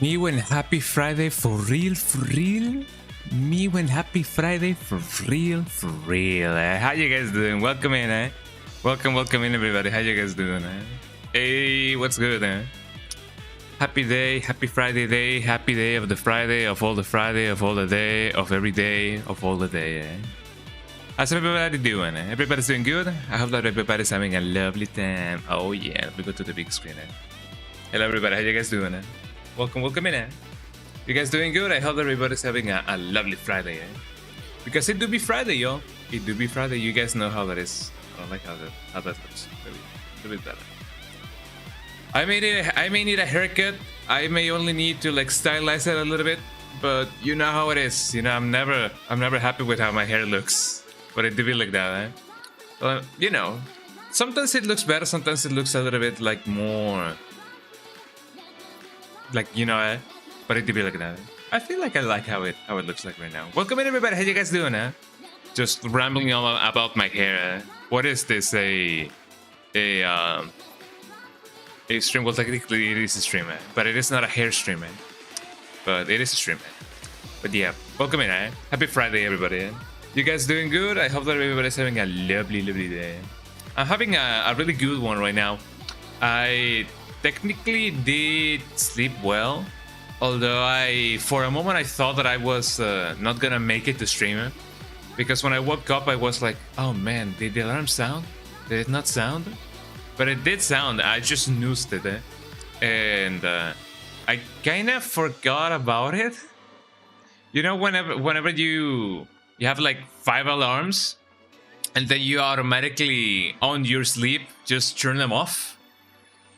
Me when happy Friday for real, for real. Me when happy Friday for real, for real. How you guys doing? Welcome in, eh? Welcome in, everybody. How you guys doing, eh? Hey, what's good, eh? Happy day, happy Friday day, happy day of the Friday, of all the Friday, of all the day, of every day, of all the day, eh? How's everybody doing, eh? Everybody's doing good? I hope that everybody's having a lovely time. Oh yeah, we go to the big screen, eh? Hello everybody, how you guys doing, eh? Welcome in, eh? You guys doing good? I hope that everybody's having a lovely Friday, eh? Because it do be Friday, yo. It do be Friday. You guys know how that is. I don't like how that looks. Maybe a little bit better. I may need a haircut. I may only need to like stylize it a little bit, But you know how it is. You know, I'm never happy with how my hair looks. But it did be like that, eh? Well, you know, sometimes it looks better, sometimes it looks a little bit like more, like, you know, eh? But it did be like that. I feel like I like how it looks like right now. Welcome in, everybody. How you guys doing, eh? Just rambling all about my hair. Eh? What is this? A stream? Well, technically it is a stream, eh? But it is not a hair stream, eh? But it is a stream, eh? But yeah, welcome in, eh? Happy Friday, everybody. Eh? You guys doing good? I hope that everybody's having a lovely, lovely day. I'm having a really good one right now. I technically did sleep well, although for a moment I thought that I was not gonna make it to stream it, because when I woke up I was like, oh man, did the alarm sound? Did it not sound? But it did sound. I just snoozed it, eh? And I kind of forgot about it. You know, whenever you have like 5 alarms and then you automatically on your sleep just turn them off.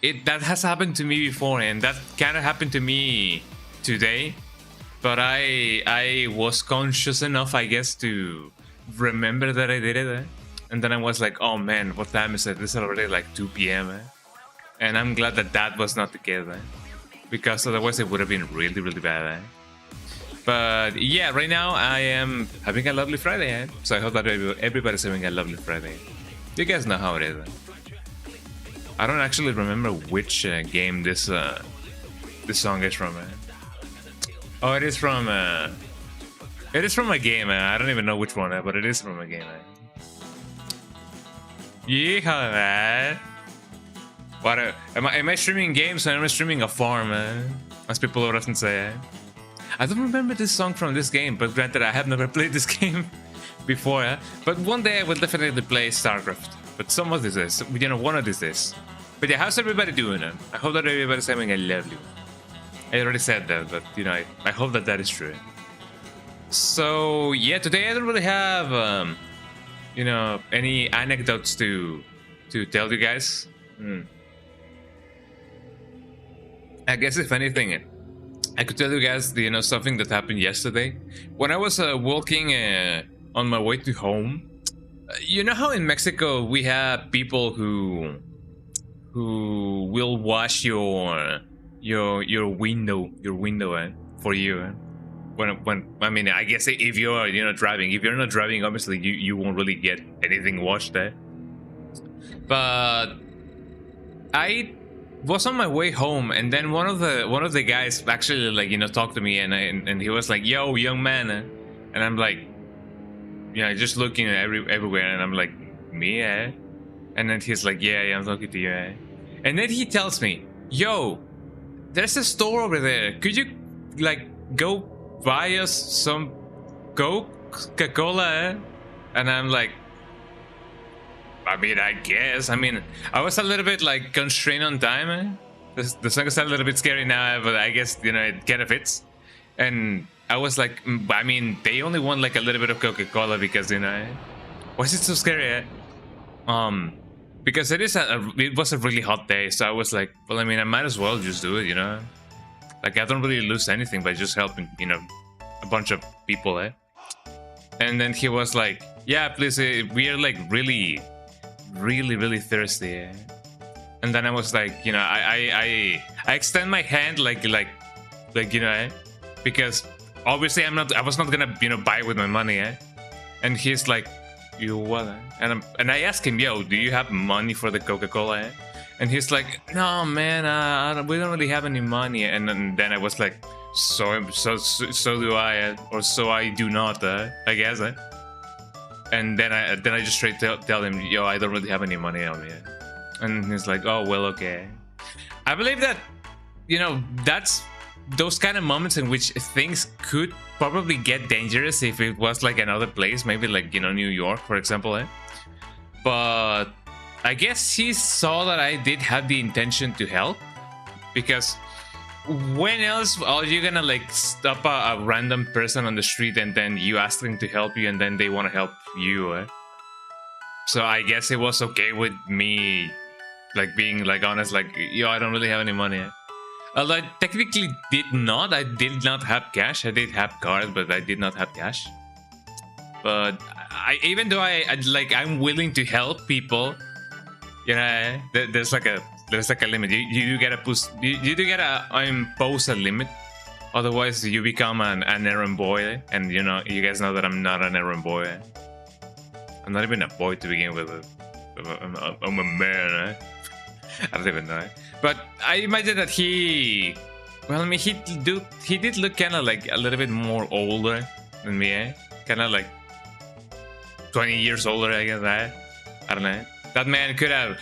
That has happened to me before, and that kind of happened to me today. But I was conscious enough, I guess, to remember that I did it, eh? And then I was like, oh man, what time is it? This is already like 2 p.m. Eh? And I'm glad that was not the case, eh? Because otherwise it would have been really, really bad, eh? But yeah, right now I am having a lovely Friday, eh? So I hope that everybody's having a lovely Friday. You guys know how it is, eh? I don't actually remember which game this song is from, eh? Oh, it is from a game, eh? I don't even know which one, eh? But it is from a game, eh? Yeehaw, man. What am I streaming games or am I streaming a farm, man? As people would often say, eh? I don't remember this song from this game, but granted, I have never played this game before, eh? But one day I will definitely play StarCraft. But some of this is, you know, one of these is. But yeah, how's everybody doing, eh? I hope that everybody's having a lovely one. I already said that, but, you know, I hope that is true. So, yeah, today I don't really have, you know, any anecdotes to tell you guys. I guess if anything, I could tell you guys, you know, something that happened yesterday. When I was walking on my way to home, you know how in Mexico we have people who will wash your window for you. When I mean, I guess if you're, you know, driving. If you're not driving, obviously you won't really get anything washed there. But I was on my way home, and then one of the guys actually, like, you know, talked to me, and he was like, "Yo, young man," and I'm like, you know, just looking everywhere, and I'm like, "Me, eh?" And then he's like, "Yeah, I'm talking to you, eh?" And then he tells me, "Yo, there's a store over there. Could you, like, go buy us some Coca-Cola, eh?" And I'm like, I mean, I guess. I mean, I was a little bit like constrained on time. Eh? The song is a little bit scary now, but I guess, you know, it kind of fits. And I was like, I mean, they only want like a little bit of Coca-Cola because, you know, why is it so scary? Eh? Because it was a really hot day, so I was like, well, I mean, I might as well just do it, you know. Like, I don't really lose anything by just helping, you know, a bunch of people, eh? And then he was like, yeah, please, we are like really thirsty, eh? And then I was like, you know, I extend my hand like you know, eh? Because obviously I was not gonna, you know, buy with my money, eh? And he's like, you what? Eh? And I asked him, yo, do you have money for the Coca-Cola, eh? And he's like, no man, we don't really have any money. And then I was like, so do I, eh? Or so I do not, I guess, eh? And then I just straight tell him, yo, I don't really have any money on me. And he's like, oh, well, okay. I believe that, you know, that's those kind of moments in which things could probably get dangerous if it was like another place, maybe like, you know, New York, for example, eh? But I guess he saw that I did have the intention to help, because when else are you gonna like stop a random person on the street and then you ask them to help you and then they want to help you, eh? So I guess it was okay with me, like, being like honest, like, yo, I don't really have any money, eh? Although I technically did not. I did not have cash. I did have cards, but I did not have cash. But even though I'm willing to help people, you know, there's like a limit. You do gotta push. You do gotta impose a limit. Otherwise, you become an errand boy, and you know, you guys know that I'm not an errand boy. I'm not even a boy to begin with. I'm a man. I don't even know. But I imagine that he, well, I mean, he did look kind of like a little bit more older than me, eh? Kind of like 20 years older, I guess. I don't know. That man could have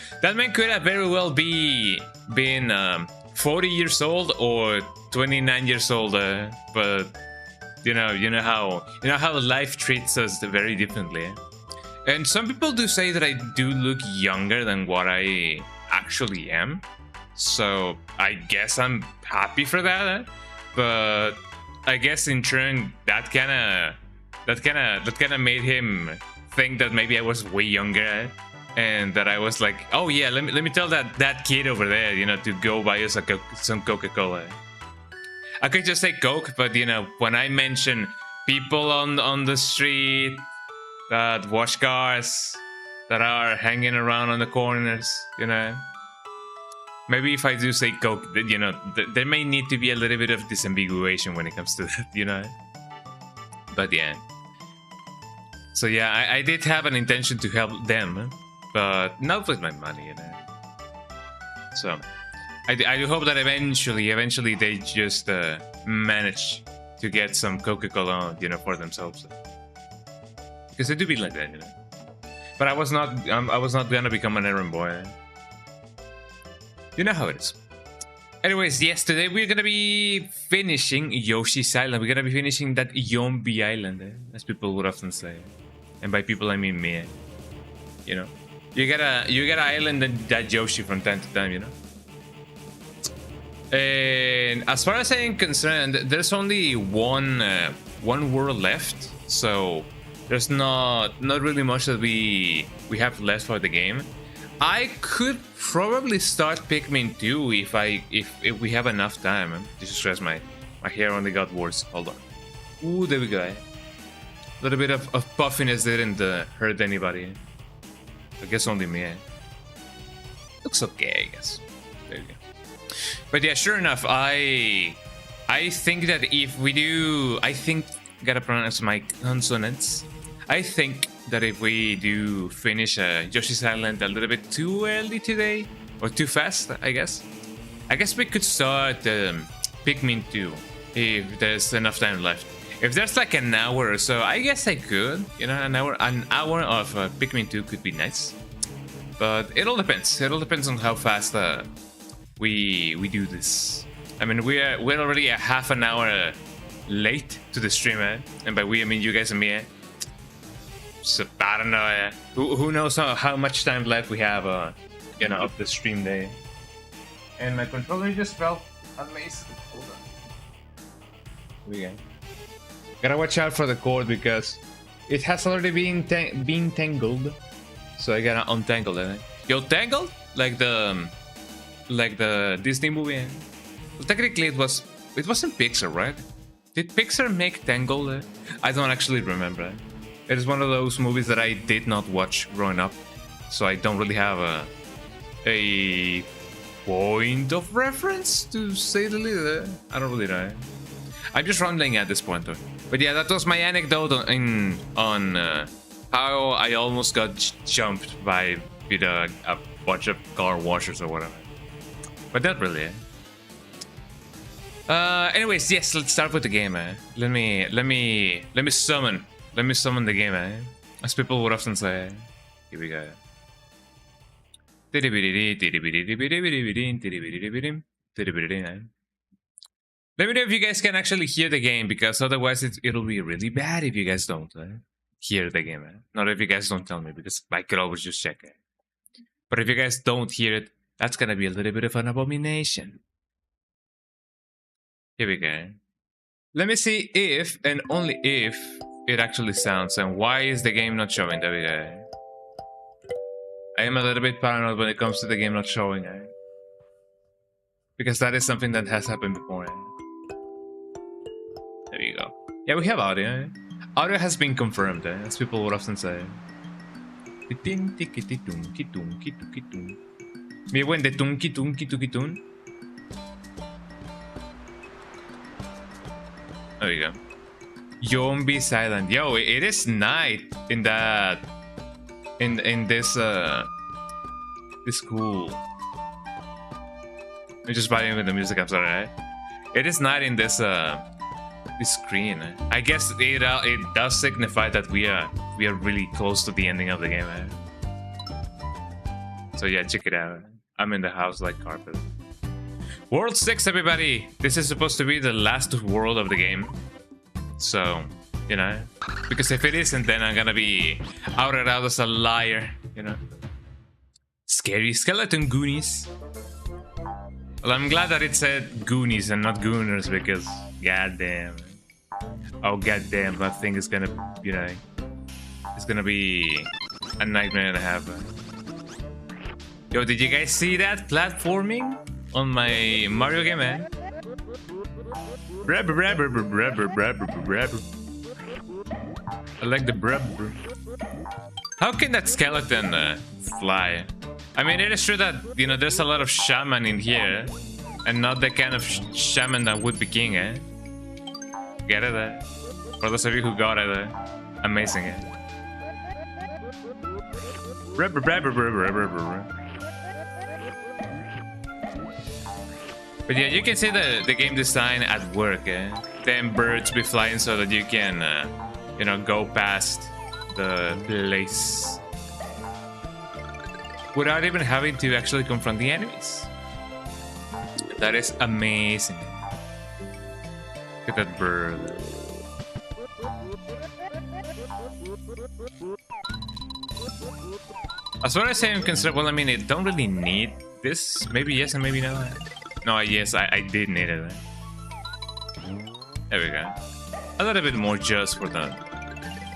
very well been 40 years old or 29 years old. But you know how life treats us very differently. Eh? And some people do say that I do look younger than what I actually am. So I guess I'm happy for that. Eh? But I guess in turn that kind of made him think that maybe I was way younger. Eh? And that I was like, oh yeah, let me tell that kid over there, you know, to go buy us some Coca-Cola. I could just say Coke, but you know, when I mention people on the street that wash cars, that are hanging around on the corners, you know, maybe if I do say Coke, you know, there may need to be a little bit of disambiguation when it comes to that, you know. But yeah. So yeah, I did have an intention to help them. But not with my money, you know. So, I do hope that eventually they just manage to get some Coca-Cola, you know, for themselves. Because they do be like that, you know. But I was not gonna become an errand boy. You know how it is. Anyways, yes, today we're gonna be finishing Yoshi's Island. We're gonna be finishing that Yombi Island, as people would often say. And by people I mean me, you know. You gotta island that Yoshi from time to time, you know. And as far as I'm concerned, there's only one world left, so there's not really much that we have left for the game. I could probably start Pikmin 2 if we have enough time. Jesus Christ, my hair only got worse. Hold on. Ooh, there we go. A little bit of puffiness didn't hurt anybody. I guess only me. Looks okay, I guess. There you go. But yeah, sure enough, I think that if we do, gotta pronounce my consonants. I think that if we do finish Yoshi's Island a little bit too early today, or too fast, I guess we could start Pikmin 2 if there's enough time left. If there's like an hour or so, I guess I could. You know, an hour of Pikmin 2 could be nice. But it all depends. It all depends on how fast we do this. I mean, we're already a half an hour late to the stream, eh? And by we, I mean you guys and me. Eh? So I don't know. Eh? Who knows how much time left we have, you know, of the stream day. And my controller just fell on me. Hold on. Here we go. Gotta watch out for the cord because it has already been tangled, so I gotta untangle it. Yo, tangled like the Disney movie. Well, technically, it wasn't Pixar, right? Did Pixar make Tangled? I don't actually remember. It is one of those movies that I did not watch growing up, so I don't really have a point of reference to say the least. I don't really know. I'm just rambling at this point, though. But yeah, that was my anecdote on how I almost got jumped by a bunch of car washers or whatever. But not really. Anyways, yes, let's start with the game. Let me summon the game. As people would often say. Here we go. Let me know if you guys can actually hear the game, because otherwise it'll be really bad if you guys don't hear the game. Not if you guys don't tell me, because I could always just check it. But if you guys don't hear it, that's gonna be a little bit of an abomination. Here we go. Let me see if, and only if, it actually sounds. And why is the game not showing? There we go. I am a little bit paranoid when it comes to the game not showing. Because that is something that has happened before. There you go. Yeah, we have audio. Audio has been confirmed, as people would often say. Mi buen de tunki tunki tuki tun. There you go. Yombi silent. Yo, it is night in that in this school. I'm just vibing with the music, I'm sorry, right? It is night in this screen. I guess it does signify that we are really close to the ending of the game, right? So yeah, check it out. I'm in the house like carpet. World 6, everybody! This is supposed to be the last world of the game. So, you know, because if it isn't, then I'm gonna be outed out as a liar, you know. Scary skeleton Goonies. Well, I'm glad that it said Goonies and not Gooners, because goddamn. Oh goddamn, that thing is gonna, you know, it's gonna be a nightmare and a half. Yo, did you guys see that platforming on my Mario game, man? I like the brub. How can that skeleton fly? I mean, it is true that, you know, there's a lot of shaman in here, and not the kind of shaman that would be king, eh? Get it? For those of you who got it, amazing, eh? But yeah, you can see the game design at work, eh? Then birds be flying so that you can, you know, go past the place without even having to actually confront the enemies. That is amazing. Look at that bird. As far as I'm concerned, well, I mean, it don't really need this. Maybe yes and maybe no. No, yes, I did need it. There we go. A little bit more just for the,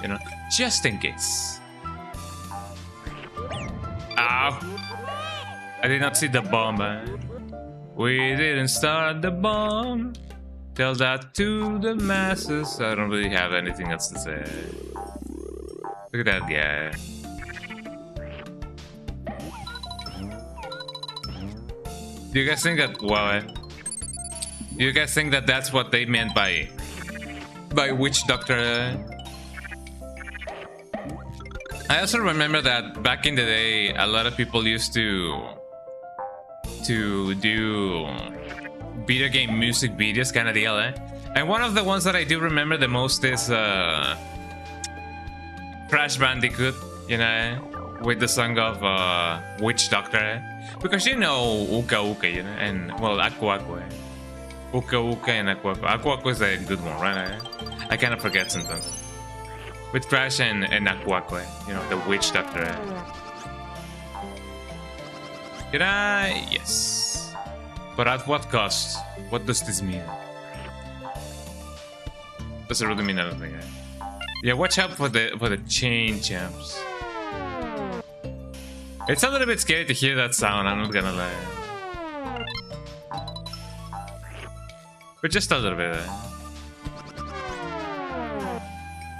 you know, just in case. Ow! I did not see the bomb. We didn't start the bomb. Tell that to the masses. I don't really have anything else to say. Look at that guy. Do you guys think that, well, do you guys think that that's what they meant by witch doctor? I also remember that back in the day, a lot of people used to do video game music videos kind of deal, eh? And one of the ones that I do remember the most is Crash Bandicoot, you know, with the song of Witch Doctor, because you know Uka Uka, you know, and well, Aku Aku, Uka Uka and Aku Aku. Aku Aku is a good one, right? I kind of forget sometimes. With Crash and Aku Aku, you know, the Witch Doctor. Did I? Yes. But at what cost? What does this mean? Does it really mean anything? Yeah, watch out for the chain champs. It's a little bit scary to hear that sound, I'm not gonna lie. But just a little bit.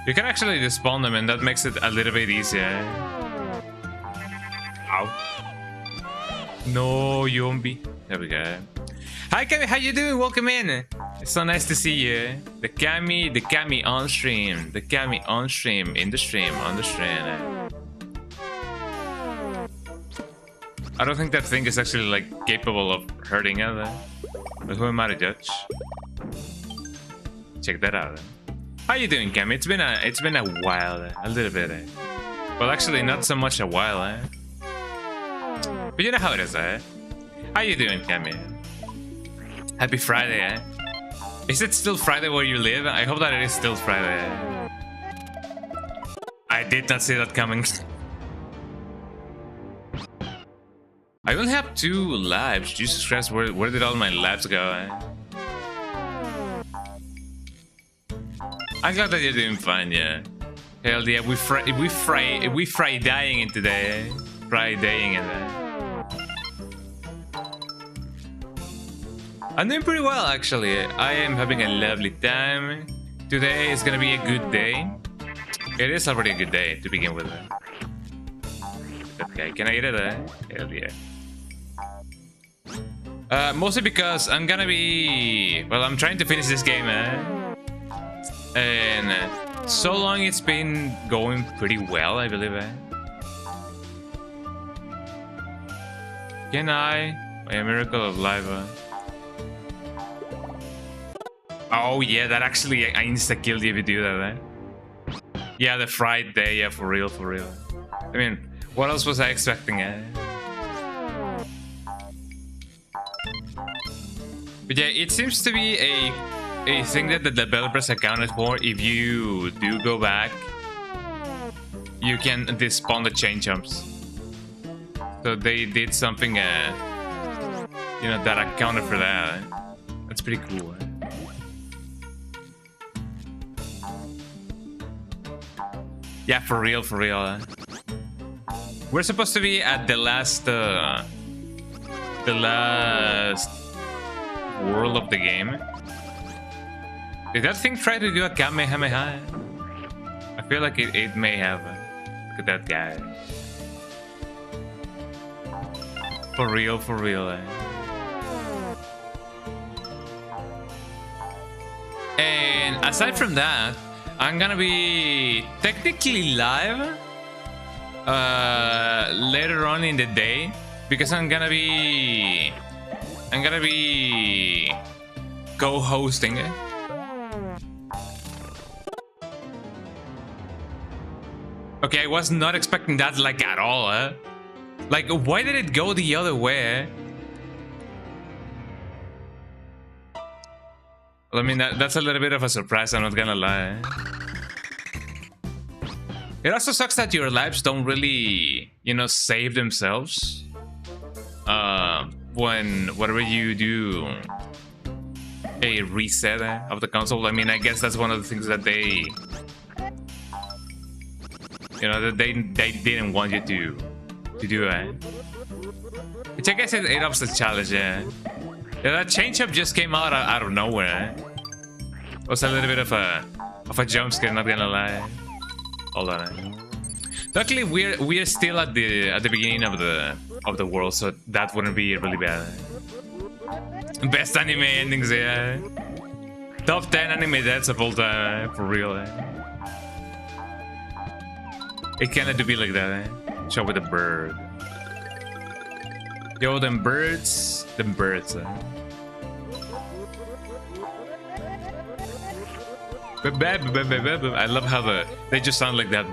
You can actually despawn them and that makes it a little bit easier. Ow. No, Yombi. There we go. Hi Kami, how you doing? Welcome in. It's so nice to see you. The Kami on stream. The Kami on stream, in the stream, on the stream. I don't think that thing is actually like capable of hurting us, but who am I to judge? Check that out. How you doing, Cam? It's been a while, a little bit. Well, actually, not so much a while, but you know how it is, How you doing, Cam? Happy Friday, Is it still Friday where you live? I hope that it is still Friday. I did not see that coming. I only have 2 lives. Jesus Christ, where did all my lives go? I'm glad that you're doing fine, yeah. Hell yeah, we fry dying in today, Fry dying in there. I'm doing pretty well, actually. I am having a lovely time. Today is gonna be a good day. It is already a good day to begin with. Okay, can I get it? Hell yeah. Mostly because I'm gonna be... Well, I'm trying to finish this game, and so long it's been going pretty well, I believe. Can I? By a miracle of life. Oh yeah, that actually I insta-killed you if you do that, Yeah, the fried day, yeah, for real, for real. I mean, what else was I expecting, But yeah, it seems to be a thing that the developers accounted for. If you do go back, you can despawn the chain jumps. So they did something, you know, that accounted for that. That's pretty cool. Yeah, for real, for real. We're supposed to be at the last world of the game. Did that thing try to do a Kamehameha? I feel like it may have. Look at that guy. For real, for real. And aside from that, I'm gonna be technically live later on in the day because I'm gonna be co-hosting it. Okay, I was not expecting that like at all, Like, why did it go the other way? Well, I mean, that's a little bit of a surprise, I'm not gonna lie. It also sucks that your lives don't really, you know, save themselves. Whenever you do a reset of the console. I mean, I guess that's one of the things that they... You know, that they didn't want you to do it. Which I guess it ups the challenge, yeah. Yeah, that change-up just came out of nowhere. It was a little bit of a jump scare, not gonna lie. Hold on. Luckily, we're still at the beginning of the world, so that wouldn't be really bad. Best anime endings, yeah. Top 10 anime deaths of all time, for real. It kinda do be like that. Show with the bird. Yo, them birds. I love how they just sound like that.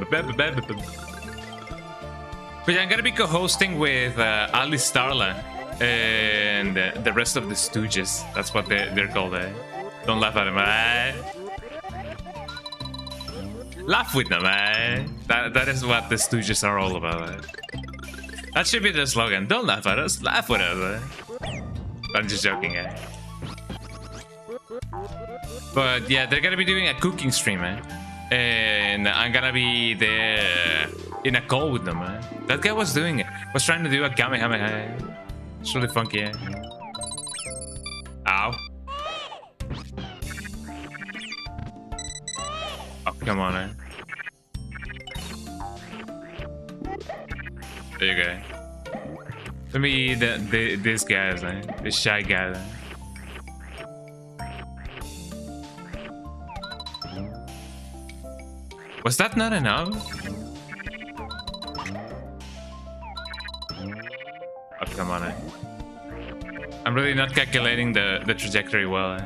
But yeah, I'm gonna be co-hosting with Ali Starla and the rest of the Stooges. That's what they're called. Don't laugh at them. Laugh with them. That is what the Stooges are all about. That should be the slogan. Don't laugh at us, laugh with us. I'm just joking. But yeah, they're gonna be doing a cooking stream, and I'm gonna be there in a call with them. That guy was trying to do a Kamehameha. It's really funky. Ow. Oh, come on. There you go. Let me eat this guy, this shy guy. Was that not enough? Oh, come on. I'm really not calculating the trajectory well.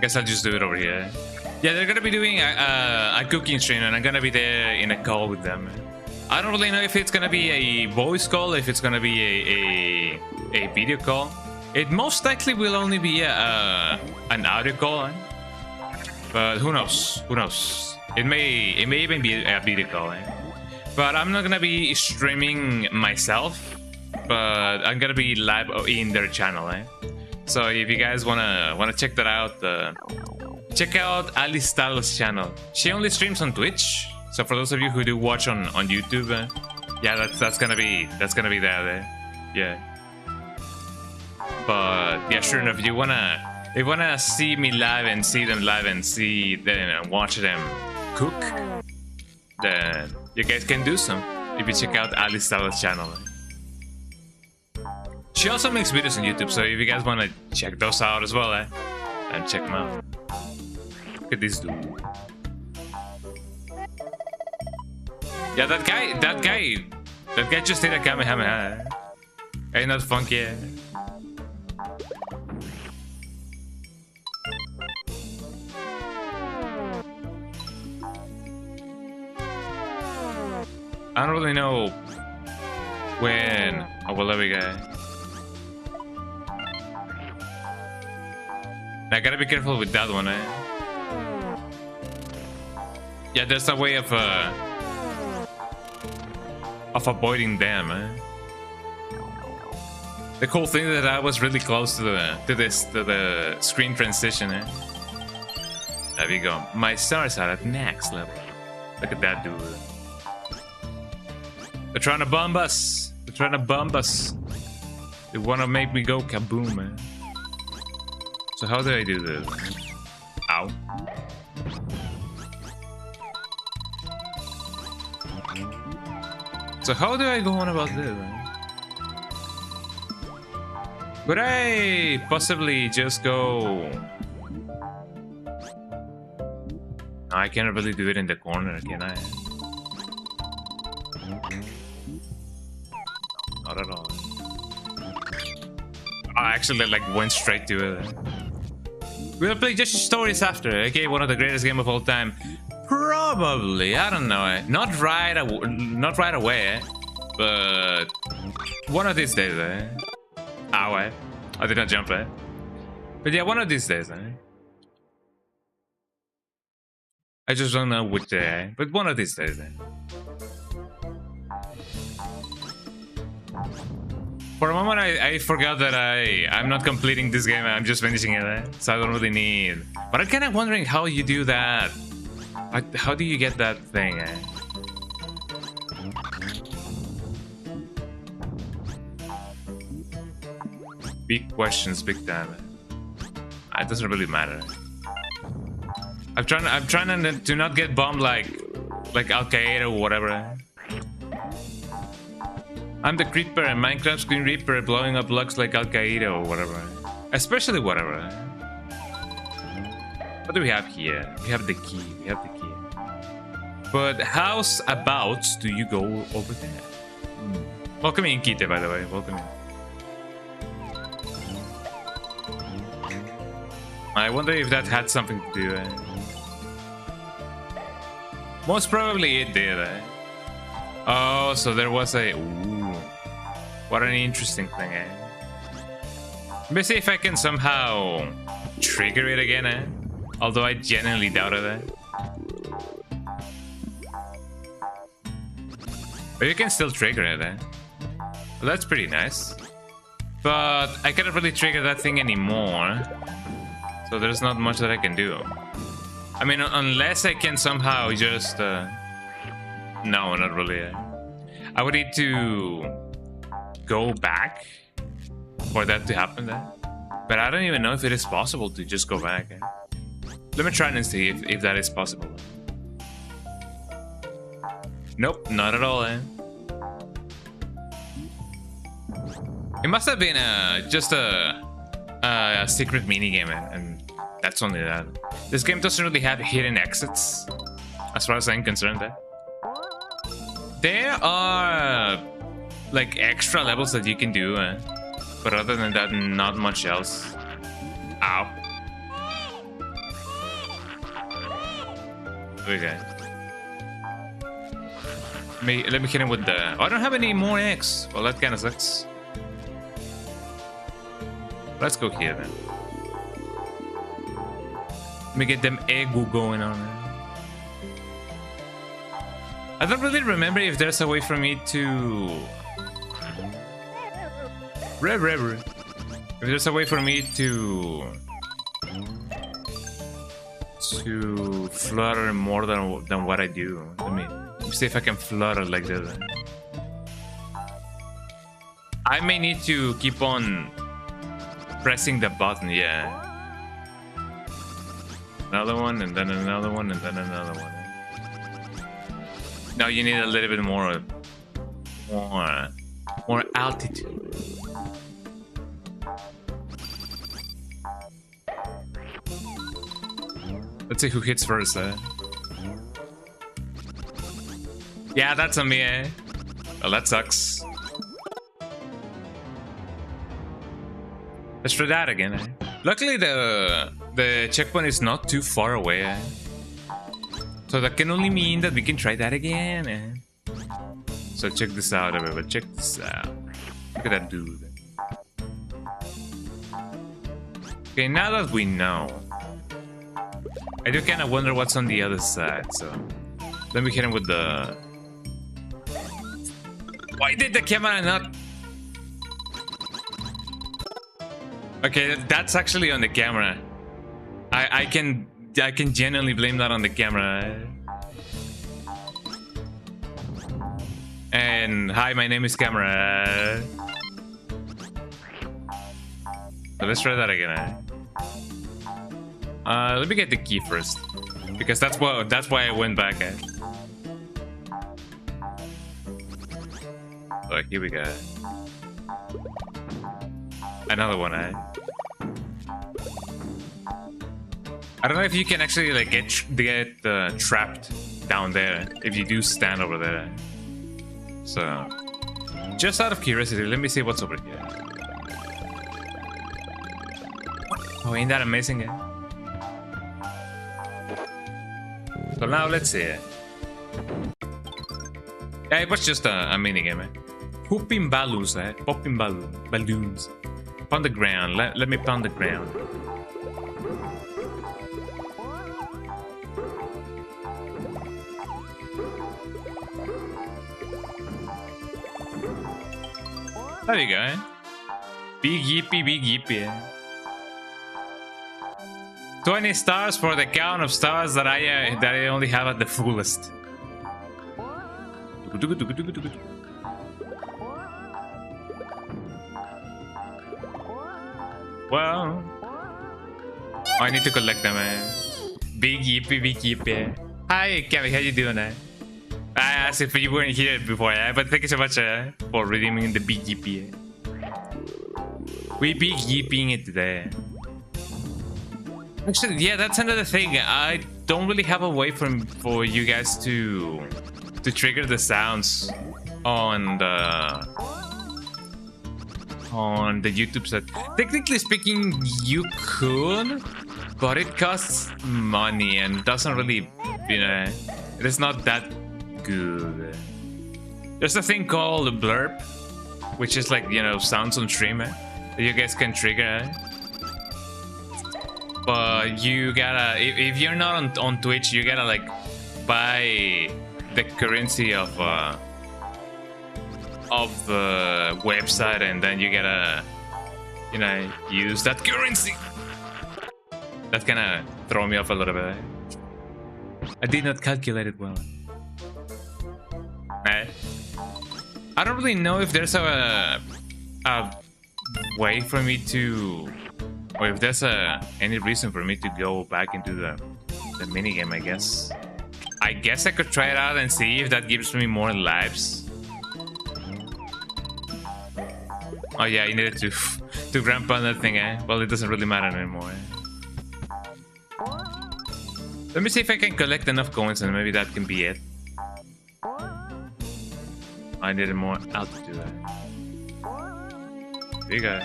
Guess I'll just do it over here. Yeah, they're gonna be doing a cooking stream, and I'm gonna be there in a call with them. I don't really know if it's gonna be a voice call, if it's gonna be a video call. It most likely will only be an audio call, but who knows? Who knows? It may even be a video call. But I'm not gonna be streaming myself, but I'm gonna be live in their channel. So if you guys wanna check that out, check out Ali Styles' channel. She only streams on Twitch, So for those of you who do watch on YouTube, yeah, that's gonna be there. Yeah. But yeah, sure enough, if you wanna see me live and see them live and see them and watch them cook, then you guys can do some if you check out Ali Sala's channel. She also makes videos on YouTube, so if you guys wanna check those out as well, and check them out. Look at this dude. Yeah, that guy just did a Kamehameha. Ain't that funky? I don't really know when. Oh, well, there we go. I gotta be careful with that one, Yeah, there's a way of avoiding them, The cool thing is that I was really close to the screen transition, There we go. My stars are at next level. Look at that dude. They're trying to bomb us. They're trying to bomb us. They want to make me go kaboom, man. So how do I do this? Ow. So how do I go on about this? Could I possibly just go... No, I can't really do it in the corner, can I? Not at all. I actually like went straight to it. We'll play Yoshi Stories after, okay? One of the greatest games of all time. Probably, I don't know. Not right away, but one of these days, Ow, I did not jump, But yeah, one of these days, I just don't know which day, but one of these days, For a moment, I forgot that I'm not completing this game. I'm just finishing it, so I don't really need. But I'm kind of wondering how you do that. How do you get that thing? Big questions, big time. It doesn't really matter. I'm trying to not get bombed like Al Qaeda or whatever. I'm the creeper and Minecraft Green Reaper blowing up blocks like Al Qaeda or whatever. Especially whatever. What do we have here? We have the key. We have the key. But how's about do you go over there? Welcome in, Kite, by the way. Welcome in. I wonder if that had something to do. Most probably it did. Oh, so there was a... Ooh. What an interesting thing, Let me see if I can somehow trigger it again, Although I genuinely doubted it. But you can still trigger it, Well, that's pretty nice. But I cannot really trigger that thing anymore. So there's not much that I can do. I mean, unless I can somehow just... No, not really. I would need to go back for that to happen then. But I don't even know if it is possible to just go back. Let me try and see if that is possible. Nope, not at all. It must have been just a secret minigame, and that's only that. This game doesn't really have hidden exits, as far as I'm concerned. There are like extra levels that you can do, but other than that, not much else. Ow. Okay. Let me hit him with the... Oh, I don't have any more eggs. Well, that kind of sucks. Let's go here then. Let me get them egg going on. I don't really remember if there's a way for me to... If there's a way for me to... to flutter more than what I do. Let me see if I can flutter like this. I may need to keep on pressing the button, yeah. Another one, and then another one, and then another one. Now you need a little bit more altitude. Let's see who hits first. Yeah, that's on me. Well, that sucks. Let's try that again. Luckily, the checkpoint is not too far away. So that can only mean that we can try that again. So check this out, everybody. Check this out. Look at that dude. Okay, now that we know, I do kind of wonder what's on the other side. So let me hit him with the. Why did the camera not? Okay, that's actually on the camera. I can genuinely blame that on the camera. And hi, my name is Camera. So let's try that again. Let me get the key first, because that's why I went back. Oh, here we go. Another one. I don't know if you can actually like get trapped down there if you do stand over there. So, just out of curiosity, let me see what's over here. Oh, ain't that amazing? So now let's see. Yeah, it was just a mini game. Pooping balloons, popping balloons. Pound the ground. Let me pound the ground. There you go. Big yippee, big yippee. 20 stars for the count of stars that I only have at the fullest. Well, I need to collect them, Big yippee, big yippee. Hi, Kevin, how you doing, I asked if you weren't here before, but thank you so much for redeeming the big yippee. We big yipping it today. Actually, yeah, that's another thing. I don't really have a way for you guys to trigger the sounds on the YouTube set. Technically speaking, you could, but it costs money and doesn't really, it is not that good. There's a thing called a blurb, which is like, sounds on stream that you guys can trigger. But you gotta, if you're not on Twitch, you gotta like buy the currency of the website, and then you gotta, use that currency. That kind of throw me off a little bit. I did not calculate it well. I don't really know if there's a way for me to, or if there's any reason for me to go back into the minigame, I guess. I guess I could try it out and see if that gives me more lives. Oh yeah, you needed to ramp on that thing, Well, it doesn't really matter anymore. Let me see if I can collect enough coins and maybe that can be it. I needed more altitude. There you go.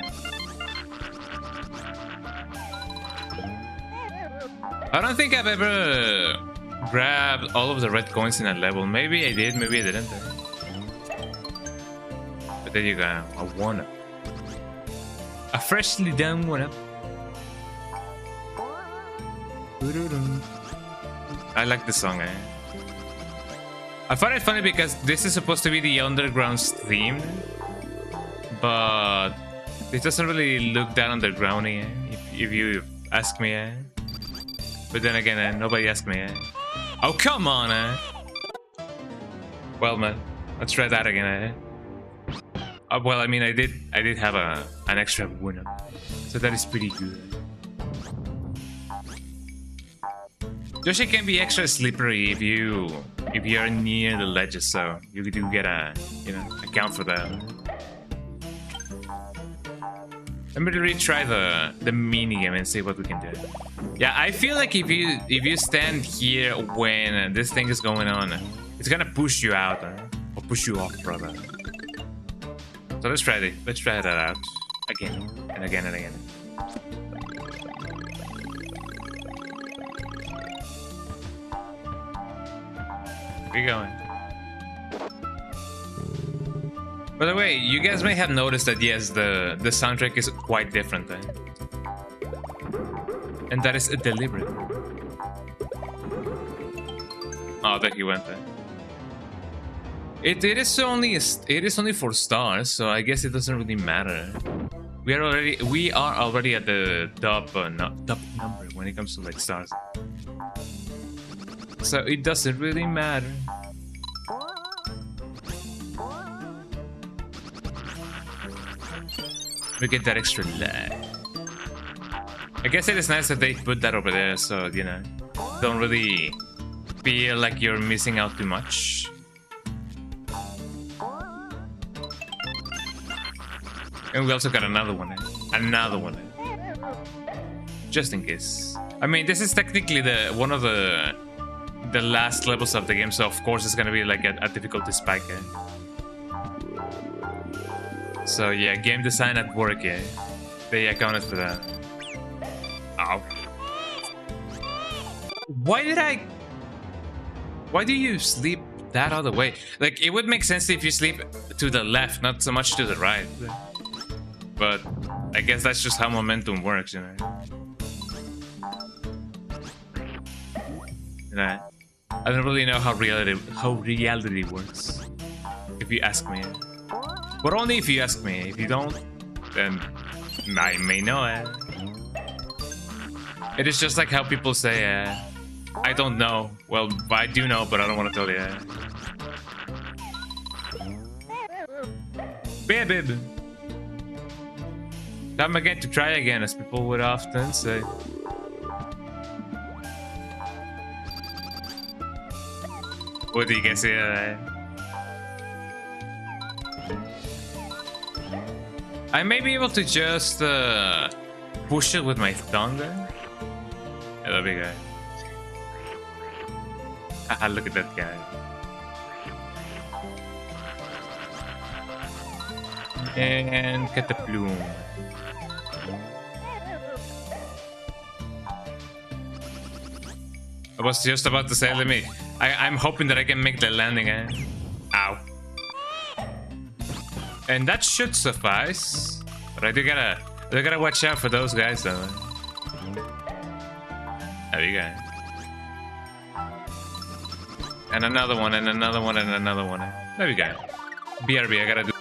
I don't think I've ever grabbed all of the red coins in a level. Maybe I did, maybe I didn't. But there you go. A 1-up. A freshly done 1-up. I like the song, I find it funny because this is supposed to be the Underground's theme, but it doesn't really look that undergroundy, if you ask me. But then again, nobody asked me. Oh, come on, Well, man, let's try that again, well, I mean, I did have an extra one, so that is pretty good. Yoshi can be extra slippery if you're near the ledges, so you do get a account for that. Let me retry the mini game and see what we can do. Yeah, I feel like if you stand here when this thing is going on, it's gonna push you out or push you off, brother. So let's try that out again and again and again. We're going. By the way, you guys may have noticed that yes, the soundtrack is quite different, and that is deliberate. Oh, there he went. It is only 4 stars, so I guess it doesn't really matter. We are already at the top number when it comes to like stars, so it doesn't really matter. We get that extra lag. I guess it is nice that they put that over there, so don't really feel like you're missing out too much. And we also got another one. Just in case. I mean, this is technically one of the last levels of the game, so of course it's gonna be like a difficulty spike. So yeah, game design at work, they accounted for that. Ow. Why do you sleep that other way? Like, it would make sense if you sleep to the left, not so much to the right. But I guess that's just how momentum works, I don't really know how reality works, if you ask me. But only if you ask me. If you don't, then I may know it. It is just like how people say, I don't know. Well, I do know, but I don't want to tell you. Baby. Time again to try again, as people would often say. What do you guys say? I may be able to just push it with my tongue there. Yeah, that'd be good. Haha, look at that guy. And get the plume. I was just about to say, I'm hoping that I can make the landing. Ow. And that should suffice. But I do gotta watch out for those guys though. There you go. And another one, and another one, and another one. There we go. BRB, I gotta do.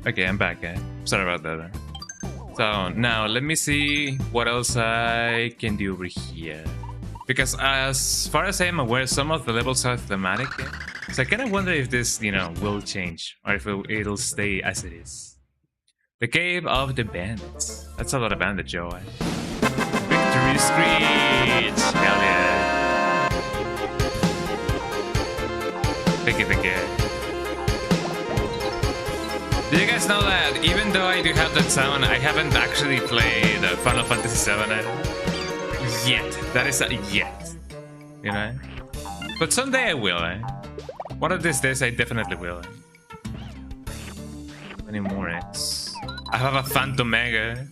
Okay, I'm back. Sorry about that. So now let me see what else I can do over here. Because as far as I am aware, some of the levels are thematic. So I kind of wonder if this, will change or if it'll stay as it is. The Cave of the Bandits. That's a lot of bandits, Joe. Victory Screech! Hell yeah. Thank you. Do you guys know that even though I do have that sound, I haven't actually played Final Fantasy VII yet? That is a yet. But someday I will, One of these days I definitely will. Any more X? I have a Phantom Mega.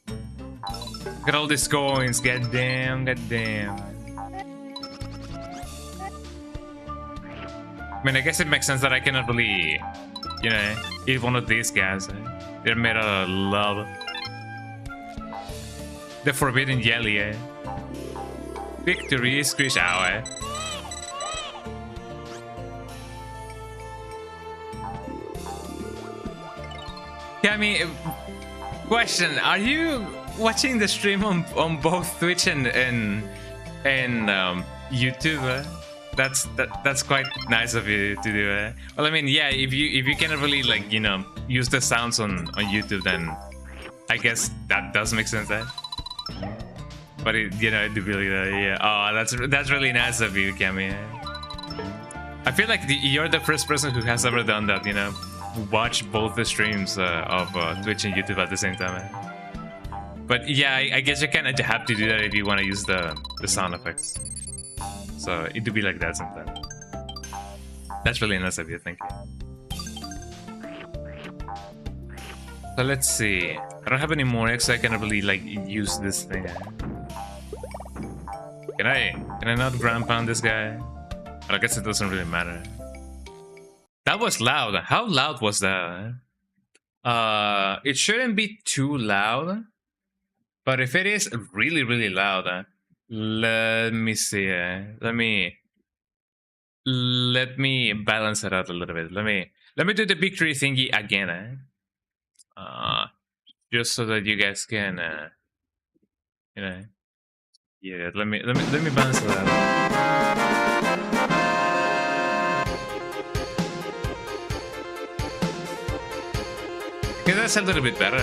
Look at all these coins, goddamn. I mean, I guess it makes sense that I cannot really, eat one of these guys. They're made out of love. The Forbidden Jelly, Victory Screech, ow, Yeah, I mean, question: are you watching the stream on both Twitch and YouTube? That's quite nice of you to do. Well, I mean, yeah, if you cannot really use the sounds on YouTube, then I guess that does make sense. But it do really yeah. Oh, that's really nice of you, Cammy. I feel like you're the first person who has ever done that. Watch both the streams of Twitch and YouTube at the same time. But yeah, I guess you kind of have to do that if you want to use the sound effects. So it do be like that sometimes. That's really nice of you, thank you. So let's see. I don't have any more X, so I cannot really use this thing. Can I not ground pound this guy? But I guess it doesn't really matter. That was loud. How loud was that? It shouldn't be too loud. But if it is really, really loud, let me see. Let me balance it out a little bit. Let me do the victory thingy again. Just so that you guys can, yeah. Let me balance it out. Okay, that's a little bit better.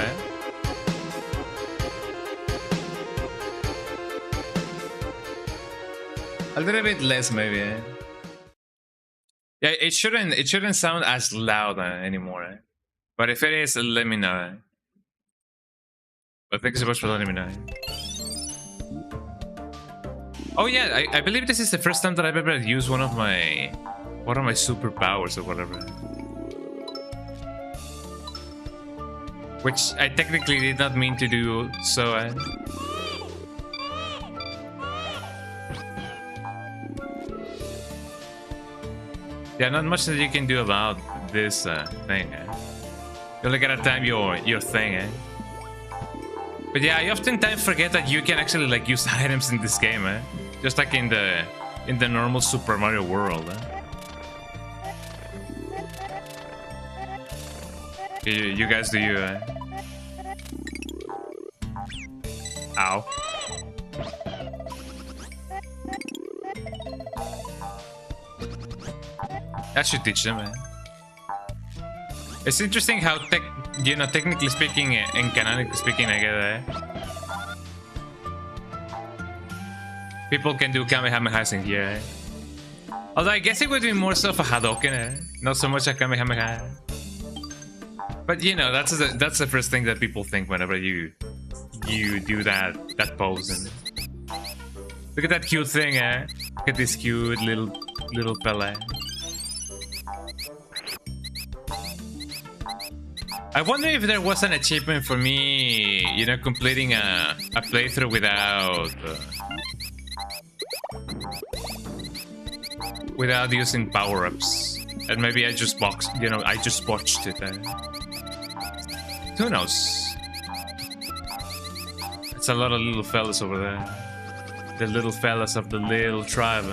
A little bit less, maybe. Yeah, it shouldn't sound as loud anymore. But if it is, let me know. But thank you so much for letting me know. Oh yeah, I believe this is the first time that I've ever used one of my superpowers or whatever. Which I technically did not mean to do so. Yeah, not much that you can do about this thing. You only gotta time your thing. But yeah, I oftentimes forget that you can actually use items in this game. Just like in the normal Super Mario World. You guys do you? Ow. That should teach them, It's interesting how technically speaking and canonically speaking, I get people can do Kamehamehas in here. Although I guess it would be more so for Hadoken, not so much a Kamehameha. But that's the first thing that people think whenever you do that pose. And look at that cute thing, Look at this cute little fella. I wonder if there was an achievement for me, completing a playthrough without using power-ups, and maybe I just botched it. Who knows? It's a lot of little fellas over there. The little fellas of the little tribe.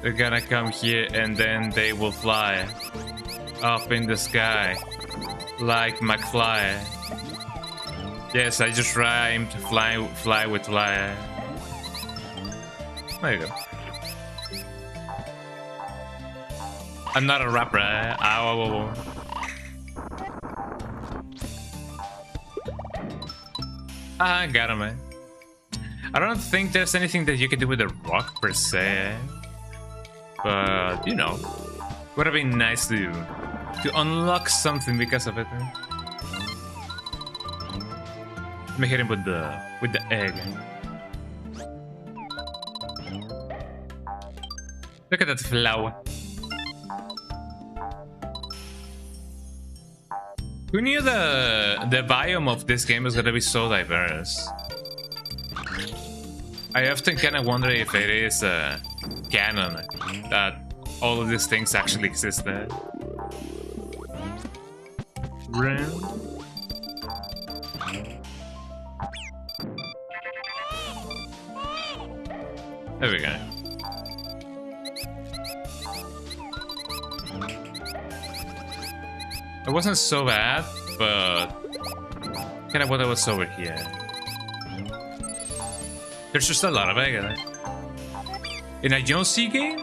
They're gonna come here and then they will fly. up in the sky, like McFly. Yes, I just rhymed fly with fly. There you go. I'm not a rapper. Ow. I got him, man. I don't think there's anything that you can do with a rock per se, but you know, would have been nice to unlock something because of it. Let me hit him with the egg. Look at that flower. Who knew the biome of this game is gonna be so diverse? I often kind of wonder if it is canon that all of these things actually exist there. There we go. It wasn't so bad, but kind of what I was over here. There's just a lot of it. In a Yoshi game?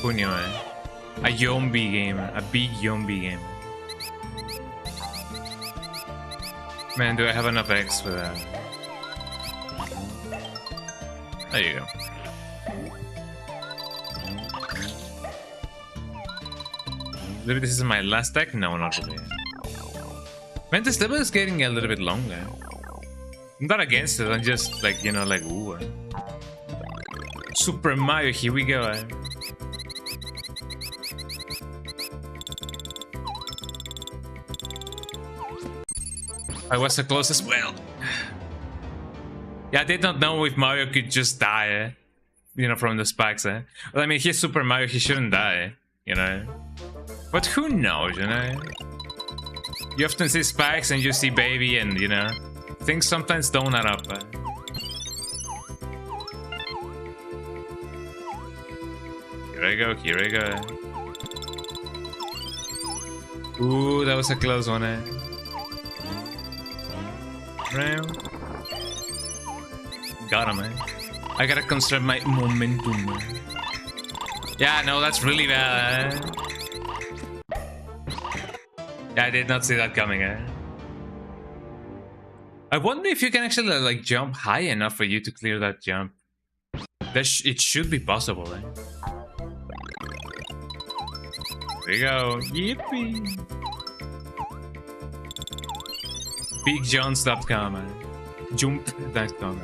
Who knew it? A Yombi game. A big Yombi game. Man, do I have enough eggs for that? There you go. Maybe this is my last deck? No, not really. Man, this level is getting a little bit longer. I'm not against it, I'm just like, you know, like, ooh. Super Mario, here we go. I was so close as well. Yeah, I did not know if Mario could just die, you know, from the spikes. Well, I mean, he's Super Mario, he shouldn't die, you know. But who knows, you know? You often see spikes and you see baby and, you know, things sometimes don't add up. Here I go, here I go. Ooh, that was a close one, eh? Got him, eh? I gotta conserve my momentum. Yeah, no, that's really bad, eh? Yeah, I did not see that coming, eh? I wonder if you can actually, like, jump high enough for you to clear that jump. It should be possible, eh? Here we go. Yippee! BigJohns.com, eh? Jump.com, eh?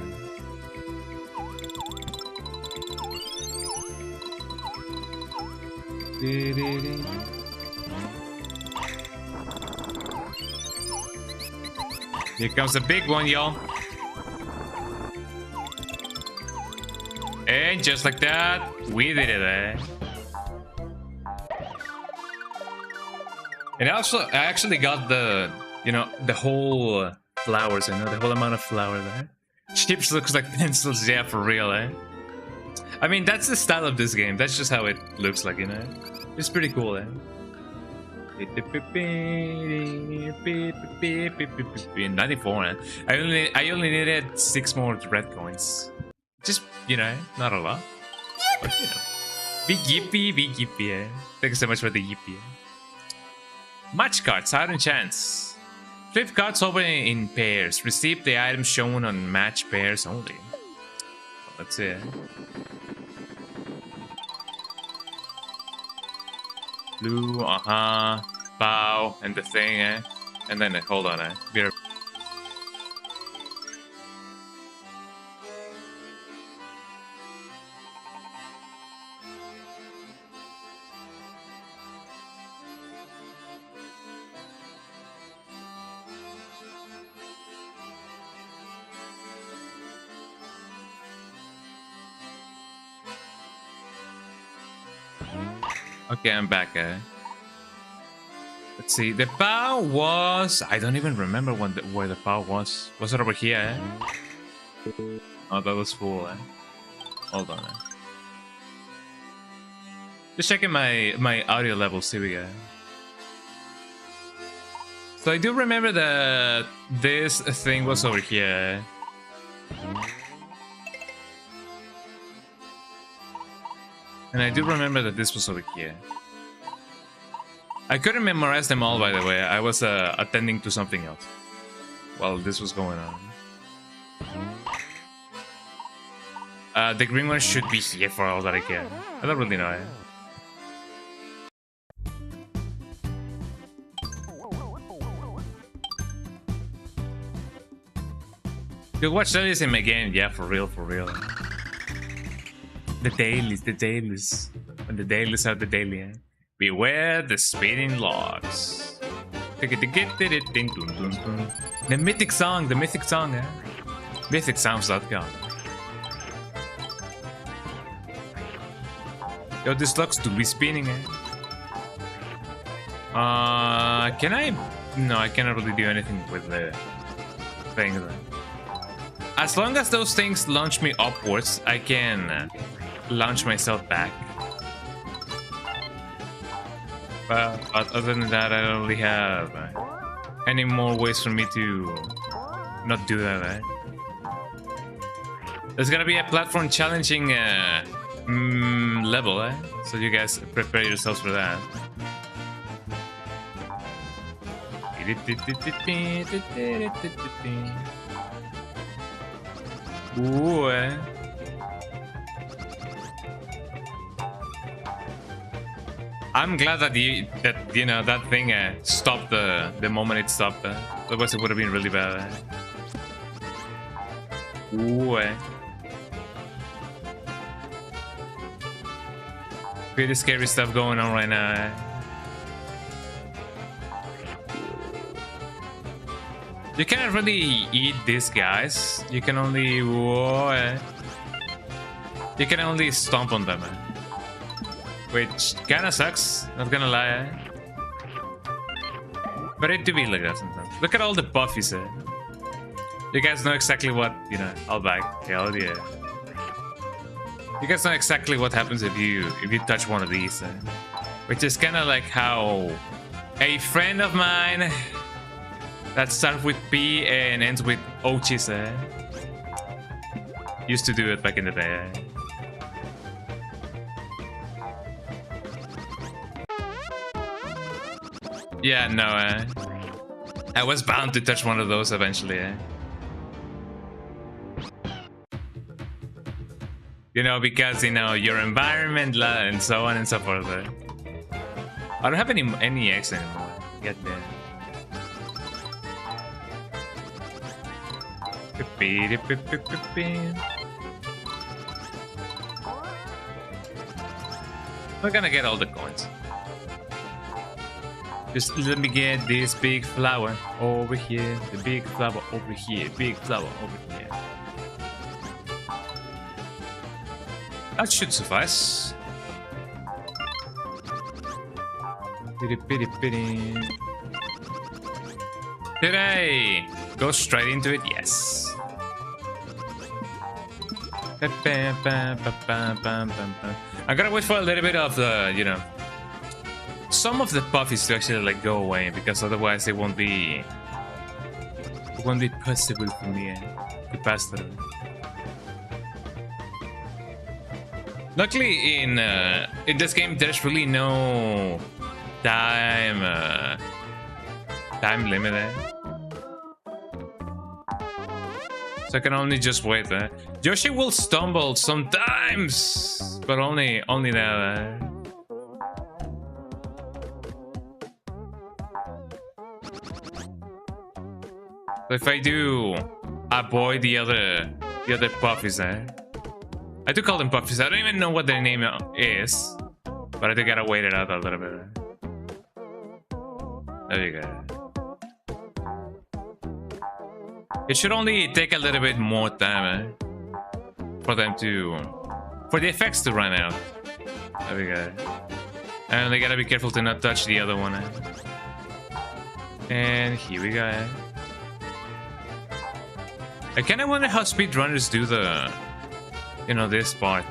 Here comes the big one, y'all. And just like that, we did it, eh? And also, I actually got the, you know, the whole flowers, you know, the whole amount of flower there. Chips looks like pencils, yeah, for real, eh? I mean, that's the style of this game. That's just how it looks like, you know? It's pretty cool, eh? 94, eh? I only needed 6 more red coins. Just, you know, not a lot. But, you know. Big yippee, eh? Thank you so much for the yippee, eh? Match cards, item chance. Flip cards over in pairs. Receive the items shown on match pairs only. Let's see. Blue, bow, and the thing, eh? And then, hold on, eh? Okay, I'm back, eh? Let's see, the bow was... I don't even remember where the bow was. Was it over here, eh? Oh, that was full, eh? Hold on, eh? Just checking my audio levels, here we go. So I do remember that this thing was over here. And I do remember that this was over here. I couldn't memorize them all, by the way. I was attending to something else while this was going on. The green one should be here for all that I care. I don't really know. You watch dailies in my game, yeah, for real, for real. The dailies, the dailies. When the dailies are the daily, eh? Beware the spinning logs. The mythic song, eh? Mythicsounds.com. Yo, this looks to be spinning, eh? Can I? No, I cannot really do anything with the thing. As long as those things launch me upwards, I can launch myself back. But other than that, I don't really have any more ways for me to not do that, right? There's gonna be a platform challenging level, eh? So you guys prepare yourselves for that. Ooh, eh? I'm glad that you know that thing stopped the moment it stopped. Otherwise, it would have been really bad. Ooh, eh? Pretty scary stuff going on right now. Eh? You can't really eat these guys. You can only whoa, eh? You can only stomp on them. Eh? Which kinda sucks, not gonna lie, eh? But it do be like that sometimes. Look at all the buffies, eh? You guys know exactly what, you know, I'll back. Hell yeah. You guys know exactly what happens if you touch one of these, eh? Which is kinda like how a friend of mine that starts with P and ends with Ochis, eh? Used to do it back in the day, eh? Yeah, no, I was bound to touch one of those eventually, eh? You know, because, you know, your environment and so on and so forth. Eh? I don't have any X anymore. Get there. We're gonna get all the coins. Just let me get this big flower over here, the big flower over here, big flower over here. That should suffice. Did I go straight into it? Yes. I gotta wait for a little bit of the, you know, some of the puffies to actually like go away, because otherwise it won't be possible for me to pass through. Luckily in this game there's really no time limit, eh? So I can only just wait. Yoshi will stumble sometimes, but only that. So if I do avoid the other puffies, I do call them puffies. I don't even know what their name is, but I do gotta wait it out a little bit. There you go. It should only take a little bit more time for the effects to run out. There we go. And they gotta be careful to not touch the other one. And here we go. I kinda wonder how speedrunners do the, you know, this part,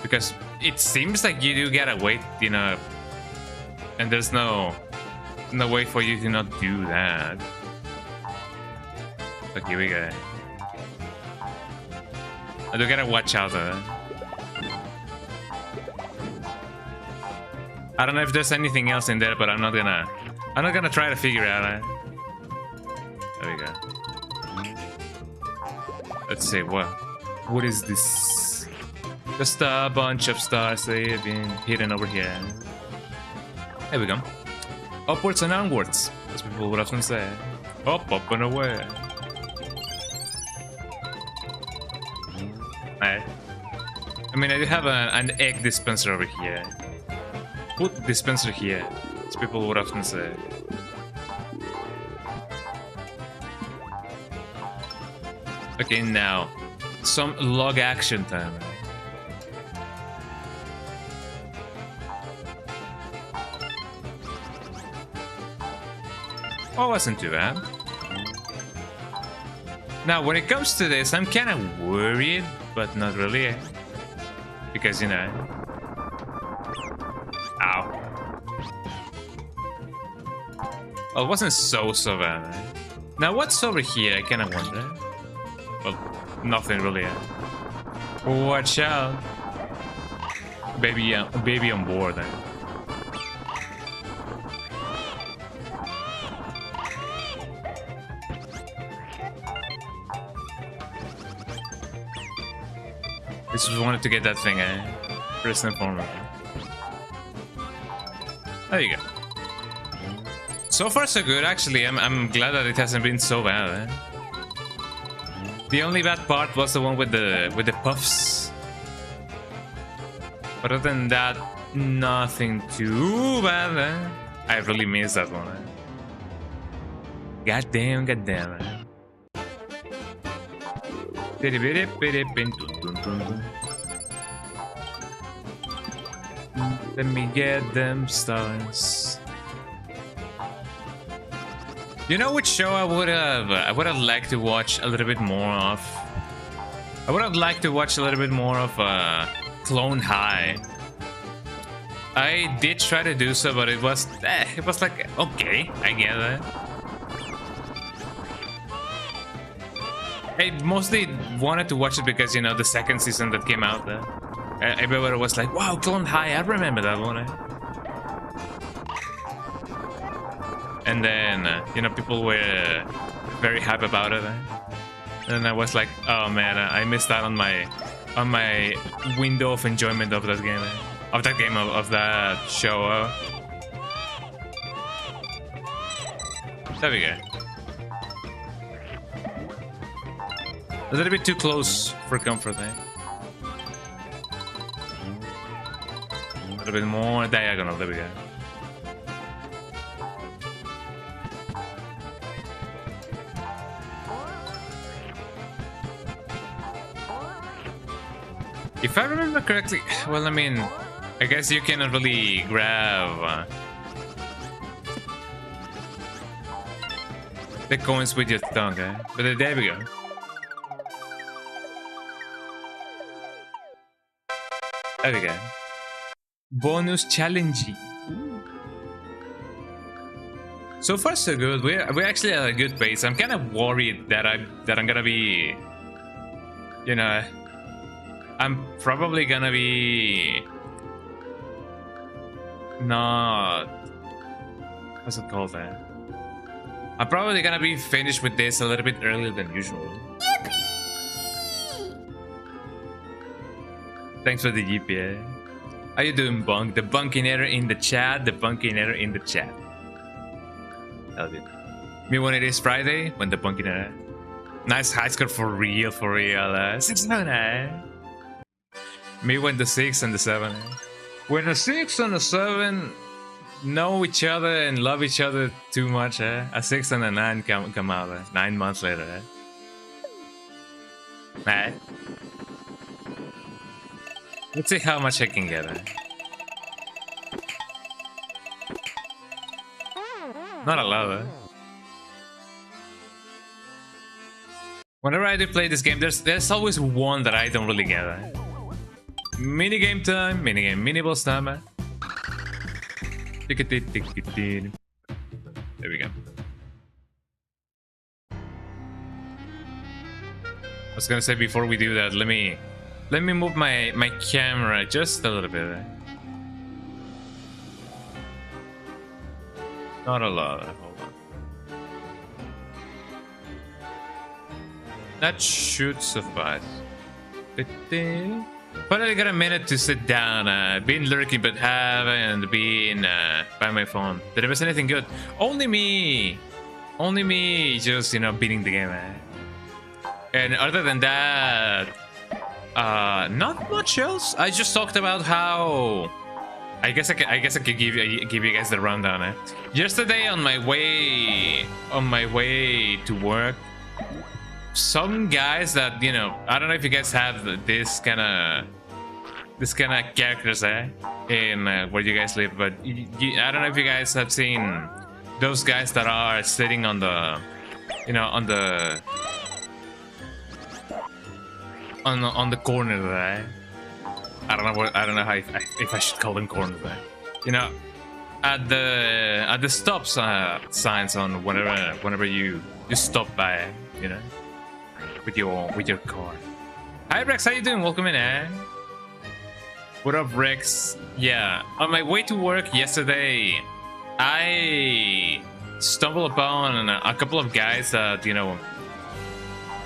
because it seems like you do gotta wait, you know, and there's no no way for you to not do that. Okay, here we go. I do gotta watch out though. I don't know if there's anything else in there, but I'm not gonna try to figure it out. There we go. Let's see what is this? Just a bunch of stars they've been hidden over here. There we go. Upwards and onwards, as people would often say. Up and away. Alright. I mean, I do have an egg dispenser over here. Put dispenser here, as people would often say. Okay, now some log action time. Oh, wasn't too bad. Now, when it comes to this, I'm kind of worried, but not really, because you know. Ow. Well, it wasn't so bad. Now, what's over here? I kind of wonder. Well, nothing really. Watch out, baby on board. I just wanted to get that thing, first and foremost. There you go. So far, so good. Actually, I'm glad that it hasn't been so bad. The only bad part was the one with the puffs. But other than that, nothing too bad. I really missed that one. Goddamn. Let me get them stars. You know which show I would have liked to watch a little bit more of? I would have liked to watch a little bit more of Clone High. I did try to do so, but it was like, okay, I get it. I mostly wanted to watch it because, you know, the second season that came out there. Everybody was like, wow, Clone High, I remember that one. And then, you know, people were very hype about it. And I was like, oh man, I missed out on my window of enjoyment of that game. Of that show. There we go. A little bit too close for comfort, eh? A little bit more diagonal, there we go. If I remember correctly, well, I mean, I guess you cannot really grab the coins with your tongue, eh? But there we go. There we go. Bonus challenge. So far, so good. We're actually at a good pace. I'm kind of worried that I'm gonna be, you know, I'm probably gonna be not. What's it called? I'm probably gonna be finished with this a little bit earlier than usual. Thanks for the GPA. How you doing, Bunk? The Bunkinator in the chat. The Bunkinator in the chat. Hell yeah. Me when it is Friday, when the Bunkinator. Nice high score for real, 6-9. Me when the 6 and the 7. When the 6 and the 7 know each other and love each other too much, a 6 and a 9 come out 9 months later. Alright. Let's see how much I can get. Not a lot. Whenever I do play this game, there's always one that I don't really get. Minigame time, mini boss time. I was gonna say before we do that, let me move my camera just a little bit. Not a lot. Hold on. That should suffice. Finally got a minute to sit down. Been lurking but haven't been by my phone. Did I miss anything good? Only me. Only me. Just, you know, beating the game. And other than that, not much else. I just talked about how. I guess I could give you guys the rundown. Yesterday on my way to work, some guys that, you know, I don't know if you guys have this kind of characters in where you guys live, but I don't know if you guys have seen those guys that are sitting on the, you know, on the corner there. I don't know how if I should call them corners there. You know, at the stop signs on whenever you stop by, you know, with your car. Hi Rex, how you doing? Welcome in, What up, Rex? Yeah, on my way to work yesterday, I stumbled upon a couple of guys that, you know,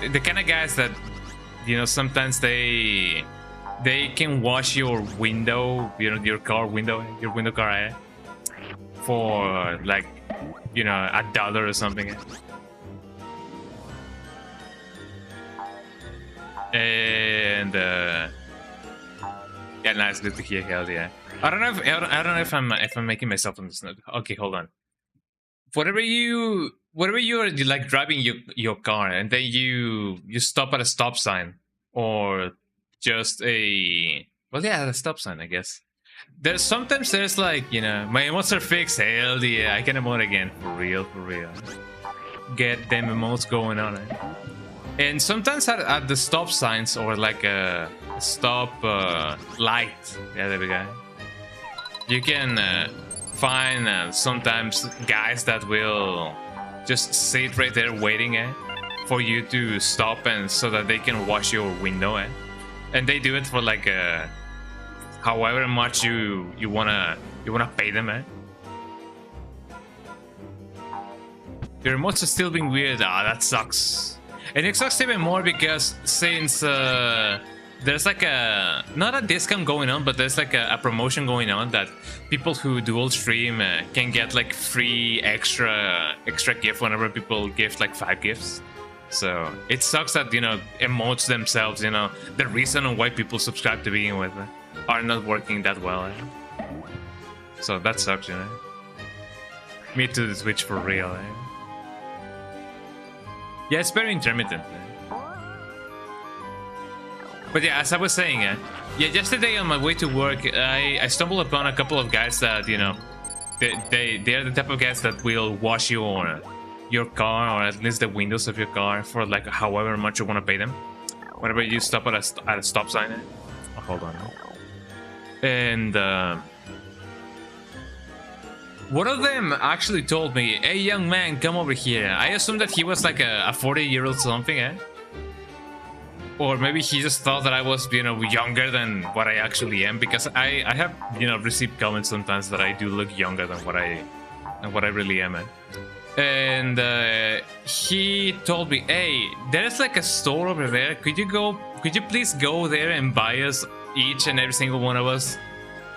the kind of guys that, you know, sometimes they can wash your window, you know, your window car, for like, you know, $1 or something. And yeah, nice, good to hear. Hell yeah. I don't know if I'm making myself understand. Okay, hold on. Whatever you are like driving your car and then you stop at a stop sign or just a stop sign, I guess. Sometimes there's like, you know, my emotes are fixed. Hell yeah, I can emote again for real. Get them emotes going on. And sometimes at the stop signs or like a stop light, yeah, there we go. You can find sometimes guys that will just sit right there waiting for you to stop and so that they can wash your window. And they do it for like however much you wanna pay them. Your emotes are still being weird. That sucks. And it sucks even more because since there's like not a discount going on, but there's like a promotion going on that people who dual stream can get like free extra gift whenever people gift like 5 gifts. So it sucks that, you know, emotes themselves, you know, the reason on why people subscribe to begin with are not working that well. So that sucks, you know. Me to the Switch for real. Yeah, it's very intermittent. But yeah, as I was saying, yeah, yesterday on my way to work, I stumbled upon a couple of guys that, you know, they're the type of guys that will wash your car, or at least the windows of your car, for like however much you want to pay them. Whenever you stop at a stop sign. Oh, hold on. And one of them actually told me, "Hey, young man, come over here." I assumed that he was like a 40-year-old something, or maybe he just thought that I was, you know, younger than what I actually am, because I have, you know, received comments sometimes that I do look younger than what I really am. And he told me, "Hey, there's like a store over there. Could you please go there and buy us each and every single one of us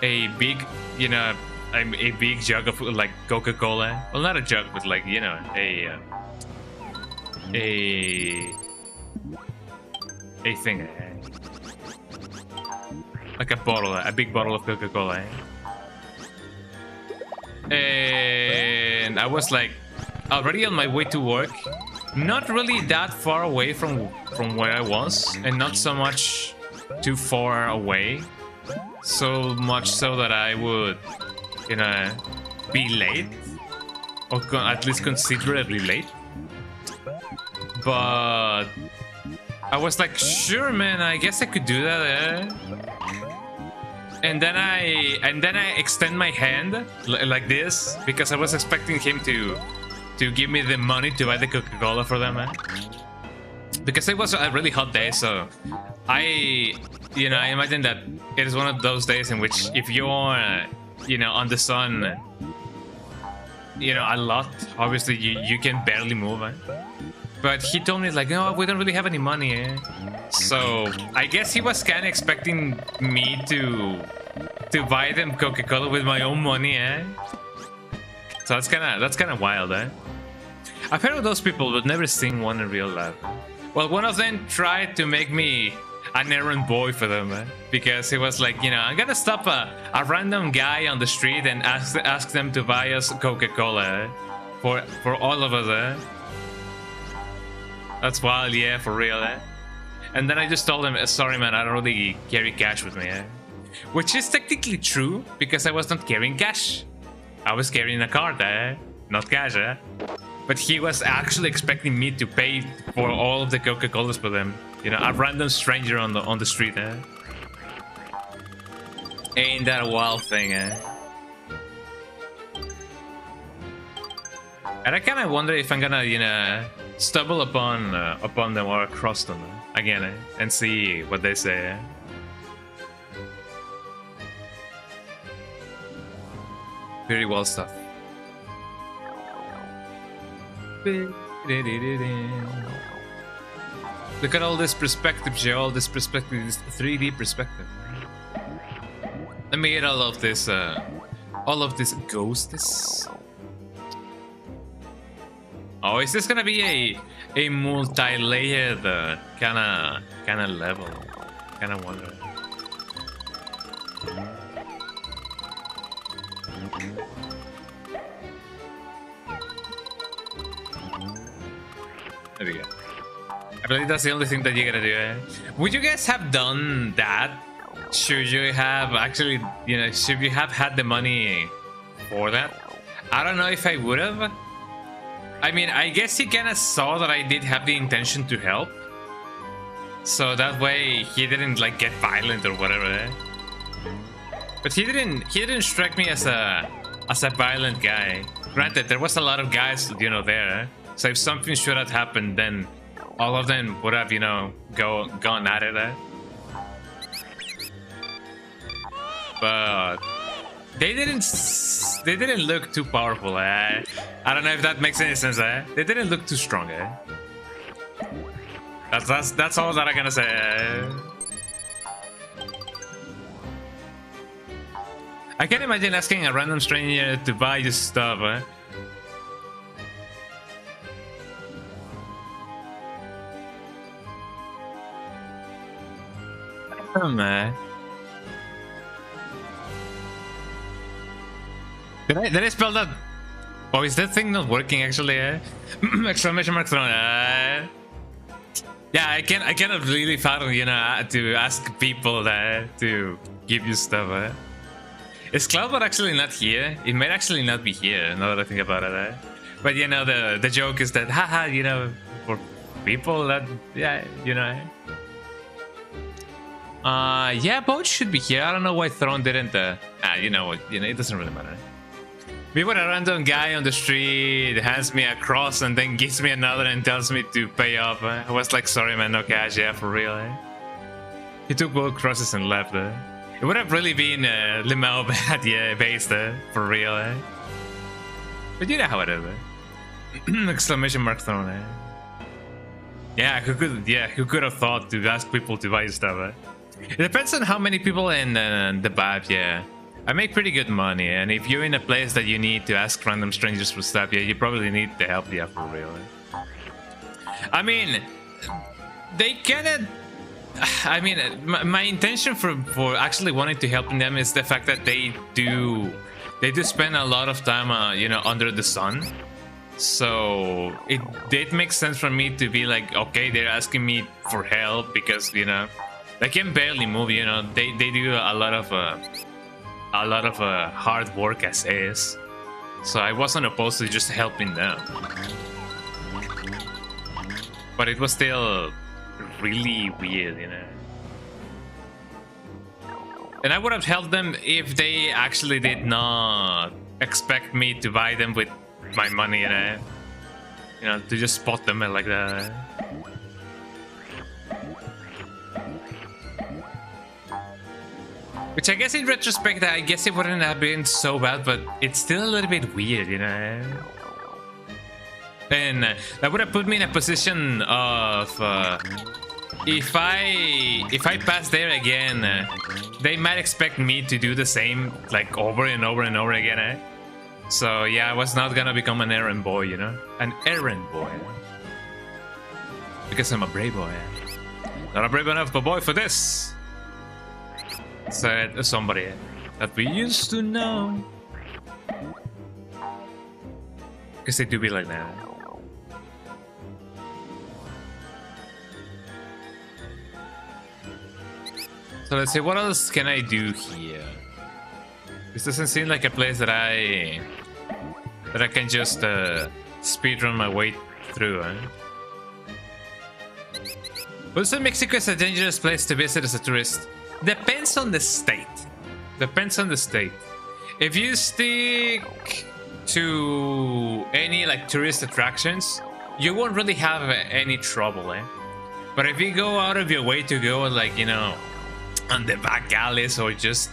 a big, you know, a big jug of like Coca-Cola? Well, not a jug, but like, you know, a thing, like a big bottle of Coca-Cola." And I was like, already on my way to work, not really that far away from where I was, and not so much too far away, so much so that I would, you know, be late, or at least considerably late. But I was like, sure, man, I guess I could do that. And then I extend my hand like this, because I was expecting him to give me the money to buy the Coca-Cola for them. because it was a really hot day, so I imagine that it is one of those days in which if you're on the sun a lot, obviously you can barely move, eh? But he told me like, no, we don't really have any money, eh? So I guess he was kind of expecting me to buy them Coca-Cola with my own money, eh? So that's kind of wild, eh? I've heard of those people, but never seen one in real life. Well, one of them tried to make me an errand boy for them, eh? Because he was like, I'm gonna stop a random guy on the street and ask them to buy us Coca-Cola, eh? For all of us, eh? That's wild, yeah, for real, eh? And then I just told him, sorry man, I don't really carry cash with me, eh? Which is technically true, because I was not carrying cash. I was carrying a card, eh? Not cash, eh? But he was actually expecting me to pay for all of the Coca-Colas for them. A random stranger on the street, eh? Ain't that a wild thing, eh? And I kind of wonder if I'm gonna, stumble upon them or across them again, eh? And see what they say, eh? Very wild stuff. Look at all this perspective, Joe. All this perspective, this 3D perspective. Let me get all of this ghosts. Oh, is this gonna be a multi-layered kind of level? Kind of wonder. There we go. I believe that's the only thing that you gotta do, eh? Would you guys have done that? Should you have actually, should you have had the money for that? I don't know if I would have. I mean, I guess he kind of saw that I did have the intention to help. So that way he didn't like get violent or whatever, eh? But he didn't strike me as a violent guy. Granted, there was a lot of guys, there, eh? So if something should have happened, then all of them would have, gone at it, eh? But they didn't look too powerful, eh? I don't know if that makes any sense, eh? They didn't look too strong, eh? That's all that I'm gonna say, eh? I can't imagine asking a random stranger to buy you stuff, eh? Oh, man. Did I spell that? Oh, is that thing not working actually? Eh? Exclamation mark thrown. Yeah, I cannot really fathom, to ask people to give you stuff. Eh? Is Cloudbot actually not here? It might actually not be here. Now that I think about it. Eh? But the joke is that, haha, for people that, yeah, yeah, Boat should be here. I don't know why Throne didn't. It doesn't really matter. Me when a random guy on the street hands me a cross and then gives me another and tells me to pay up. I was like, sorry man, no cash, yeah, for real, eh? He took both crosses and left, eh? It would have really been Limao bad, yeah, based, for real, eh? But you know how it is, eh? Exclamation mark thrown, eh? Yeah, who could have thought to ask people to buy stuff, eh? It depends on how many people in the BAP, yeah. I make pretty good money, and if you're in a place that you need to ask random strangers for stuff, yeah, you probably need the help, yeah, for real. I mean, they kinda... I mean, my intention for actually wanting to help them is the fact that they do spend a lot of time, under the sun. So it did make sense for me to be like, okay, they're asking me for help because, they can barely move, they do a lot of hard work as is, so I wasn't opposed to just helping them, but it was still really weird, and I would have helped them if they actually did not expect me to buy them with my money, to just spot them like that. Which I guess in retrospect, I guess it wouldn't have been so bad, but it's still a little bit weird, you know? And that would have put me in a position of if I pass there again, they might expect me to do the same like over and over and over again, eh? So yeah, I was not gonna become an errand boy, you know? An errand boy. Because I'm a brave boy. Not a brave enough boy for this. Said somebody that we used to know. Because they do be like that. So let's see, what else can I do here? This doesn't seem like a place that I can just speedrun my way through, eh? Also, Mexico is a dangerous place to visit as a tourist. Depends on the state. Depends on the state. If you stick to any like tourist attractions, you won't really have any trouble, eh? But if you go out of your way to go like, you know, on the back alleys or just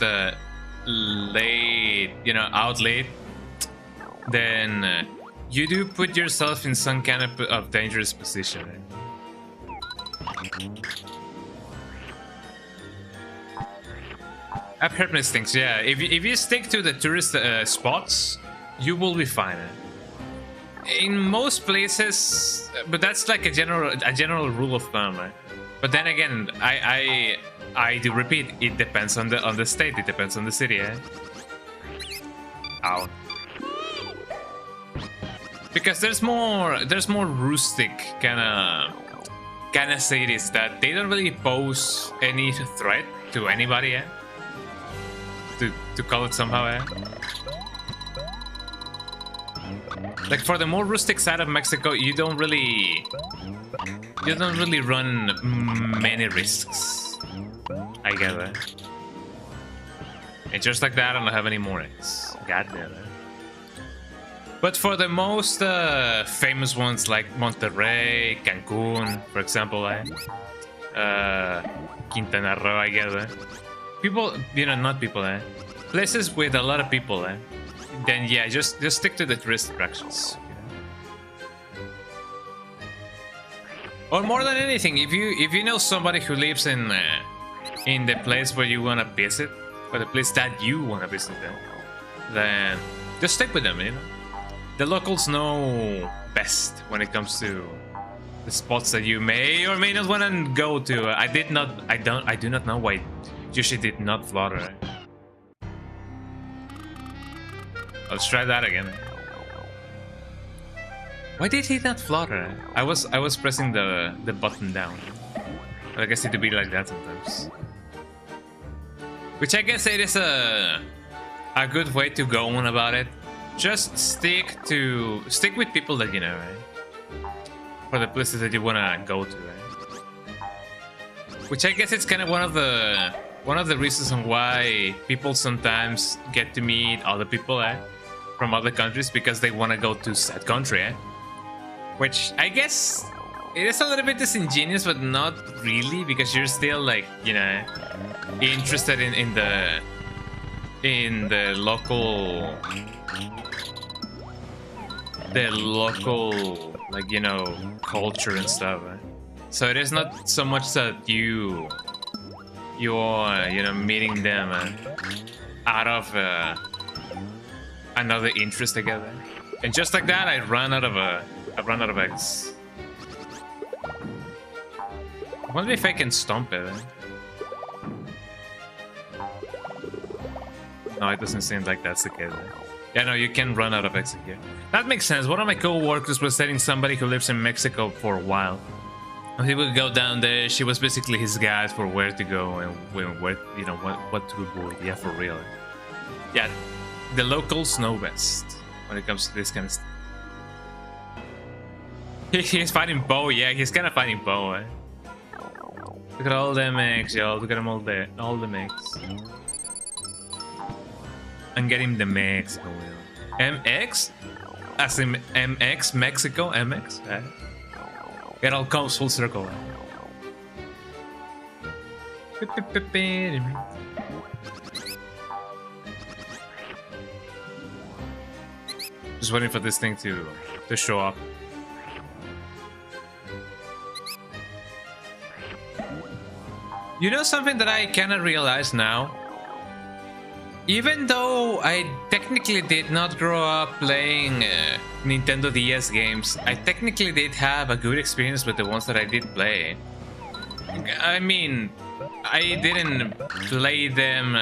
late, you know, out late, then you do put yourself in some kind of dangerous position, eh? I've heard mixed things, yeah. If you stick to the tourist spots, you will be fine. In most places, but that's like a general rule of thumb. Right? But then again, I do repeat, it depends on the state. It depends on the city. Eh? Ow. Because there's more rustic kind of cities that they don't really pose any threat to anybody. Eh? To call it somehow, eh? Like for the more rustic side of Mexico, you don't really run many risks. I get it. And just like that, I don't have any more eggs. God damn it. But for the most famous ones like Monterrey, Cancun, for example, Quintana Roo, I get it. People, you know, not people, eh? Places with a lot of people, eh? Then yeah, just stick to the tourist attractions. Or more than anything, if you know somebody who lives in the place where you wanna visit, or the place that you wanna visit, then just stick with them, you know. The locals know best when it comes to the spots that you may or may not wanna go to. I do not know why Yoshi did not flutter. Let's try that again. Why did he not flutter? I was pressing the button down. I guess it would be like that sometimes. Which I guess it is a good way to go on about it. Just stick with people that you know, right? For the places that you wanna go to, right? Which I guess it's kind of one of the reasons on why people sometimes get to meet other people, from other countries, because they want to go to that country, Which I guess it is a little bit disingenuous, but not really, because you're still like, you know, interested in the local, like, you know, culture and stuff. So it is not so much that you're, you know, meeting them out of another interest together. And just like that, I ran out of eggs. I wonder if I can stomp it. No, it doesn't seem like that's the case. Yeah, no, you can run out of eggs here. That makes sense. One of my co-workers was dating somebody who lives in Mexico for a while. He would go down there. She was basically his guide for where to go and where, you know, what to avoid. Yeah, for real. Yeah, the locals know best when it comes to this kind of stuff. He's fighting Bo. Yeah, he's kind of fighting Bo. Eh? Look at all them eggs, yo. Look at them all there. All the eggs. I'm getting the Mexico. MX? As in MX, Mexico? MX? Eh? It all comes full circle. Just waiting for this thing to show up. You know something that I kind of realize now? Even though I technically did not grow up playing Nintendo DS games, I technically did have a good experience with the ones that I did play. I mean, I didn't play them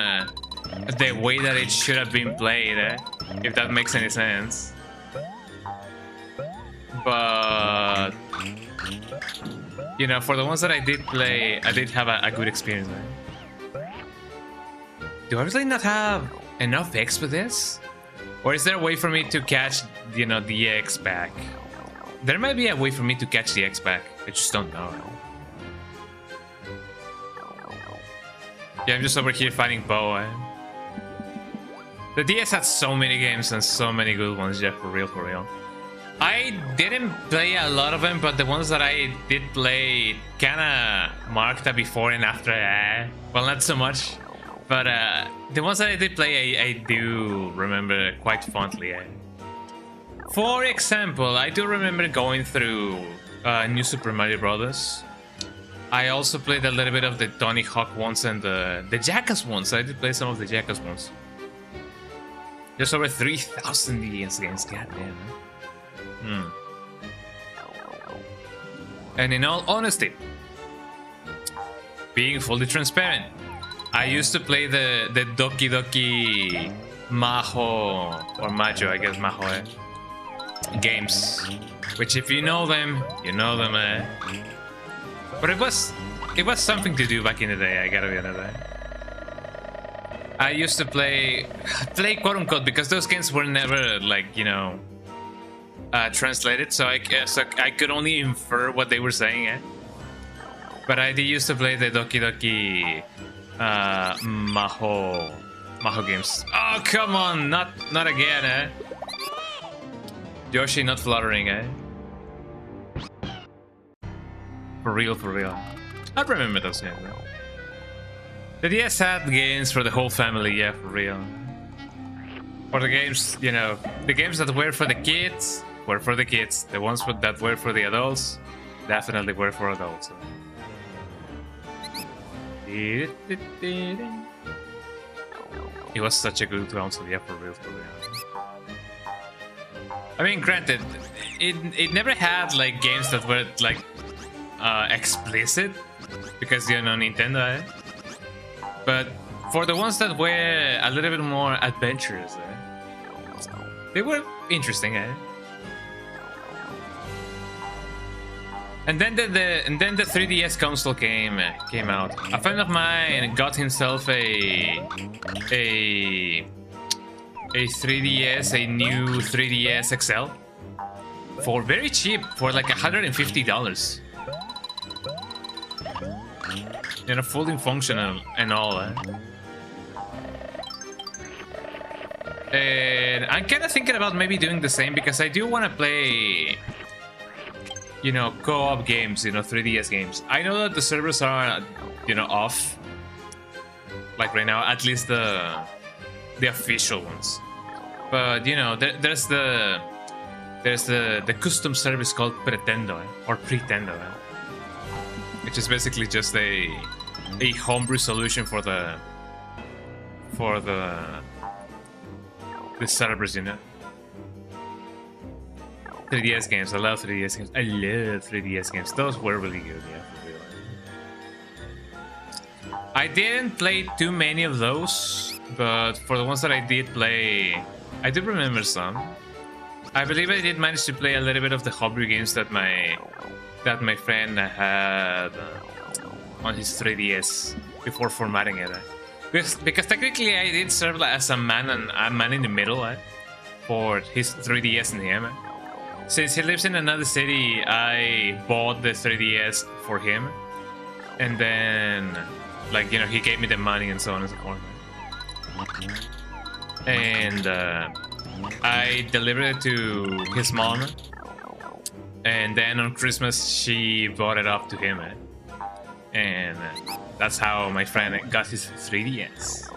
the way that it should have been played, if that makes any sense. But, you know, for the ones that I did play, I did have a good experience. Do I really not have enough X for this? Or is there a way for me to catch, you know, the X back? There might be a way for me to catch the X back. I just don't know. Yeah, I'm just over here fighting Bo. The DS had so many games and so many good ones, yeah, for real, for real. I didn't play a lot of them, but the ones that I did play kinda marked a before and after. Well, not so much. But the ones that I did play, I do remember quite fondly. For example, I do remember going through New Super Mario Brothers. I also played a little bit of the Tony Hawk ones and the Jackass ones. I did play some of the Jackass ones. There's over 3,000 DS games, goddamn. And in all honesty, being fully transparent, I used to play the Doki Doki Maho, or Majo, I guess Maho, games. Which if you know them, you know them, But it was something to do back in the day, I gotta be honest. I used to play quote unquote, because those games were never, like, you know, translated, so I could only infer what they were saying, But I did used to play the Doki Doki Maho games. Oh, come on, not again, Yoshi not fluttering, For real, for real. I remember those games. The DS had games for the whole family, yeah, for real. For the games, you know, the games that were for the kids were for the kids. The ones that were for the adults definitely were for adults. It was such a good console, yeah, for real, for real. I mean, granted, it never had like games that were like explicit, because, you know, Nintendo, But for the ones that were a little bit more adventurous, they were interesting, And then the 3DS console came out. A friend of mine got himself a 3DS, a new 3DS XL, for very cheap, for like $150. You know, fully functional and all. And I'm kind of thinking about maybe doing the same, because I do want to play, you know, co-op games, you know, 3DS games. I know that the servers are, you know, off, like right now, at least the official ones. But, you know, there's the custom service called Pretendo, or Pretendo, which is basically just a homebrew solution for the servers, you know. 3DS games, I love 3DS games. I love 3DS games. Those were really good, yeah, for real. I didn't play too many of those, but for the ones that I did play, I do remember some. I believe I did manage to play a little bit of the homebrew games that my friend had on his 3DS before formatting it. Because technically I did serve as a man in the middle for his 3DS in him. Since he lives in another city, I bought the 3DS for him, and then, like, you know, he gave me the money and so on and so forth. And I delivered it to his mom, and then on Christmas she brought it up to him, and that's how my friend got his 3DS.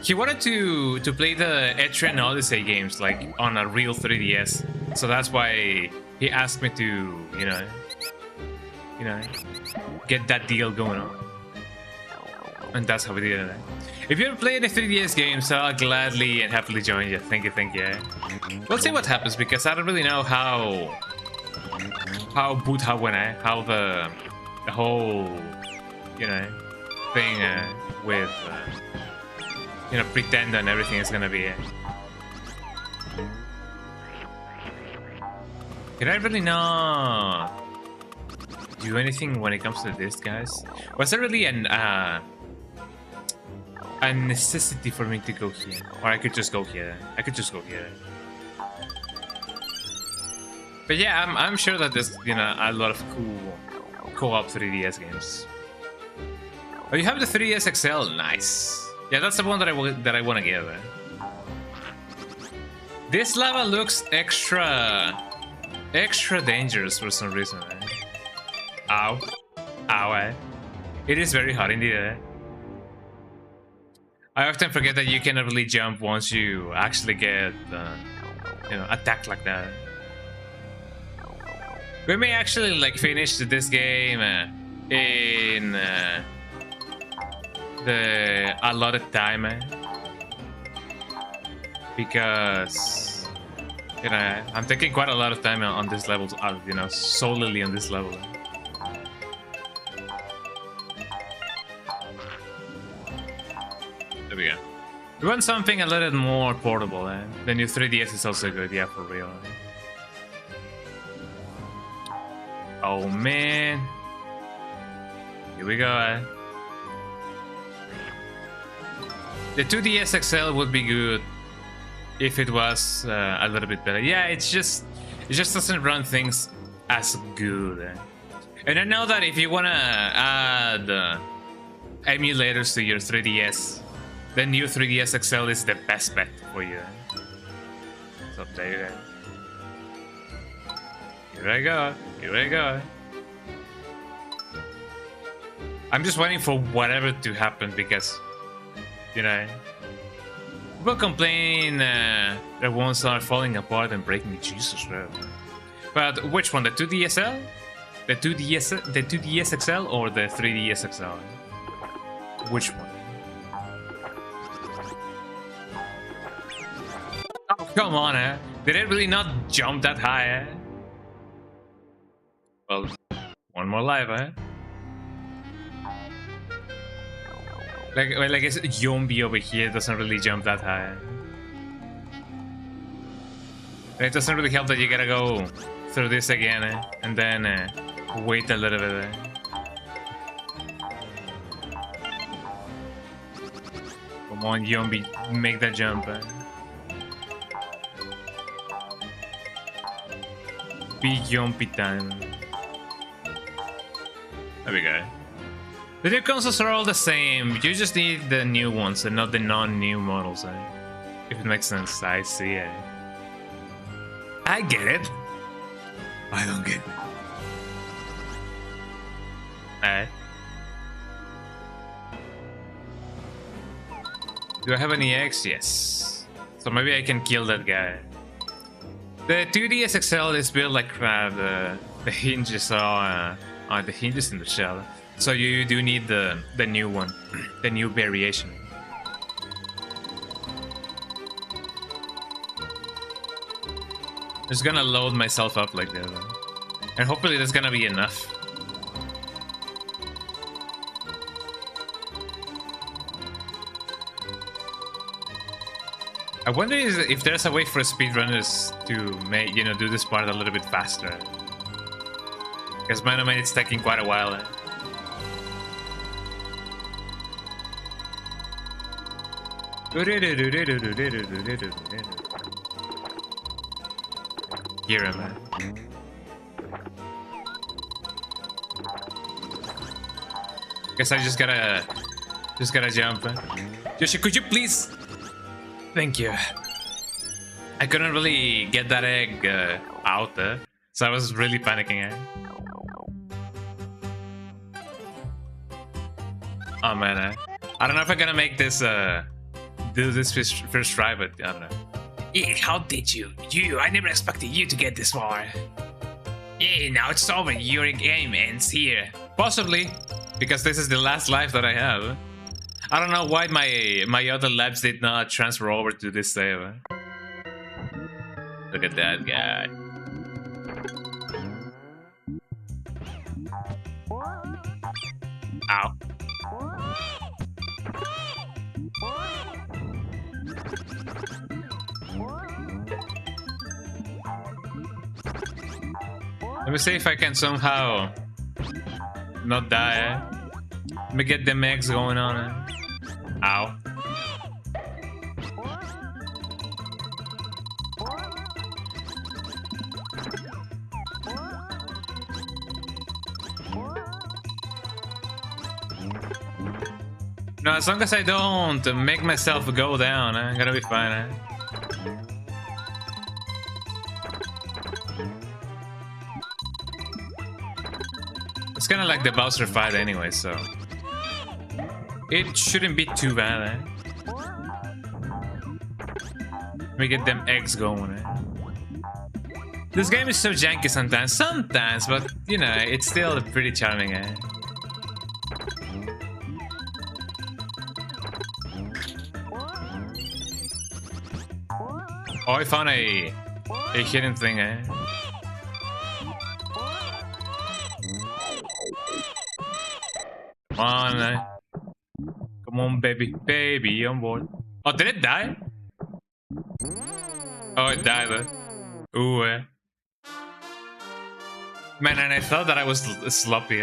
He wanted to play the Etrian Odyssey games like on a real 3DS, so that's why he asked me to, you know, get that deal going on, and that's how we did it. If you ever play any 3DS games, I'll gladly and happily join you. Thank you. We'll see what happens because I don't really know how the whole, you know, thing with you know, pretend and everything is gonna be. Can I really not do anything when it comes to this, guys? Was there really a necessity for me to go here? Or I could just go here. But yeah, I'm sure that there's, you know, a lot of cool co-op 3DS games. Oh, you have the 3DS XL, nice. Yeah, that's the one that I want to get. This lava looks extra dangerous for some reason. Ow, it is very hot indeed. I often forget that you cannot really jump once you actually get, you know, attacked like that. We may actually like finish this game in the allotted time, because, you know, I'm taking quite a lot of time on this level, you know, solely on this level. There we go. We want something a little more portable, eh? The new 3DS is also good, yeah, for real. Oh man. Here we go, eh? The 2DS XL would be good if it was a little bit better. Yeah, it just doesn't run things as good. Eh? And I know that if you wanna add emulators to your 3DS, the new 3DS XL is the best bet for you. So there you go. Here I go. I'm just waiting for whatever to happen because, you know, people complain that won't start falling apart and breaking. Jesus, bro. But which one? The 2DSL? The 2DS XL or the 3DS XL? Which one? Oh, come on, eh? Did it really not jump that high, eh? Well, one more life, eh? Like I guess Yombi over here doesn't really jump that high. And it doesn't really help that you gotta go through this again, eh? And then wait a little bit. Eh? Come on, Yombi, make that jump. Eh? Big Yombi time. There we go. The new consoles are all the same. You just need the new ones and not the non-new models. Eh? If it makes sense, I see it. I get it. I don't get it. Eh? Do I have any eggs? Yes. So maybe I can kill that guy. The 2DS XL is built like crap. The hinges are the hinges in the shell. So you do need the new one, the new variation. I'm just gonna load myself up like that, and hopefully there's gonna be enough. I wonder if there's a way for speedrunners to make, you know, do this part a little bit faster. Because man, it's taking quite a while. Eh? Here am I. Guess I just gotta jump. Yoshi, could you please? Thank you. I couldn't really get that egg out, so I was really panicking. Oh man, I don't know if I'm gonna make this do this first try, but I don't know. How did you? I never expected you to get this far. Yeah, now it's over. Your game ends here. Possibly, because this is the last life that I have. I don't know why my other labs did not transfer over to this save. Look at that guy. Ow. Let me see if I can somehow not die. Let me get them eggs going on. Ow. No, as long as I don't make myself go down, I'm gonna be fine. It's kind of like the Bowser fight anyway, so it shouldn't be too bad. Let me get them eggs going. This game is so janky sometimes, but you know, it's still pretty charming. Oh, I found a hidden thing. Come on, come on, baby, on board. Oh, did it die? Oh, it died. Ooh, man, and I thought that I was sloppy.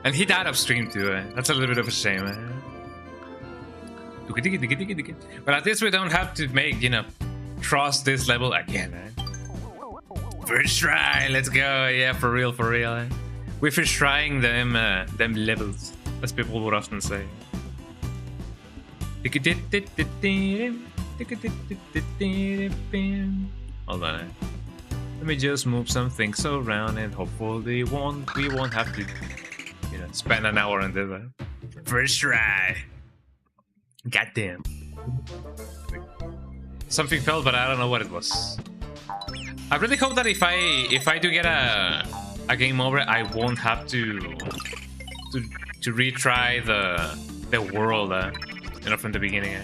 And he died upstream too. That's a little bit of a shame. But at least we don't have to make, you know, cross this level again. First try, let's go. Yeah, for real. We're first trying them levels, as people would often say. Hold on. Let me just move some things around and hopefully we won't have to, you know, spend an hour on this. First try. Goddamn. Something fell, but I don't know what it was. I really hope that if I do get a game over, I won't have to retry the world, you know, from the beginning.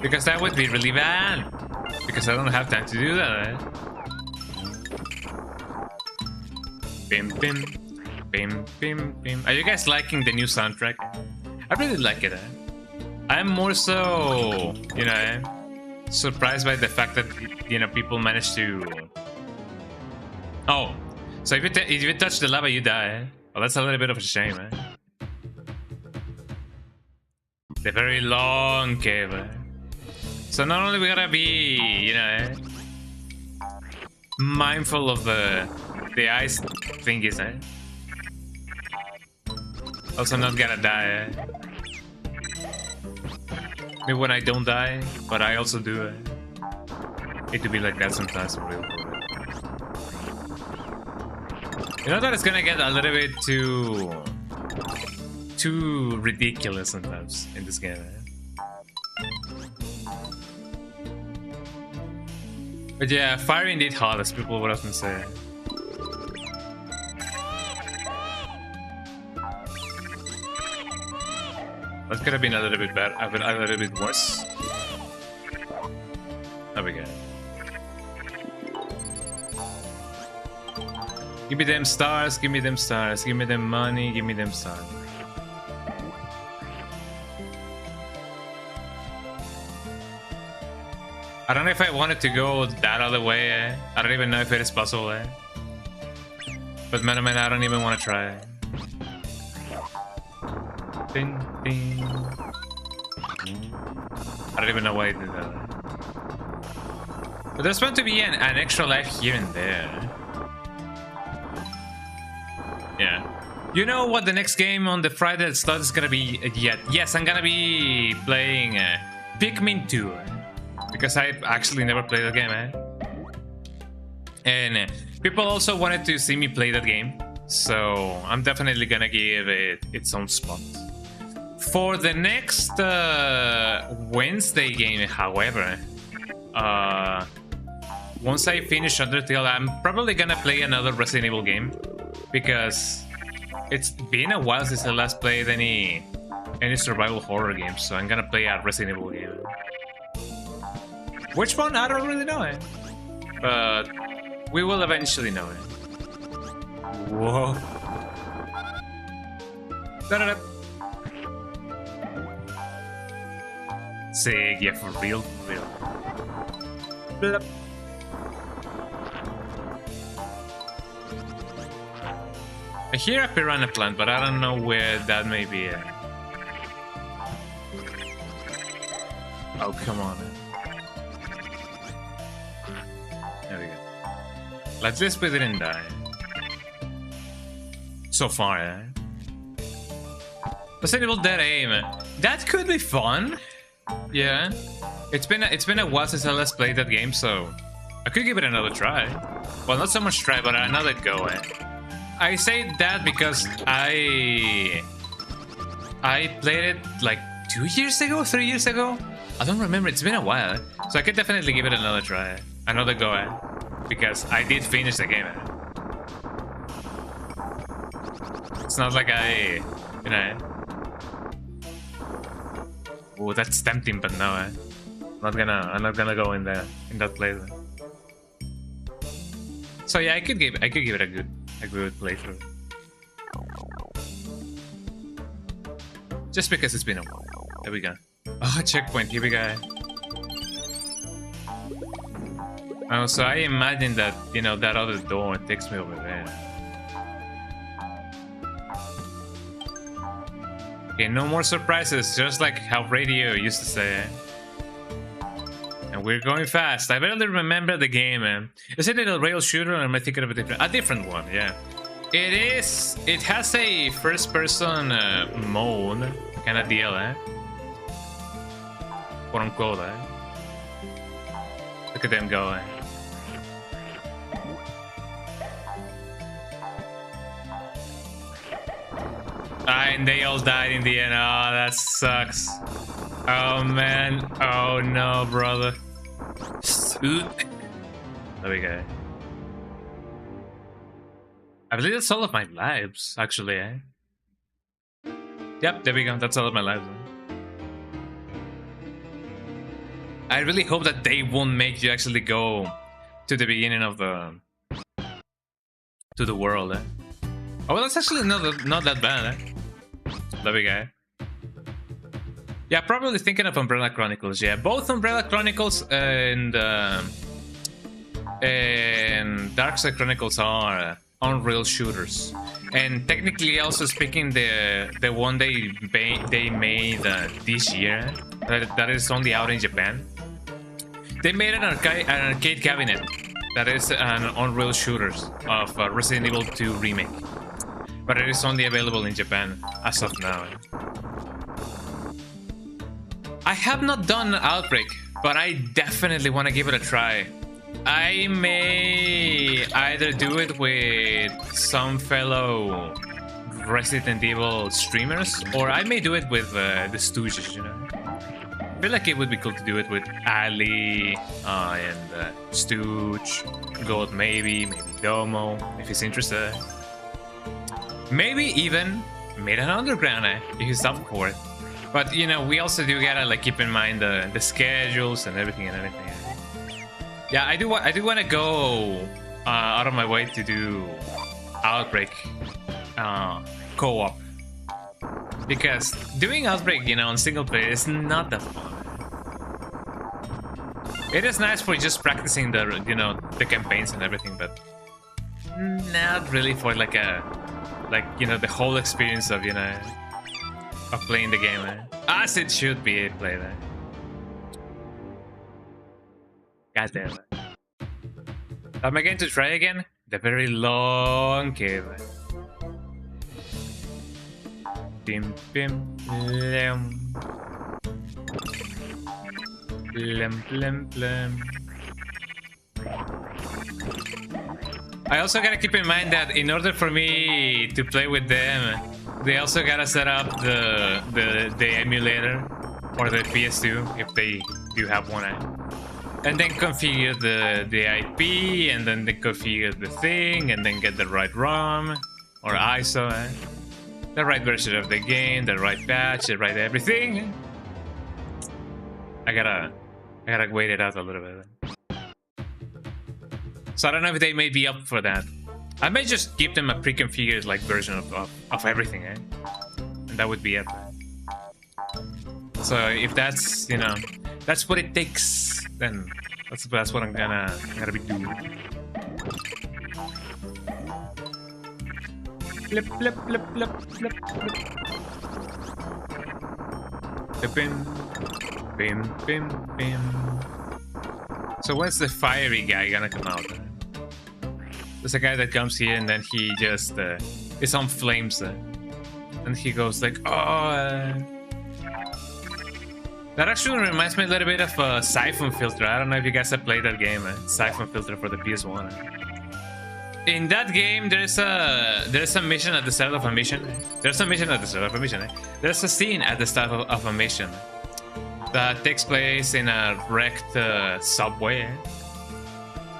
Because that would be really bad. Because I don't have time to do that. Bim bim. Bim, bim, bim. Are you guys liking the new soundtrack? I really like it. I'm more so, you know, surprised by the fact that, you know, people manage to. Oh, so if you touch the lava, you die. Well, that's a little bit of a shame. The very long cave. So not only we gotta be, you know, mindful of the ice thingies, Also not gonna die. Maybe when I don't die, but I also do. It to be like that sometimes, for real. You know that it's gonna get a little bit too ridiculous sometimes in this game. But yeah, fire indeed hot, as people would often say. That could have been a little bit better, a little bit worse. There we go. Give me them stars, give me them stars, give me them money, give me them stars. I don't know if I wanted to go that other way. I don't even know if it is possible. But man, I don't even want to try. Ding, ding. I don't even know why I did that. But there's meant to be an extra life here and there. Yeah. You know what the next game on the Friday that starts is gonna be yet? Yes, I'm gonna be playing Pikmin 2. Because I actually never played that game, And people also wanted to see me play that game. So I'm definitely gonna give it its own spot. For the next Wednesday game, however, once I finish Undertale, I'm probably gonna play another Resident Evil game, because it's been a while since I last played any survival horror game, so I'm gonna play a Resident Evil game. Which one? I don't really know it, but we will eventually know it. Whoa. Da-da-da. Sick, yeah, for real, for real. Blah. I hear a piranha plant, but I don't know where that may be at. Oh, come on. There we go. Let's just we didn't die. So far, eh? Resident Evil Dead Aim. That could be fun. Yeah. It's been a while since I last played that game, so I could give it another try. Well, not so much try, but another go, eh? I say that because I played it like 2 years ago, 3 years ago. I don't remember. It's been a while, so I could definitely give it another try, another go, eh? Because I did finish the game. It's not like I, you know. Oh, that's tempting, but no, eh? I'm not gonna go in that place. So yeah, I could give it a good playthrough. Just because it's been a while. There we go. Oh, checkpoint. Here we go. Oh, so I imagine that, you know, that other door takes me over there. Okay, no more surprises, just like how Radio used to say. And we're going fast. I barely remember the game, man. Isn't it a rail shooter, or am I thinking of a different one? Yeah. It is. It has a first-person mode kind of deal, eh? Quote unquote, eh? Look at them go, eh? And they all died in the end. Oh, that sucks. Oh man. Oh no, brother. There we go. I believe that's all of my lives, actually, eh? Yep, there we go. That's all of my lives. I really hope that they won't make you actually go to the beginning of the world, eh? Oh, well, that's actually not that bad, eh? There we go. Yeah, probably thinking of Umbrella Chronicles. Yeah, both Umbrella Chronicles and Darkside Chronicles are on-rail shooters. And technically, also speaking, the one they made this year, that is only out in Japan. They made an arcade cabinet that is an on-rail shooters of Resident Evil 2 remake. But it is only available in Japan as of now. I have not done Outbreak, but I definitely want to give it a try. I may either do it with some fellow Resident Evil streamers, or I may do it with the Stooges, you know. I feel like it would be cool to do it with Ali and Stooge, Gold maybe Domo, if he's interested. Maybe even Made an Underground, if he's up for it. But you know, we also do gotta like keep in mind the schedules and everything. Yeah, I do want to go out of my way to do Outbreak co-op, because doing Outbreak, you know, on single player is not that fun. It is nice for just practicing the the campaigns and everything, but not really for like the whole experience of of playing the game, as it should be played. God damn it. Am I going to try again? The very long cave. Bim bim lem. Lem lem lem. I also gotta keep in mind that in order for me to play with them, they also gotta set up the emulator or the PS2 if they do have one, and then configure the IP, and then they configure the thing, and then get the right ROM or ISO, the right version of the game, the right patch, the right everything. I gotta wait it out a little bit. So I don't know if they may be up for that. I may just give them a pre-configured like version of everything, and that would be it. So if that's, you know, that's what it takes, then that's what I'm gonna be doing. Flip, flip, flip, flip, flip, flip. Bim, bim, bim, bim. So when's the fiery guy gonna come out? There's a guy that comes here and then he just is on flames, and he goes like, oh. That actually reminds me a little bit of Siphon Filter. I don't know if you guys have played that game, Siphon Filter for the PS1. In that game, there's a mission at the start of a mission. There's a scene at the start of a mission that takes place in a wrecked subway,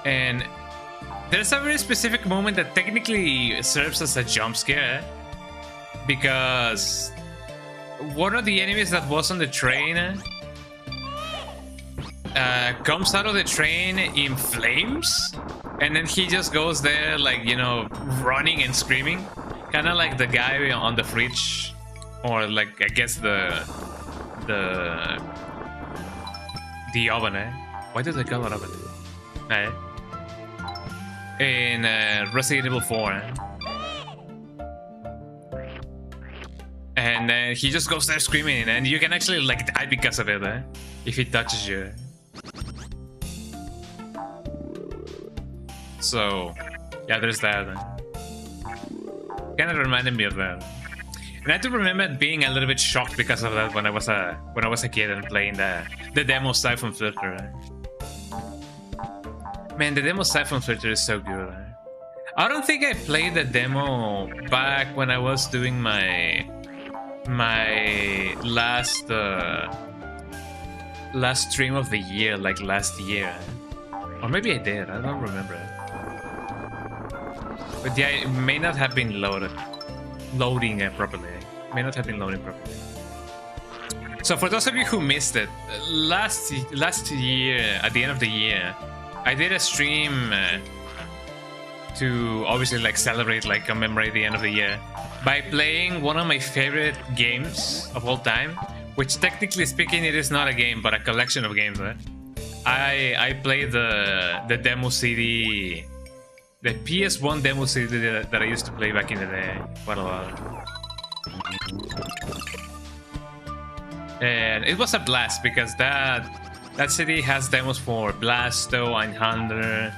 and there's a very specific moment that technically serves as a jump scare, because one of the enemies that was on the train comes out of the train in flames, and then he just goes there like, you know, running and screaming, kind of like the guy on the fridge, or like I guess the oven, Why do they call it oven? In Resident Evil 4, and he just goes there screaming, and you can actually like die because of it, if he touches you. So yeah, there's that. Kind of reminded me of that. And I do remember being a little bit shocked because of that when I was a kid and playing the demo Siphon Filter. Man, the demo Siphon Filter is so good. I don't think I played the demo back when I was doing my last stream of the year, like last year, or maybe I did. I don't remember. But yeah, it may not have been loading properly. May not have been loading properly. So for those of you who missed it, last year, at the end of the year, I did a stream to obviously like celebrate, like commemorate the end of the year, by playing one of my favorite games of all time, which technically speaking it is not a game but a collection of games. I played the demo CD, the PS1 demo CD that I used to play back in the day quite a lot. And it was a blast because that CD has demos for Blasto, Einhander,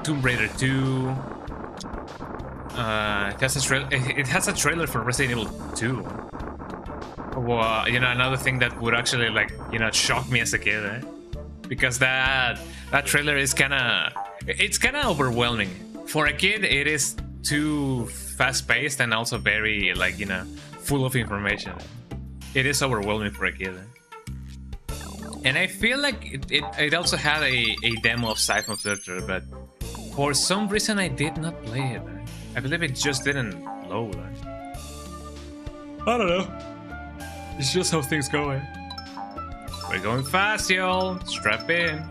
Tomb Raider 2. It has a trailer for Resident Evil 2. Well, you know, another thing that would actually, like, you know, shock me as a kid, because that trailer is kind of overwhelming for a kid. It is too fast-paced and also very, like, you know, full of information. It is overwhelming for a kid. And I feel like it also had a demo of Siphon Filter, but for some reason I did not play it. I believe it just didn't load. I don't know. It's just how things go. We're going fast, y'all. Strap in.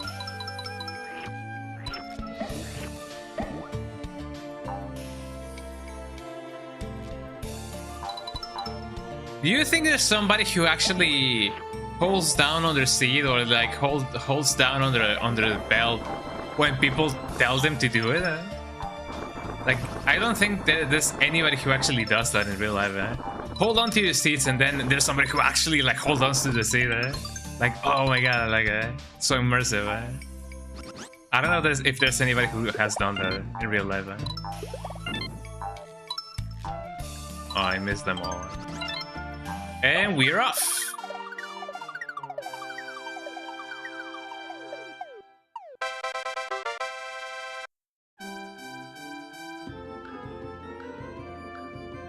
Do you think there's somebody who actually holds down on their seat, or like holds down on their belt when people tell them to do it? Like, I don't think there's anybody who actually does that in real life. Hold on to your seats, and then there's somebody who actually like holds on to the seat. Like, oh my god, like so immersive. I don't know if there's anybody who has done that in real life. Oh, I missed them all. And we're off.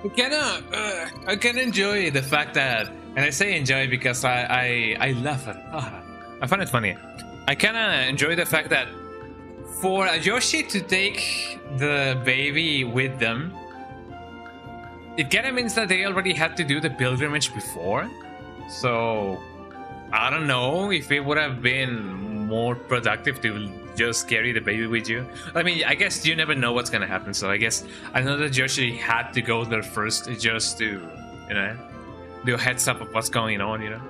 I can enjoy the fact that, and I say enjoy because I laugh at it. I find it funny. I kind of enjoy the fact that for a Yoshi to take the baby with them, it kind of means that they already had to do the pilgrimage before. So I don't know if it would have been more productive to just carry the baby with you. I mean, I guess you never know what's gonna happen. So I guess I know that Yoshi had to go there first just to, you know, do a heads up of what's going on, you know.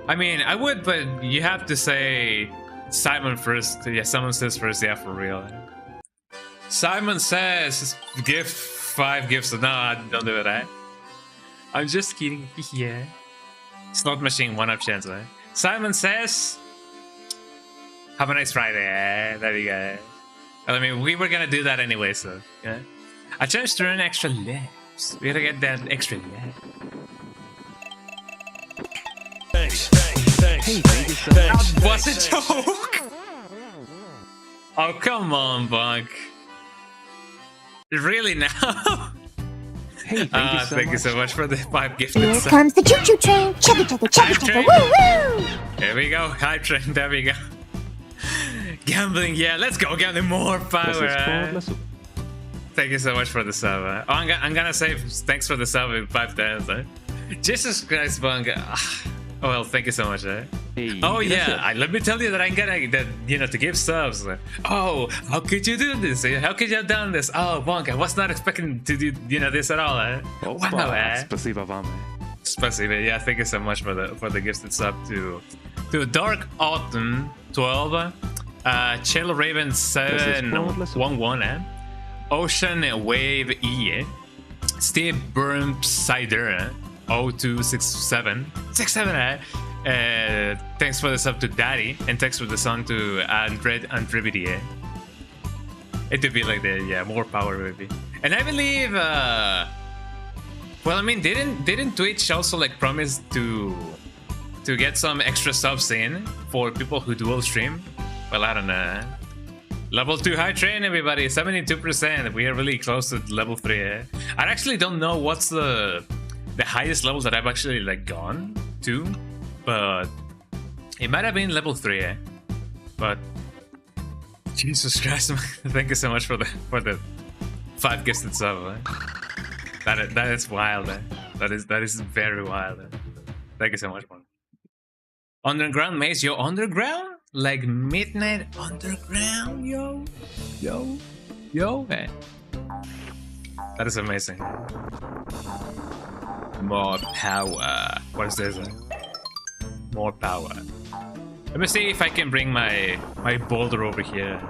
I mean, I would, but you have to say Simon first. Yeah, someone says first. Yeah, for real. Simon says, "Give 5 gifts." No, don't do it. Right? I'm just kidding. Yeah, slot machine 1-up chance. Right? Simon says, "Have a nice Friday." There you go. Well, I mean, we were gonna do that anyway, so yeah. I chance to earn extra lives. We gotta get that extra lives. Thanks. Hey, That was a joke. Oh, come on, Bunk. Really now? Hey, thank you so much for the 5 gifted Here subs. comes the choo-choo train. Chugga chugga chugga chugga woo woo. There we go. Hype train. There we go. Gambling. Yeah, let's go. Gambling. More power. Thank you so much for the sub. Oh, I'm gonna say thanks for the sub in 5 times. Jesus Christ, Bunk. Oh, well, thank you so much. Hey, Oh yeah, let me tell you that I'm gonna to give subs. Oh, how could you do this? How could you have done this? Oh, Bonk, I was not expecting to do this at all. Wow, Спасибо вам. Spasiba. Yeah, thank you so much for the gifted sub to Dark Autumn 12, Chill Raven 711, Ocean Wave E, Steve Burn Cider 0267 thanks for the sub to Daddy, and thanks for the song to Andrividi. It would be like the more power maybe. And I believe well, I mean, didn't Twitch also like promise to get some extra subs in for people who dual stream? Well, I don't know. Level 2 high train, everybody, 72%. We are really close to level 3. I actually don't know what's the highest levels that I've actually like gone to, but it might have been level 3. But Jesus Christ, thank you so much for the 5 gifted sub. That is wild. That is very wild. Thank you so much, man. Underground maze, yo, underground? Like midnight underground, yo. Hey. That is amazing. More power. What is this? More power. Let me see if I can bring my boulder over here.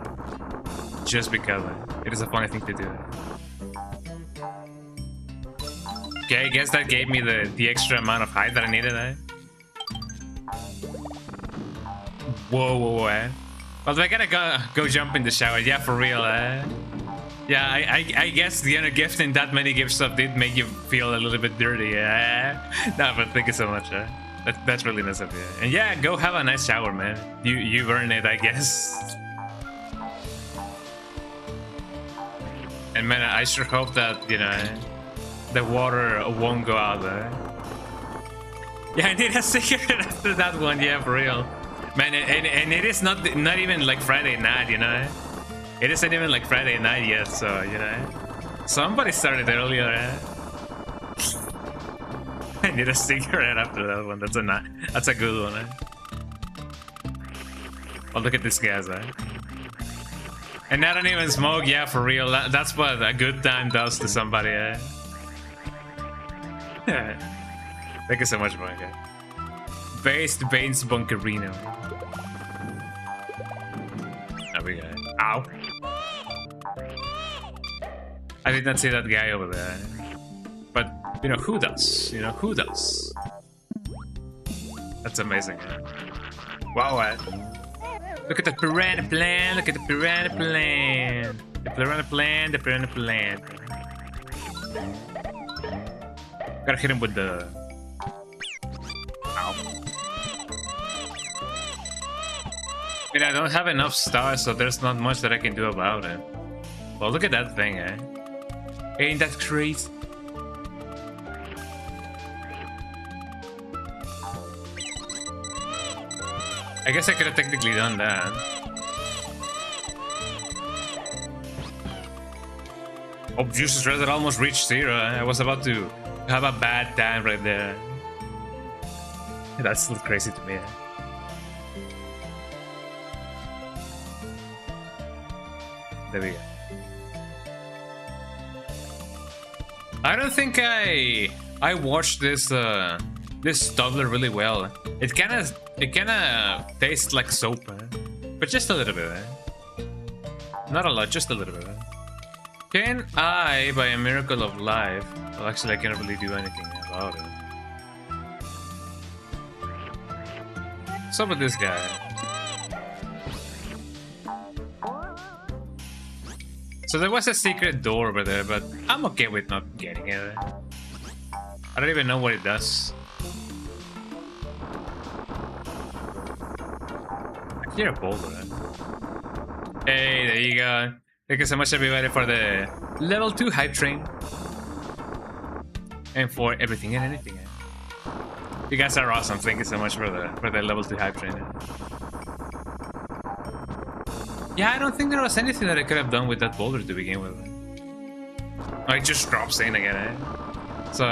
Just because it is a funny thing to do. Okay, I guess that gave me the extra amount of height that I needed. Whoa. Well, I gotta go jump in the shower. Yeah, for real. Yeah, I guess gifting that many gift stuff did make you feel a little bit dirty. No, but thank you so much. That's really nice of you. And yeah, go have a nice shower, man. You earned it, I guess. And man, I sure hope that the water won't go out there. Yeah, I need a cigarette after that one. Yeah, for real, man. And it is not even like Friday night, It isn't even like Friday night yet, so somebody started earlier. I need a cigarette after that one. That's a good one. Oh, look at this guys. And I don't even smoke. Yeah, for real. That's what a good time does to somebody. Thank you so much, Bunker. Based Baines Bunkerino. There we go. Ow. I did not see that guy over there. But, who does? Who does? That's amazing. Wow, look at the piranha plant. Look at the piranha plant. The piranha plant. The piranha plant. Gotta hit him with the... Ow. I don't have enough stars, so there's not much that I can do about it. Well, look at that thing, Ain't that crazy? I guess I could have technically done that. Oh, juices rather almost reached 0. I was about to have a bad time right there. That's still crazy to me. There we go. I don't think I watched this this toddler really well. It kind of tastes like soap, but just a little bit. Not a lot, just a little bit. Can I, by a miracle of life, well, actually I can't really do anything about it. What's up with this guy? So there was a secret door over there, but I'm okay with not getting it. I don't even know what it does. I hear a boulder. Hey, there you go. Thank you so much, everybody, for the level 2 hype train. And for everything and anything. You guys are awesome. Thank you so much for the level 2 hype train. Yeah, I don't think there was anything that I could have done with that boulder to begin with. Oh, it just drops in again. So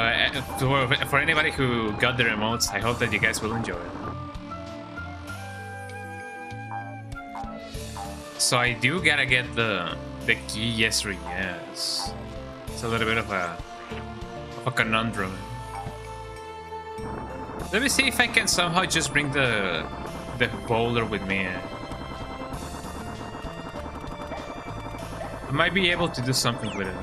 for anybody who got the remotes, I hope that you guys will enjoy it. So I do gotta get the key, yes or yes. It's a little bit of a conundrum. Let me see if I can somehow just bring the boulder with me. I might be able to do something with it.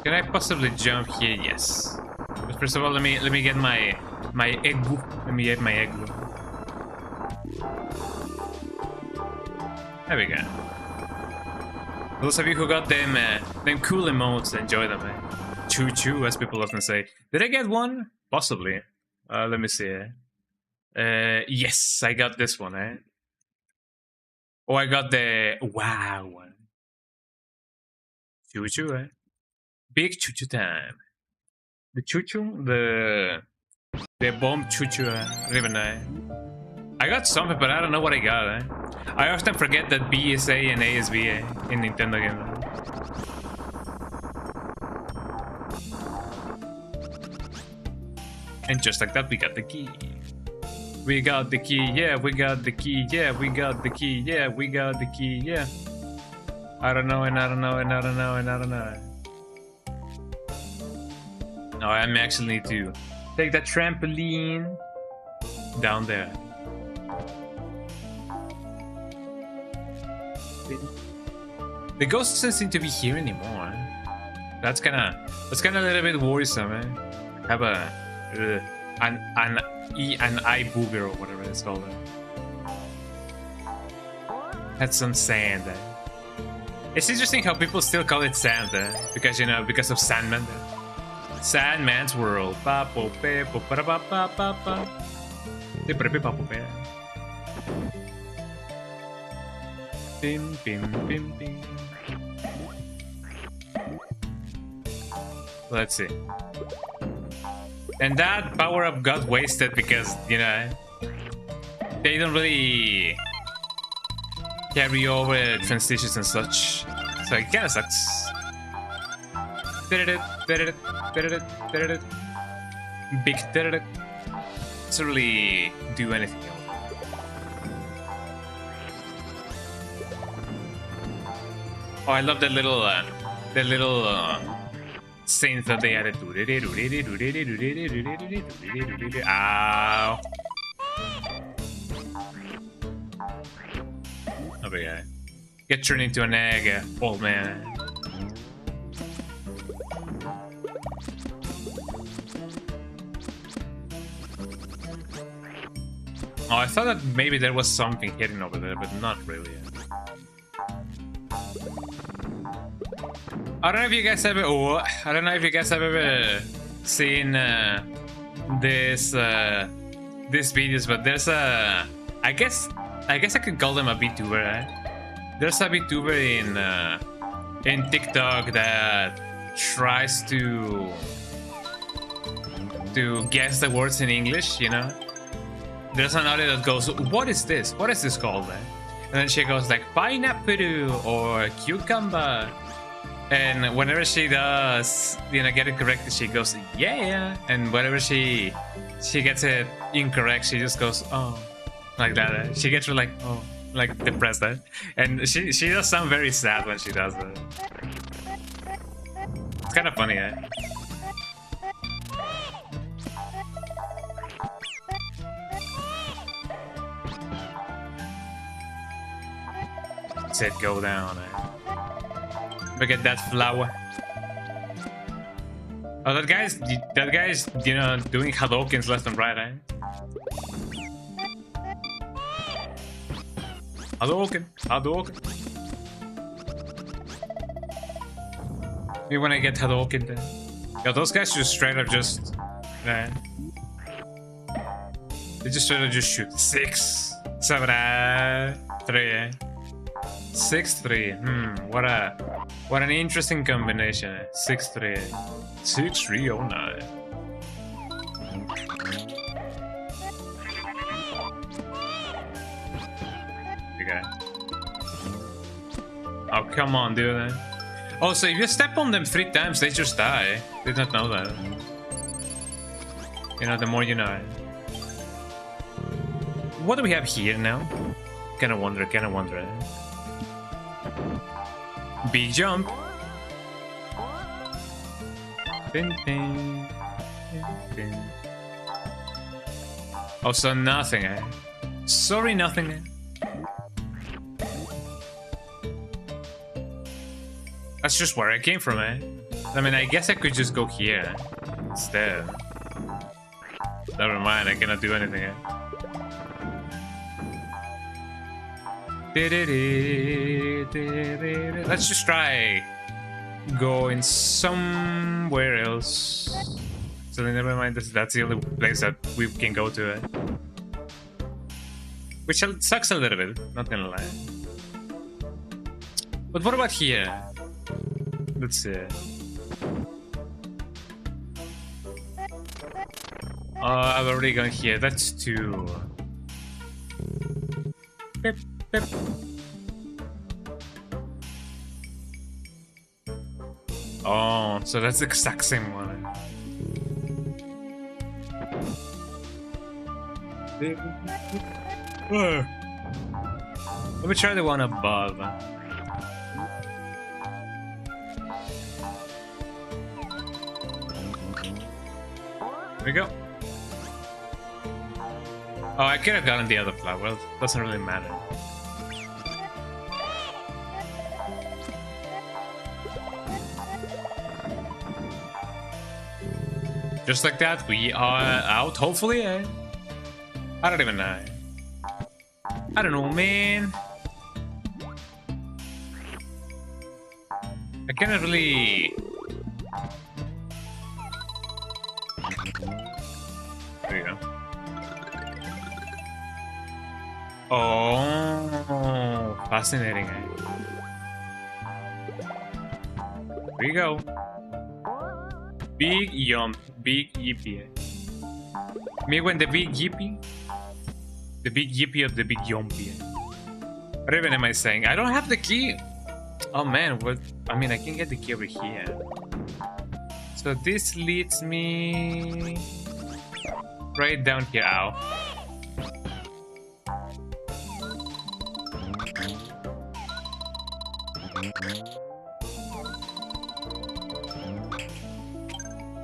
Can I possibly jump here? Yes. But first of all, let me get my egg. Let me get my egg. There we go. Those of you who got them cool emotes, enjoy them. Choo choo, as people often say. Did I get one? Possibly. Let me see. Yes, I got this one. Oh, I got the wow one. Choo choo. Big choo choo time. The choo choo, the bomb choo choo. I don't even know. I got something, but I don't know what I got. I often forget that B is A and A is B in Nintendo games. And just like that, we got the key. We got the key, yeah, we got the key, yeah, we got the key, yeah, we got the key, yeah. I don't know, and I don't know, and I don't know, and I don't know. No, I actually need to take that trampoline down there. The ghost doesn't seem to be here anymore. That's kind of a little bit worrisome. Have an eye booger or whatever it's called. Had some sand. It's interesting how people still call it sand, because because of Sandman. Sandman's World. Bim, bim, bim, bim. Let's see. And that power-up got wasted because, they don't really carry over transitions and such. So it kinda sucks. Big doesn't really do anything else. Oh, I love that little synth that they added. Ow. Oh yeah. Get turned into an egg, old man. Oh, I thought that maybe there was something hidden over there, but not really. I don't know if you guys have ever seen these videos, but there's I guess I could call them a VTuber. There's a VTuber in TikTok that tries to to guess the words in English, you know. There's an audio that goes, "What is this? What is this called?" And then she goes like pineapple or cucumber. And whenever she does, you know, get it correctly, she goes, "Yeah." And whenever she gets it incorrect, she just goes, "Oh," like that. She gets like, "Oh," like depressed. And she does sound very sad when she does it. It's kind of funny, eh? Said go down, eh? Look at that flower. Oh, that guy's, you know, doing Hadokens left and right, eh? Hadoken. Maybe when I get Hadoken then. Yeah, those guys just straight up just... They just straight up just shoot. 6, 7, 3, eh? 6, 3. What an interesting combination. 6, 3. 6, 3, oh no. Okay. Oh, come on, dude. Oh, so if you step on them 3 times, they just die. Did not know that. You know, the more you know. What do we have here now? Kinda wonder. Big jump. Ding, ding, ding. Oh, so nothing, eh? Sorry, nothing, eh? That's just where I came from, eh? I mean, I guess I could just go here instead. Never mind, I cannot do anything, eh? Let's just try going somewhere else. So never mind, that's the only place that we can go to, eh? Which sucks a little bit, not gonna lie. But what about here? Let's see. I've already gone here. That's 2. Pip, pip. Oh, so that's the exact same one. Let me try the one above. There we go. Oh, I could have gotten the other flower. Well, doesn't really matter. Just like that, we are out, hopefully, eh? I don't even know. I don't know, man. I cannot really... There you go. Oh, fascinating, eh? There you go. Big yump, big yippee. Me when the big yippee? The big yippee of the big yumpy. What even am I saying? I don't have the key. Oh man, what? I mean, I can get the key over here. So this leads me right down here. Ow.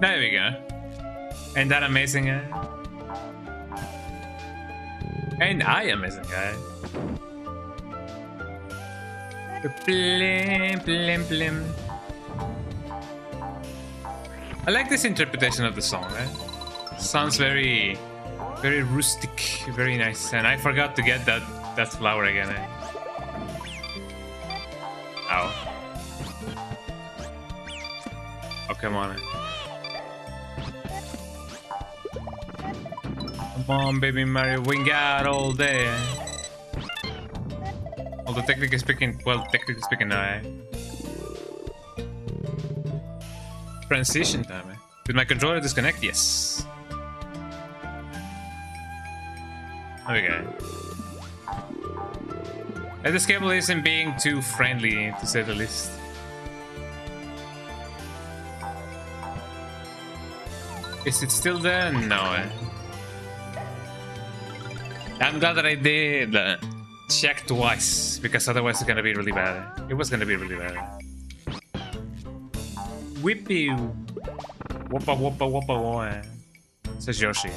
There we go. Ain't that amazing, eh? Ain't I amazing, guy? Blim, blim, blim. I like this interpretation of the song, eh? Sounds very, very rustic, very nice. And I forgot to get that flower again, eh? Ow. Oh, come on, eh? Come on, baby Mario, wing out all day. Although technically speaking, well, technically speaking, no, eh? Transition time, eh? Did my controller disconnect? Yes. Okay. And this cable isn't being too friendly, to say the least. Is it still there? No. I'm glad that I did check twice, because otherwise it's gonna be really bad. It was gonna be really bad. Whippy. Whoppa whoppa whoppa whoppa. Says Yoshi.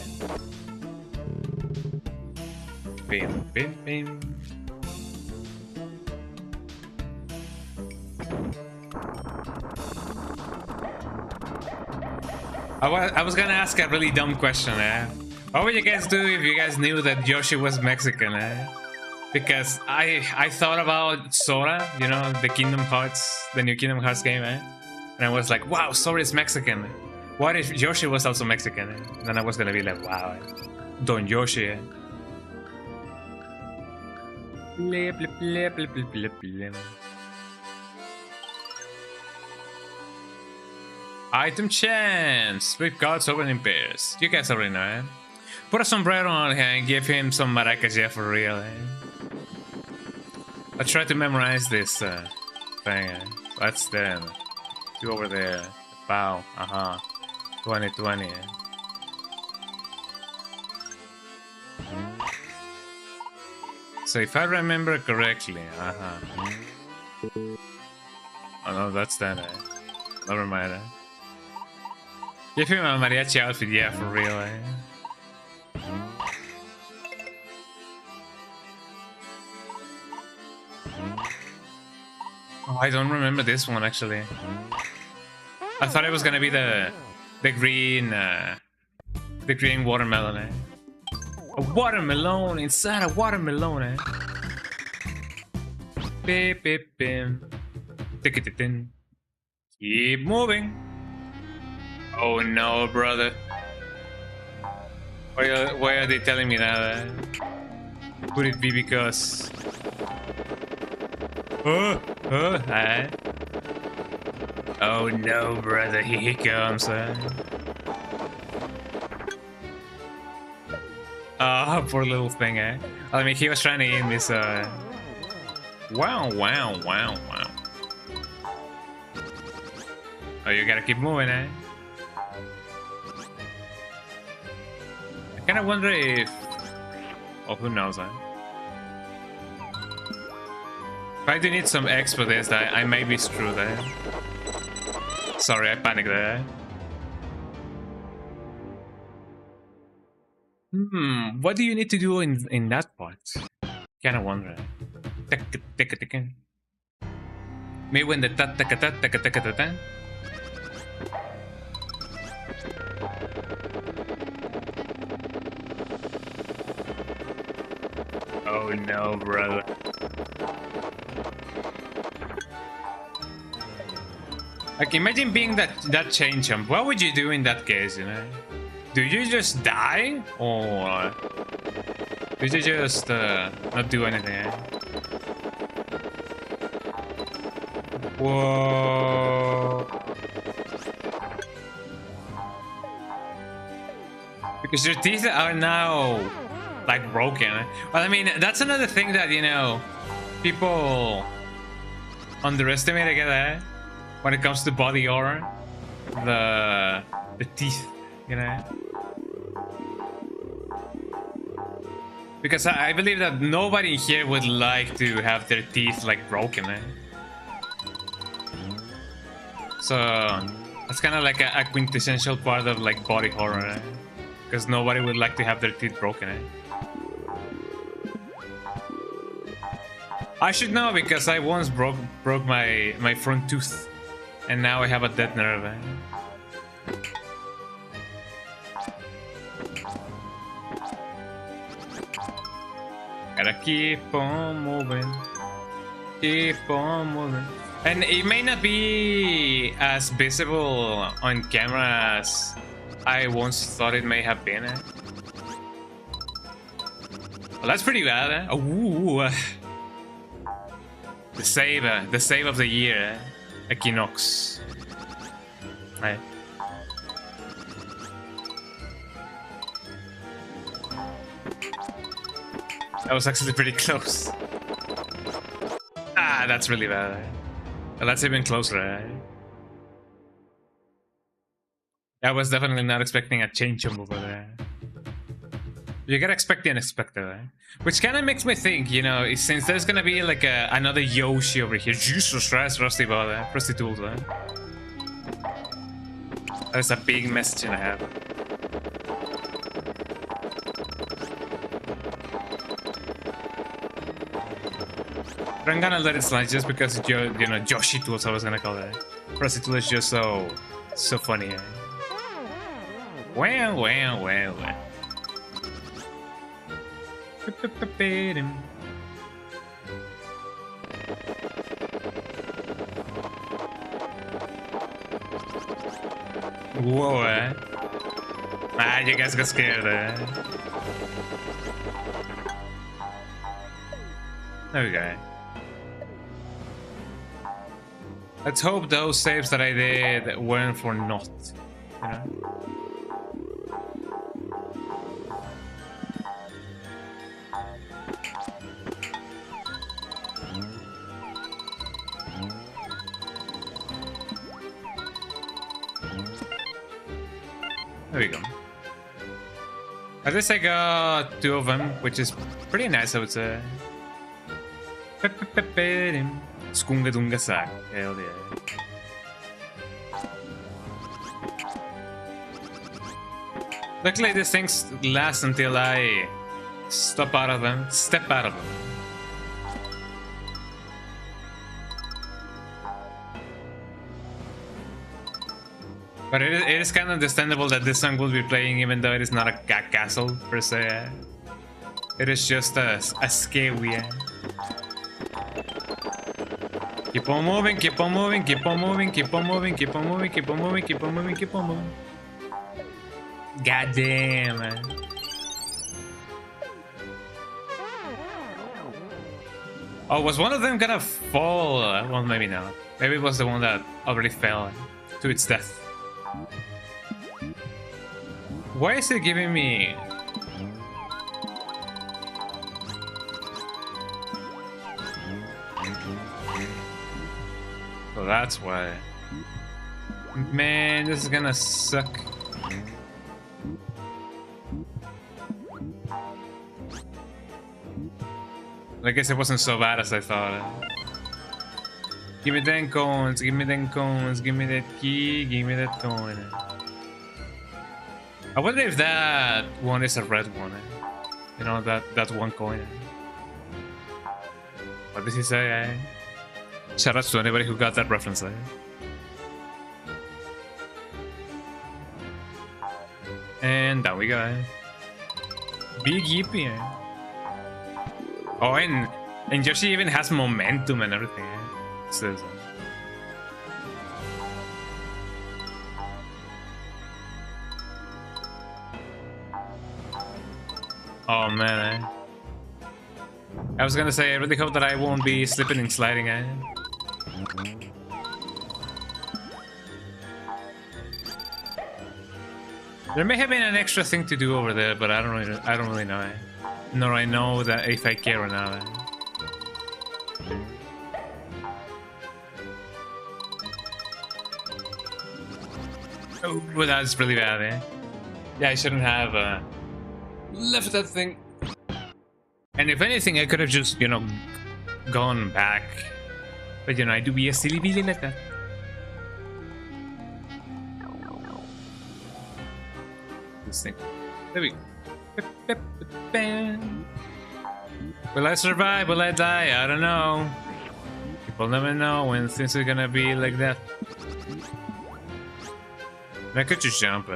Bim bim bim. I was gonna ask a really dumb question, What would you guys do if you guys knew that Yoshi was Mexican, Because I thought about Sora, you know, the Kingdom Hearts, the new Kingdom Hearts game, And I was like, wow, Sora is Mexican. What if Yoshi was also Mexican? And then I was gonna be like, wow, Don Yoshi. Blip, blip, blip, blip, blip, blip, blip. Item chance! With cards open in pairs. You guys already know, Put a sombrero on him and give him some maracas, yeah, for real, I tried to memorize this thing, That's them. Two over there. Bow. 2020. So if I remember correctly, Oh no, that's that, Never mind, Give him a mariachi outfit, yeah, for real, Oh, I don't remember this one, actually. I thought it was gonna be the green watermelon, A watermelon inside a watermelon, Beep beep bim. Tick-a-tick-tin. Keep moving. Oh no, brother. Why are they telling me that? Could it be because... Oh no, brother, here he comes, poor little thing, I mean, he was trying to aim this, Wow. Oh, you gotta keep moving, I kinda wonder if... Oh, who knows, If I do need some X for this, I may be screwed, Sorry, I panicked there. What do you need to do in that part? Kinda wonder. Maybe when the ta-ta-ta-ta-ta-ta-ta-ta. Oh no, brother. Like, imagine being that chain jump. What would you do in that case, you know? Do you just die? Or do you just not do anything? Whoa. Because your teeth are now like broken. Well, I mean, that's another thing that, you know, people underestimate, I guess, when it comes to body horror. The teeth, you know. Because I believe that nobody here would like to have their teeth like broken, So that's kind of like a quintessential part of like body horror, because nobody would like to have their teeth broken. I should know because I once broke my front tooth, and now I have a dead nerve. Gotta keep on moving, keep on moving. And it may not be as visible on camera as I once thought it may have been. Well, that's pretty bad. Ooh, the save of the year, Equinox. Right. That was actually pretty close. Ah, that's really bad. Well, that's even closer. I was definitely not expecting a change jump over there. You gotta expect the unexpected, right? Which kind of makes me think, you know, since there's gonna be like another Yoshi over here. Jesus Christ, Rusty Ball, Rusty Tools, right? That's a big message I have. But I'm gonna let it slide just because, you know, Yoshi Tools, I was gonna call it. Rusty Tools is just so funny, eh? Wow. Whoa, eh? Ah, you guys got scared, eh? There we go. Let's hope those saves that I did weren't for naught, you know? There we go. At least I got 2 of them, which is pretty nice, I would say. Skunga Dunga Sack. Hell yeah. Luckily, these things last until I step out of them. But it is kind of understandable that this song will be playing even though it is not a castle per se. It is just a scary. Keep on moving, keep on moving, keep on moving, keep on moving, keep on moving, keep on moving, keep on moving, keep on moving. God damn, man. Oh, was one of them gonna fall? Well, maybe not. Maybe it was the one that already fell to its death. Why is it giving me... So that's why. Man, this is gonna suck. I guess it wasn't so bad as I thought. Give me them coins, give me them coins, give me that key, give me that coin. I wonder if that one is a red one. You know, that one coin. What does he say? Shout out to anybody who got that reference. And down we go. Big yippee. Oh, and Yoshi even has momentum and everything. So, oh man, I was gonna say I really hope that I won't be slipping and sliding. There may have been an extra thing to do over there, but I don't really know. Nor I know that if I care or not. Oh, well, that's really bad, eh? Yeah, I shouldn't have left that thing. And if anything, I could have just, you know, gone back. But, you know, I do be a silly billy like that. This thing. There we go. Will I survive? Will I die? I don't know. People never know when things are gonna be like that. I could just jump.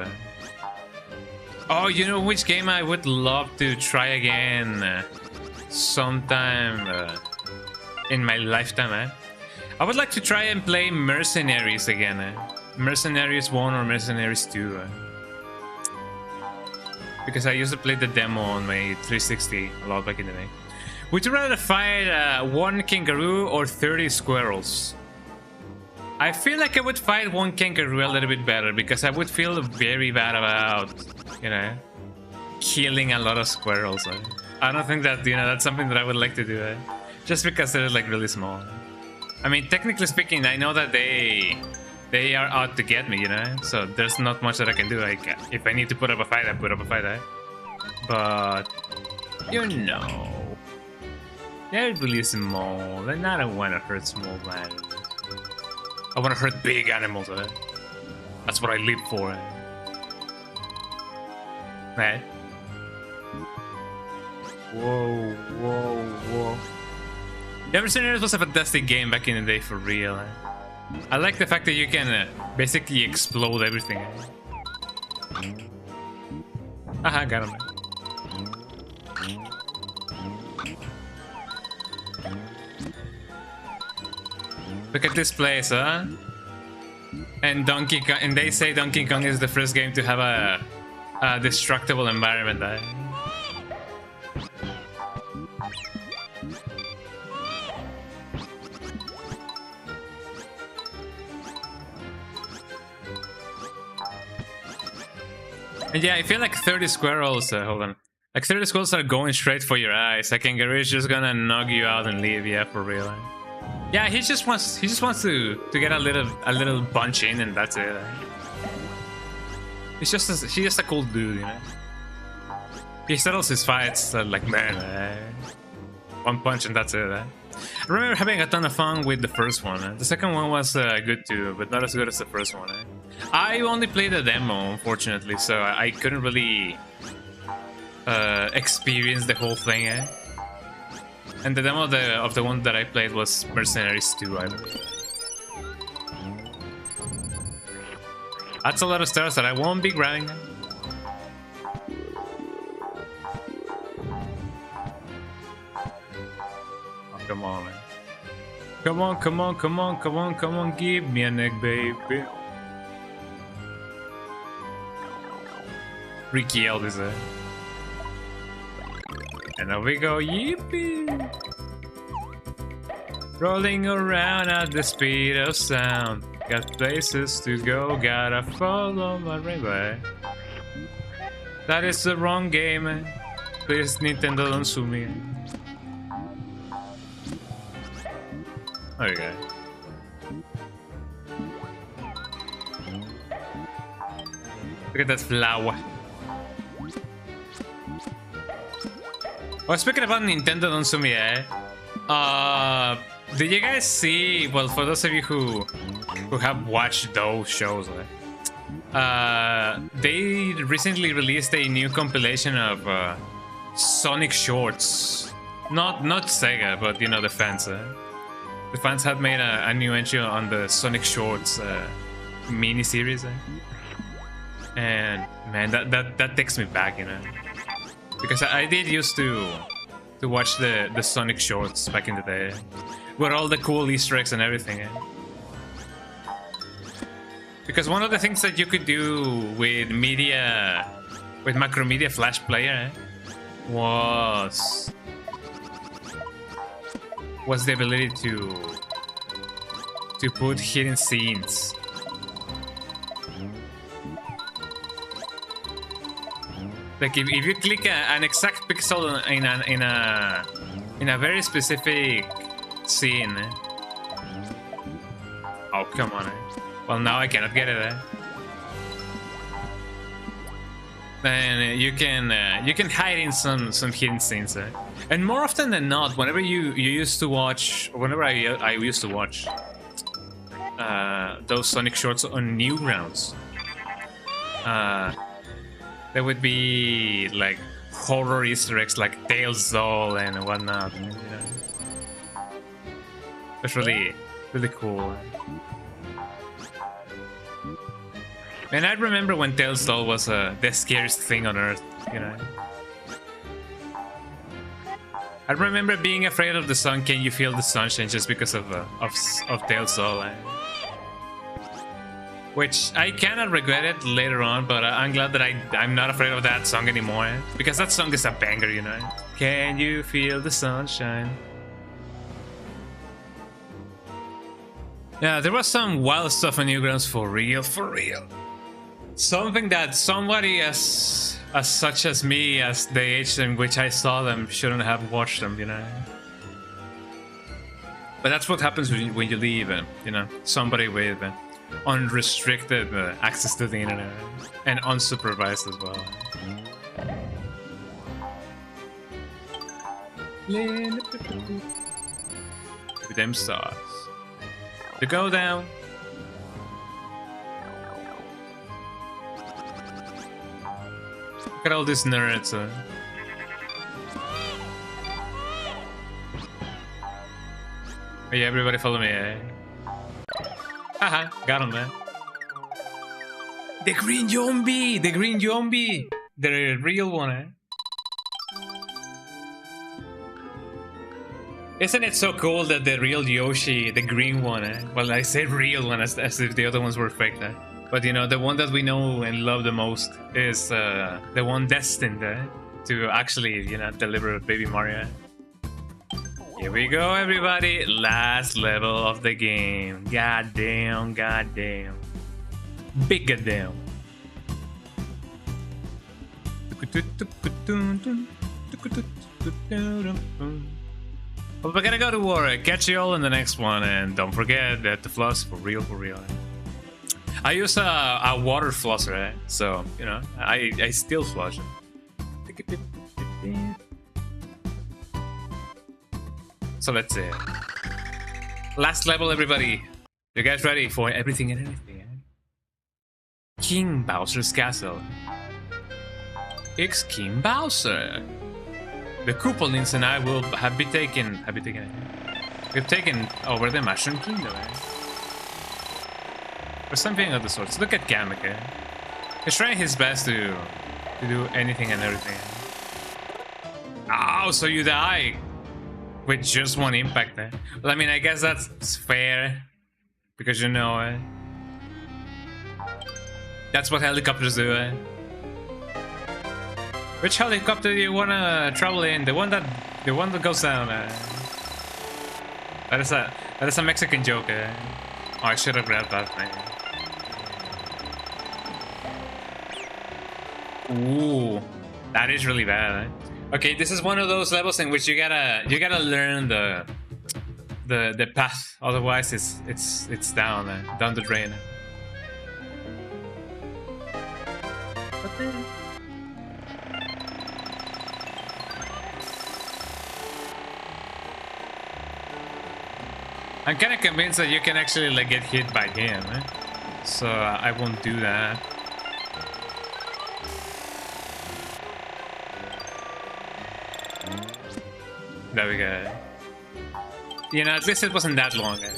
Oh, you know which game I would love to try again sometime in my lifetime? I would like to try and play Mercenaries again. Mercenaries 1 or Mercenaries 2. Because I used to play the demo on my 360 a lot back in the day. Would you rather fight 1 kangaroo or 30 squirrels? I feel like I would fight 1 kangaroo a little bit better because I would feel very bad about, you know, killing a lot of squirrels. I don't think that, you know, that's something that I would like to do, just because they're like really small. I mean, technically speaking, I know that they are out to get me, you know, so there's not much that I can do. Like, if I need to put up a fight, I put up a fight, but you know, they're really small, and I don't want to hurt small animals. I want to hurt big animals, That's what I live for, Right? Whoa, whoa, whoa. The Mercenaries was a fantastic game back in the day, for real. I like the fact that you can basically explode everything. Haha, got him. Look at this place, huh? And Donkey Kong, and they say Donkey Kong is the first game to have a destructible environment. And yeah, I feel like 30 squirrels, hold on. Like 30 squirrels are going straight for your eyes. Like Kangaroo is just gonna knock you out and leave, yeah, for real. Yeah, he just wants to get a little bunch in, and that's it. He's just a cool dude, you know. He settles his fights like, man, one punch and that's it. I remember having a ton of fun with the first one. The second one was good too, but not as good as the first one. I only played the demo, unfortunately, so I couldn't really experience the whole thing. And the demo of the one that I played was Mercenaries 2, I believe. That's a lot of stars that I won't be grabbing. Oh, come on, man. Come on, come on, come on, come on, come on, give me a neck, baby. Ricky Elvis, And now we go, yippee! Rolling around at the speed of sound. Got places to go, gotta follow my rainbow. That is the wrong game. Please, Nintendo, don't sue me. Okay. Look at that flower. Well, speaking about Nintendo, don't sue me, did you guys see? Well, for those of you who have watched those shows, they recently released a new compilation of Sonic shorts. Not Sega, but you know, the fans. The fans had made a new entry on the Sonic shorts mini series, and man, that takes me back, you know. Because I did used to watch the Sonic shorts back in the day, with all the cool Easter eggs and everything. Because one of the things that you could do with Macromedia Flash Player was the ability to put hidden scenes. Like if you click an exact pixel in a very specific scene. Oh, come on. Well, now I cannot get it. Then you can hide in some hidden scenes. And more often than not, whenever you used to watch, whenever I used to watch those Sonic shorts on Newgrounds, there would be like horror Easter eggs like Tails doll and whatnot. You know? It's really cool. And I remember when Tails doll was the scariest thing on Earth. You know. I remember being afraid of the sun. Can you feel the sunshine? Just because of Tails doll. Which I cannot regret it later on, but I'm glad that I'm not afraid of that song anymore. Because that song is a banger, you know. Can you feel the sunshine? Yeah, there was some wild stuff on Newgrounds for real. Something that somebody as as such as me, as the age in which I saw them, shouldn't have watched them, you know. But that's what happens when you leave, you know, somebody with unrestricted access to the internet and unsupervised as well. With them stars to go down. Look at all these nerds. Oh yeah, everybody follow me. Haha, got him, man. The green zombie! The green zombie! The real one, eh? Isn't it so cool that the real Yoshi, the green one, eh? Well, I say real one as if the other ones were fake, eh? But you know, the one that we know and love the most is the one destined to actually, you know, deliver Baby Mario. Here we go, everybody. Last level of the game. Goddamn, goddamn. Big goddamn. Well, we're gonna go to war. Catch you all in the next one, and don't forget that the floss for real, for real. I use a water flosser, eh? So you know, I still flush it. So let's see. Last level, everybody. You guys ready for everything and anything? Eh? King Bowser's Castle. It's King Bowser. The Koopalings and I will have taken over the Mushroom Kingdom, eh? Or something of the sorts. Look at Kamek, eh? He's trying his best to do anything and everything. Oh, so you die with just one impact, eh? Well, I mean, I guess that's fair, because you know, eh? That's what helicopters do, eh? Which helicopter do you wanna travel in? The one that goes down. That is a Mexican joke. Oh, I should have grabbed that thing. Ooh, that is really bad. Okay, this is one of those levels in which you gotta learn the path. Otherwise, it's down the drain. I'm kind of convinced that you can actually like get hit by him, eh? So I won't do that. There we go. You know, at least it wasn't that long. Eh?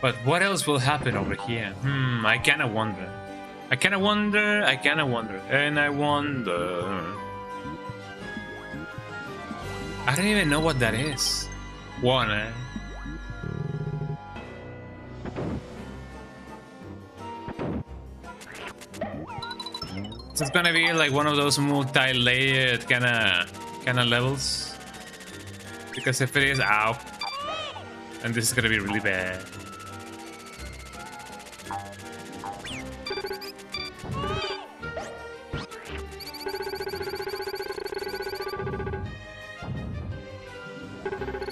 But what else will happen over here? I kind of wonder. I kind of wonder. And I wonder. I don't even know what that is. One, eh? So it's gonna be like one of those multi-layered kind of levels. Because if it is, ow, and this is gonna be really bad.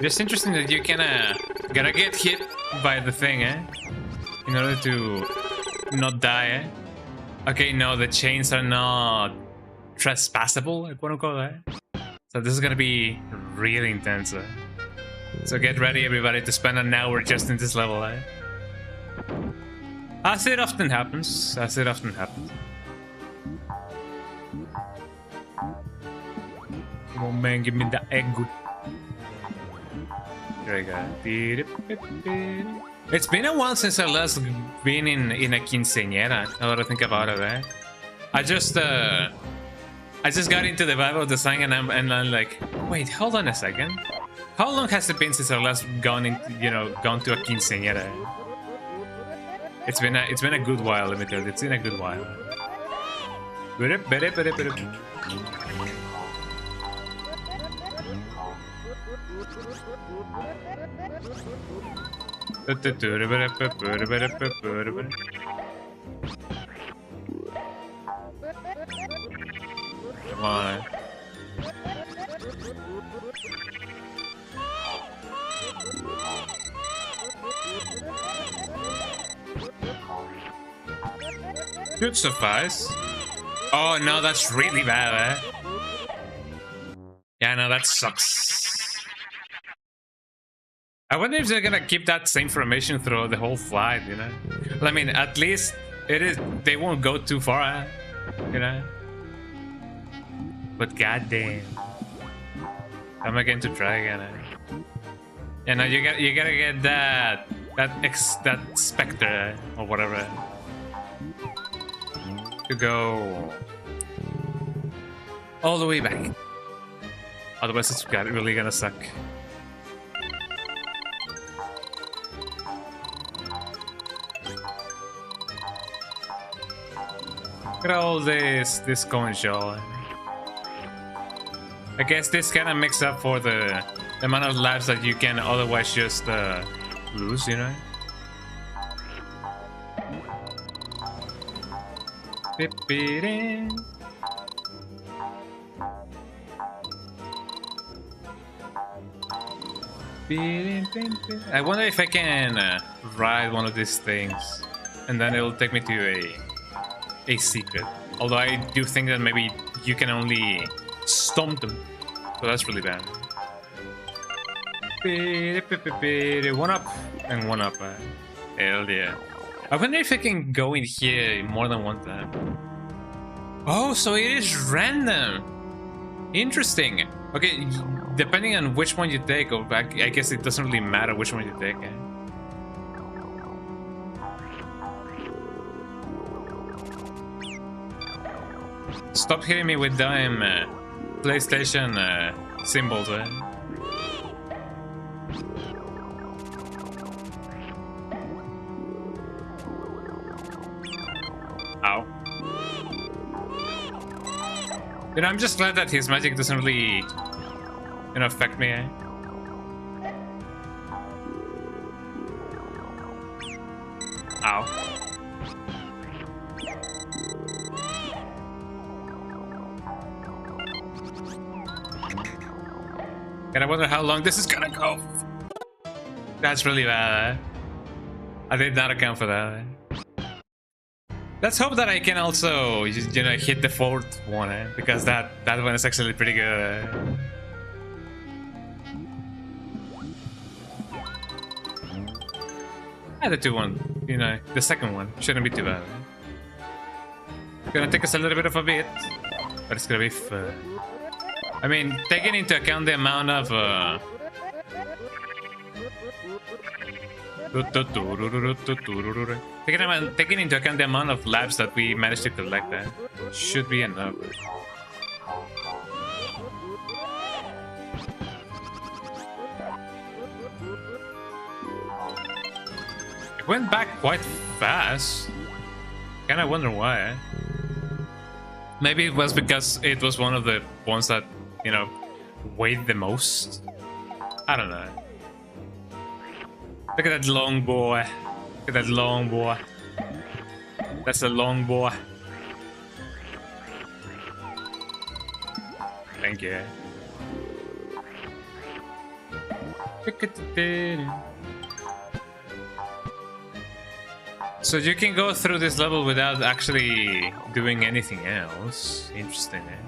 Just interesting that you gotta get hit by the thing, eh? In order to not die, eh? Okay, no, the chains are not trespassable, like quote unquote, eh? So this is gonna be really intense, eh? So get ready, everybody, to spend an hour just in this level, eh? As it often happens, Come on, man, give me the egg. There we go. It's been a while since I last been in a quinceañera. Now that I think about it, eh? I just got into the vibe of the song, and I'm like, wait, hold on a second. How long has it been since I last gone to a quinceañera? It's been a good while. Let me tell you, it's been a good while. on. Should suffice. Oh no, that's really bad, eh? Yeah, no, that sucks. I wonder if they're gonna keep that same formation through the whole flight, you know? Well, I mean, at least it is. They won't go too far, eh? You know? But goddamn, am I going to try again? Eh? Yeah, no, you gotta get that specter eh? Or whatever eh? To go all the way back. Otherwise, it's really gonna suck. Look at all this coin show. I guess this kind of makes up for the amount of lives that you can otherwise just lose, you know? I wonder if I can ride one of these things, and then it'll take me to a secret. Although I do think that maybe you can only stomp them, so that's really bad. One up and one up. Hell yeah! I wonder if I can go in here more than one time. Oh, so it is random. Interesting. Okay, depending on which one you take, or I guess it doesn't really matter which one you take. Eh? Stop hitting me with them PlayStation symbols. Eh? Ow. You know, I'm just glad that his magic doesn't really, you know, affect me. Eh? Ow. And I wonder how long this is gonna go. That's really bad. Eh? I did not account for that. Eh? Let's hope that I can also, you know, hit the fourth one, eh? Because that one is actually pretty good. Eh? Yeah, the you know, the second one shouldn't be too bad. Eh? Gonna take us a little bit of a bit, but it's gonna be fun. I mean, taking into account the amount of taking into account the amount of laps that we managed to collect, that should be enough. It went back quite fast. Kinda wonder why. Eh? Maybe it was because it was one of the ones that, you know, weighed the most. I don't know. Look at that long boy. Look at that long boy. That's a long boy. Thank you. So you can go through this level without actually doing anything else. Interesting, eh?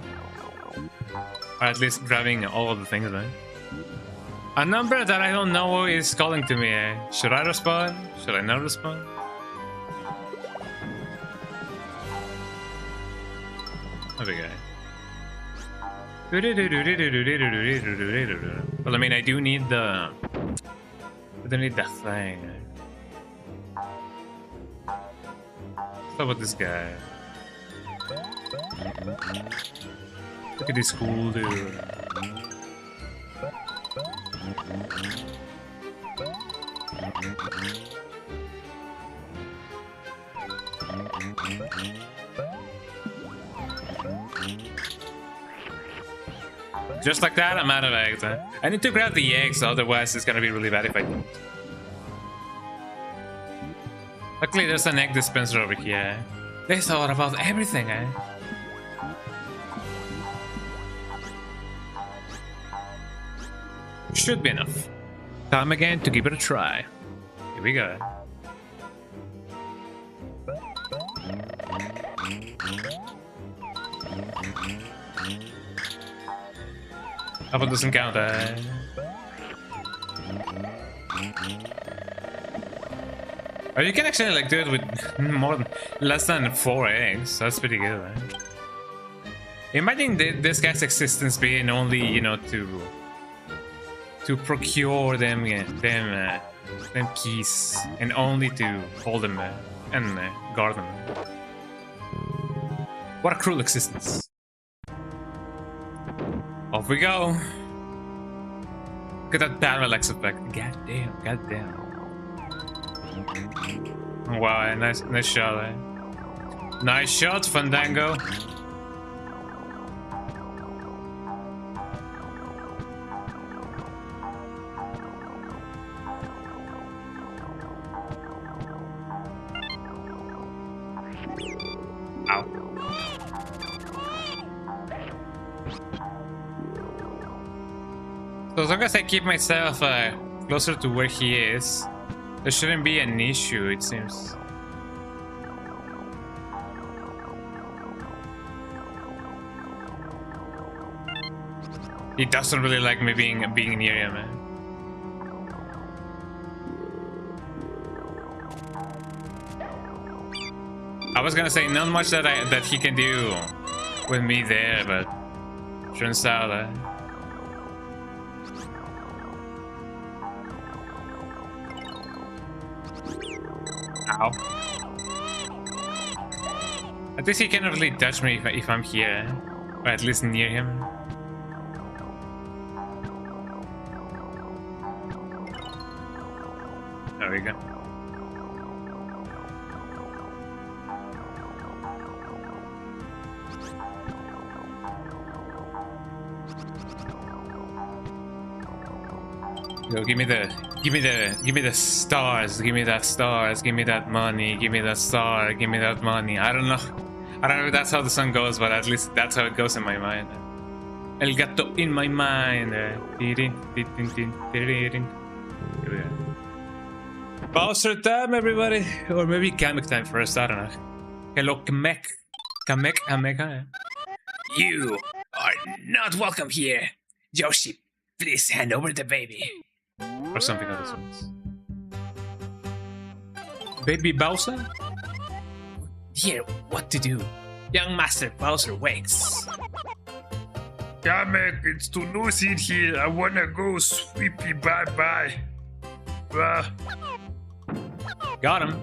Or at least grabbing all of the things, eh? A number that I don't know is calling to me, eh? Should I respond? Should I not respond? There we go. Well, I mean, I do need the... I don't need that thing. What's up with this guy? Look at this cool dude. Just like that, I'm out of eggs. Huh? I need to grab the eggs, otherwise it's gonna be really bad if I don't. Luckily, there's an egg dispenser over here. They thought about everything, eh? Should be enough. Time again to give it a try. Here we go. Apple doesn't count. Oh, you can actually like do it with less than 4 eggs. That's pretty good, right? Imagine this guy's existence being only, you know, to procure them keys and only to hold them and guard them. What a cruel existence. Off we go. Look at that parallax effect. God damn. Wow, nice shot, eh? Nice shot, Fandango. Ow. So as long as I keep myself closer to where he is, there shouldn't be an issue, it seems. He doesn't really like me being near him, man. I was gonna say not much that he can do with me there, but turns out Ow. At least he cannot really touch me if I'm here, or at least near him. There we go. Yo, give me the stars, give me that stars, give me that money, give me that star, give me that money. I don't know if that's how the song goes, but at least that's how it goes in my mind. El gato in my mind. Bowser time, everybody, or maybe Kamek time first. I don't know. Hello, Kamek. You are not welcome here, Yoshi. Please hand over the baby. Or something of the sorts. Baby Bowser? Here, what to do? Young Master Bowser wakes. Kamek, it's too noisy in here. I wanna go sweepy bye-bye. Got him.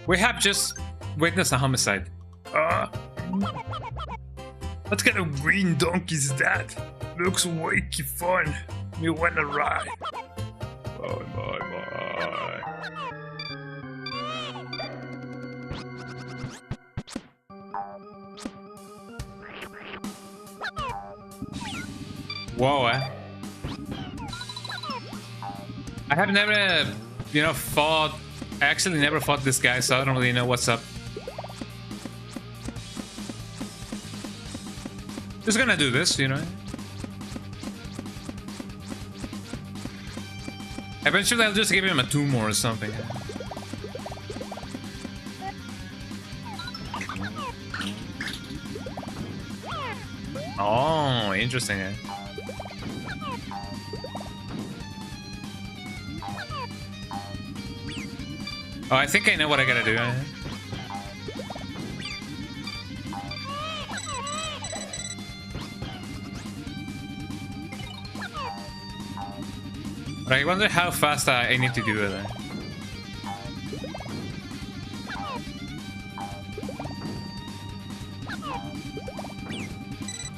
We have just witnessed a homicide. What kind of green donkey is that? Looks wacky fun. Me wanna ride. Bye. Whoa, I have never, fought. I actually never fought this guy, so I don't really know what's up. Just gonna do this, Eventually, I'll just give him a tumor or something. Oh, interesting. Oh, I think I know what I gotta do. But I wonder how fast I need to do it.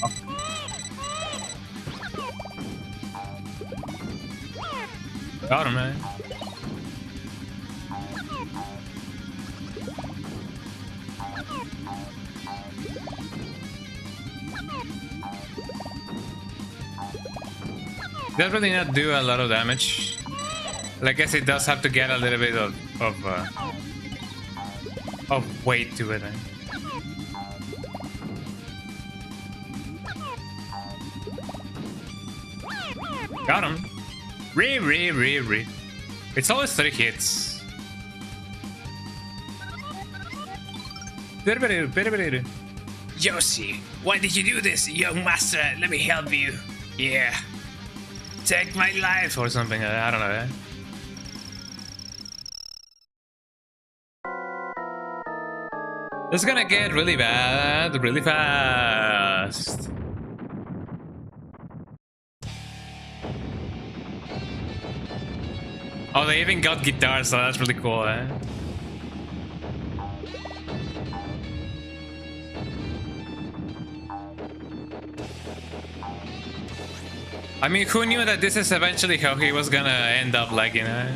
Oh. Got him, man. Does really not do a lot of damage. I guess it does have to get a little bit of weight to it. Got him. Re. It's always 3 hits. Yoshi, why did you do this, young master? Let me help you. Yeah. Take my life or something. I don't know. It's gonna get really bad really fast. Oh, they even got guitars, so that's really cool, eh? I mean, who knew that this is eventually how he was gonna end up, like, you know?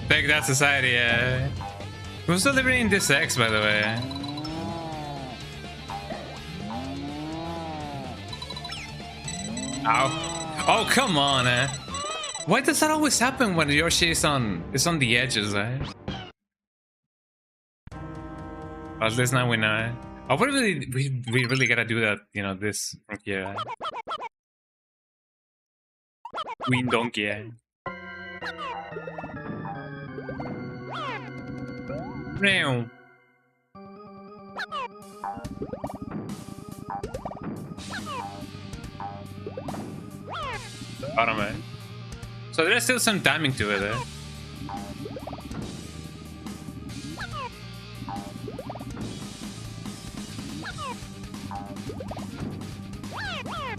Take that, society. Who's delivering this X, by the way? Ow! Oh, come on! Why does that always happen when Yoshi is on the edges? At least now we know. Oh, we really gotta do that. You know, this from here. Green donkey. Now. Bottom, eh? So there's still some timing to it, eh?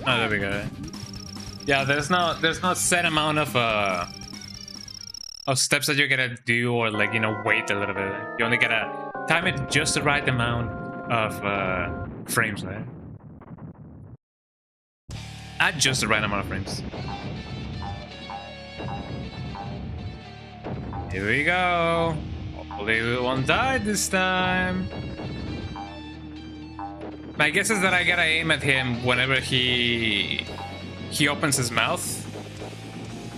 Oh, there we go. Yeah, there's no set amount of steps that you're gonna do, or like, you know, wait a little bit. You only gotta time it just the right amount of frames there. At just the right amount of frames. Here we go. Hopefully we won't die this time. My guess is that I gotta aim at him whenever he opens his mouth,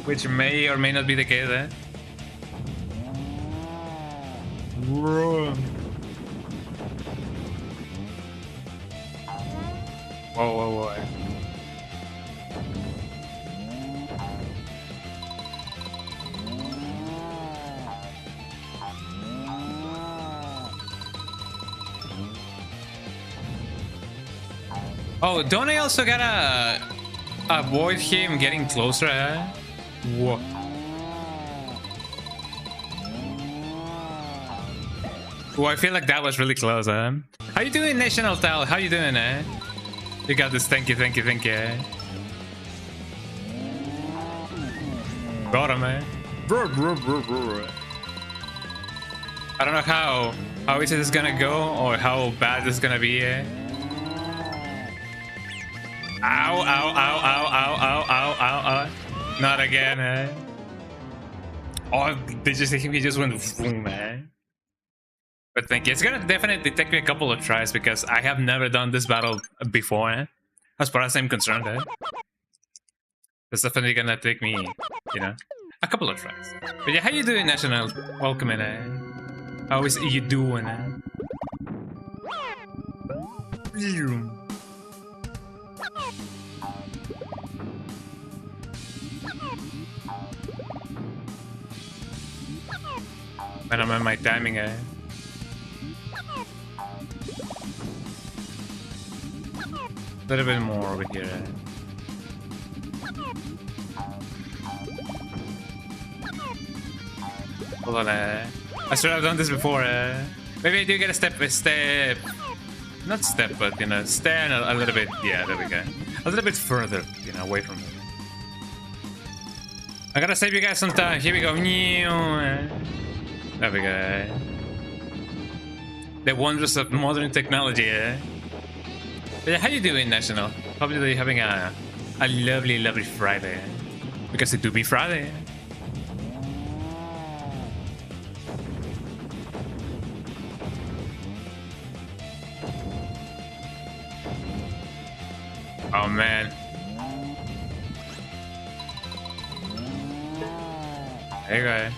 which may or may not be the case, eh? Whoa, whoa, whoa. Oh, don't I also gotta avoid him getting closer, eh? Whoa. Oh, I feel like that was really close, eh? How you doing, National Tal? How you doing, eh? You got this, thank you. Got him, eh? I don't know how easy this is gonna go, or how bad this is gonna be, eh? Ow. Not again, eh? Oh, he just went boom, eh? But thank you. It's gonna definitely take me a couple of tries, because I have never done this battle before, eh? As far as I'm concerned, eh? It's definitely gonna take me, you know, a couple of tries. But yeah, how you doing, National? Welcome in, eh? How is you doing, eh? Man, I'm on my timing, eh? A little bit more over here, eh? Hold on, eh? I should have done this before, eh? Maybe I do get a step, not step, but, you know, stand a little bit, yeah, there we go. A little bit further, you know, away from me. I gotta save you guys some time, here we go. There we go. The wonders of modern technology, eh? But yeah, how you doing, National? Hopefully you're having a lovely Friday, eh? Because it do be Friday, eh? Oh man. There you go.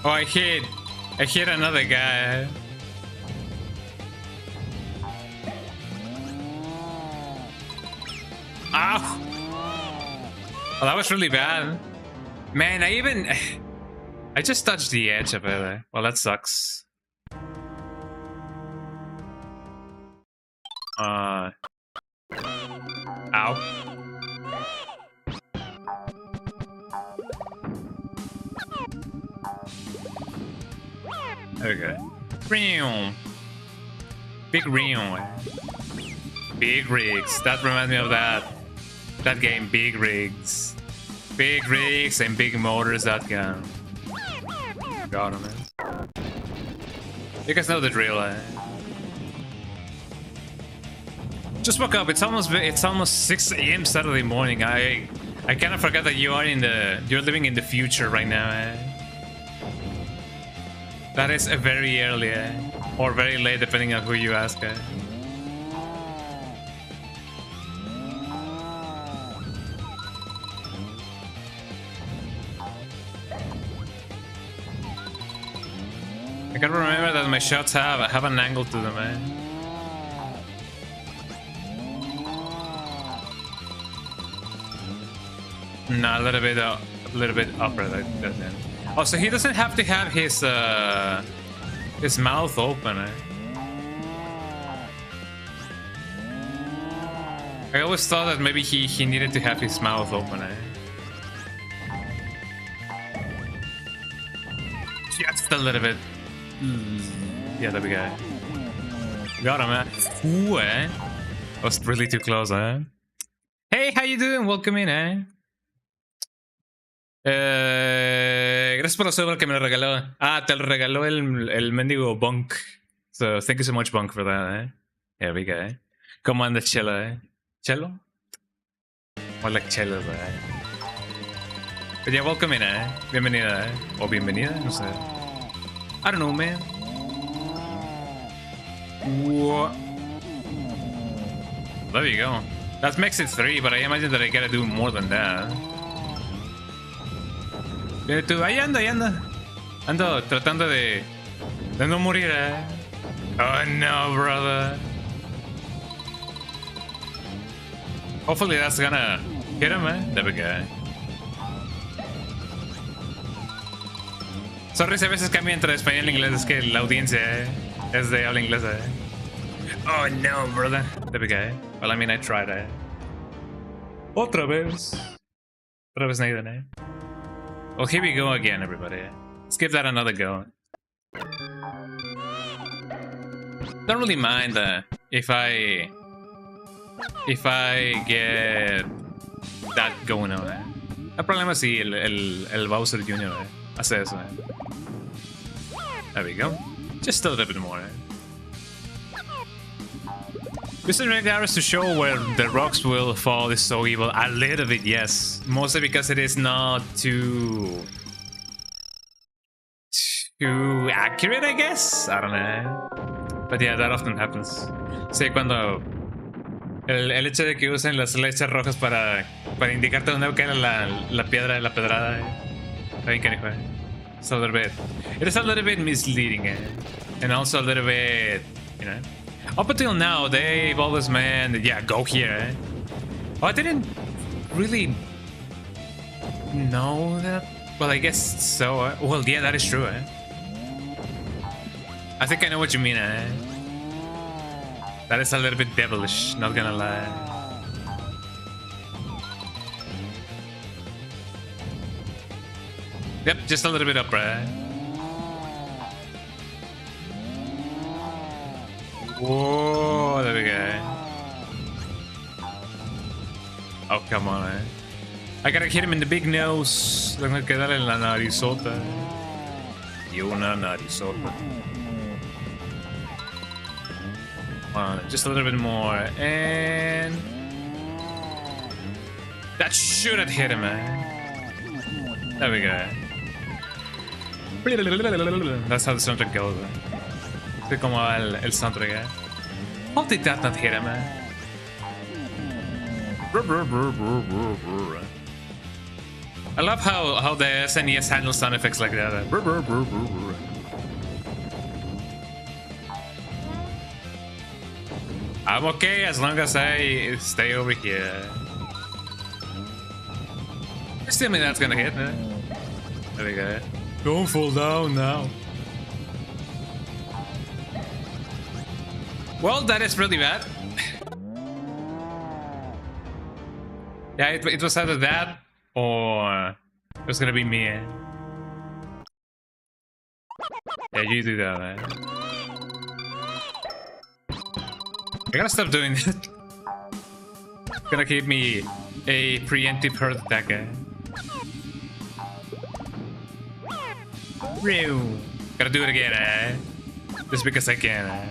Oh, I hit another guy. Ow! Well, that was really bad. Man, I just touched the edge of it. Well, that sucks. Ow. Okay. Big ring. Big rigs. That reminds me of that game, Big Rigs. Big rigs and big motors that can. Got him, man. You guys know the drill, Just woke up. It's almost 6 a.m. Saturday morning. I kind of forgot that you're living in the future right now. That is very early, or very late, depending on who you ask. I gotta remember that my shots have an angle to them, No, a little bit upper like that. Oh, so he doesn't have to have his mouth open. I always thought that maybe he needed to have his mouth open. Just a little bit. Yeah, there we go. Got him, Ooh, That was really too close, Hey, how you doing? Welcome in, Gracias por la sub que me lo regaló. Ah, te lo regaló el mendigo Bunk. So, thank you so much, Bunk, for that, There we go, Como anda Chelo, Chelo? More like Chelo, But yeah, welcome in, Bienvenida, O bienvenida, no sé. I don't know, man. Whoa. There you go. That makes it 3, but I imagine that I gotta do more than that. Ahí anda. Ando tratando de no morir, Oh no, brother. Hopefully that's gonna hit him, There we go. Sorry si a veces cambia entre español e inglés, es que la audiencia es de habla inglesa. Oh no, brother. There we go. Well, I mean, I tried, Otra vez Nathan, Well, here we go again, everybody. Let's give that another go. Don't really mind if I get that going on. El problema si el Bowser Jr. hace eso. There we go. Just a little bit more. Using red arrows to show where the rocks will fall is so evil. A little bit, yes. Mostly because it is not too accurate, I guess. I don't know. But yeah, that often happens. Sí, cuando el hecho de que usen las flechas rojas para indicarte dónde cae la piedra de la pedrada. Está bien canijo. It's a little bit. It is a little bit misleading, and also a little bit, Up until now, they've always meant, yeah, go here. Oh, I didn't really know that. Well, I guess so. Well, yeah, that is true. I think I know what you mean. That is a little bit devilish, not gonna lie. Yep, just a little bit up, right? Whoa, there we go. Oh, come on, I gotta hit him in the big nose. Tengo que darle en la narizota. Y una narizota. Just a little bit more. And that should have hit him, There we go. That's how the soundtrack goes. Es como el soundtrack, How did that not hit him, man? I love how the SNES handles sound effects like that. I'm okay as long as I stay over here. Assuming that's gonna hit, man. There we go. Don't fall down now. Well, that is really bad. Yeah, it was either that or it was gonna be me. Yeah, you do that, man. I gotta stop doing that. Gonna give me a preemptive heart attack. Gotta do it again, just because I can.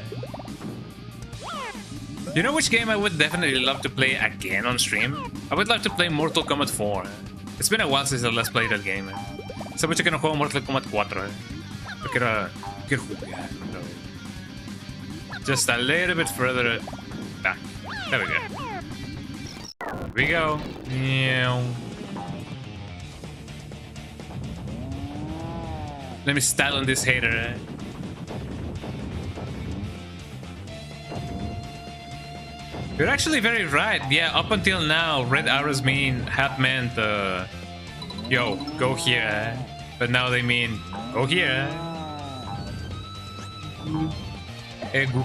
You know which game I would definitely love to play again on stream? I would love to play Mortal Kombat 4. It's been a while since I last played that game. Sabi ko quiero jugar Mortal Kombat 4. Yo quiero jugar. Just a little bit further back. There we go. Here we go. Let me style on this hater. You're actually very right. Yeah, up until now, red arrows have meant, yo, go here. But now they mean, go here. Ego.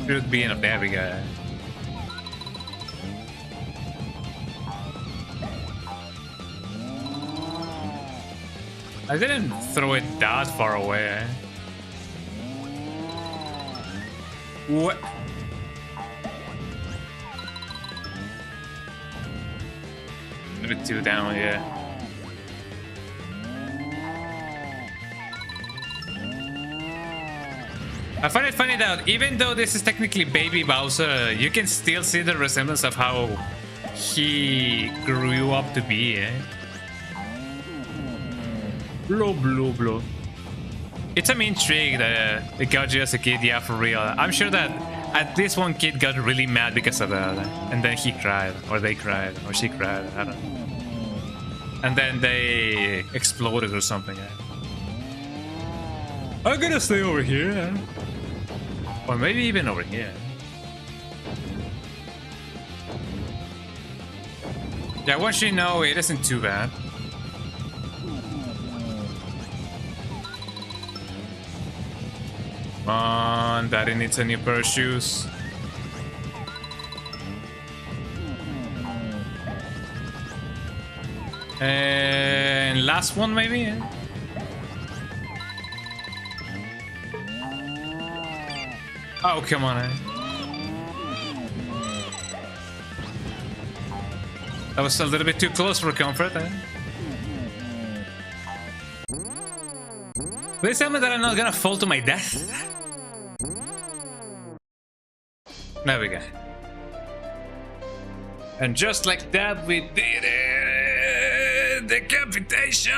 Should be enough. There we go. I didn't throw it that far away. What? A bit too down, yeah. I find it funny that even though this is technically Baby Bowser, you can still see the resemblance of how he grew up to be, eh? Blow, blow, blow. It's a mean trick that it got you as a kid, yeah, for real. I'm sure that at least one kid got really mad because of that. And then he cried, or they cried, or she cried, I don't know. And then they exploded or something. I'm gonna stay over here. Or maybe even over here. Yeah, once you know, it isn't too bad. Come on, Daddy needs a new pair of shoes. And last one, maybe? Oh, come on. That was a little bit too close for comfort, eh? Please tell me that I'm not gonna fall to my death. There we go. And just like that, we did it! Decapitation!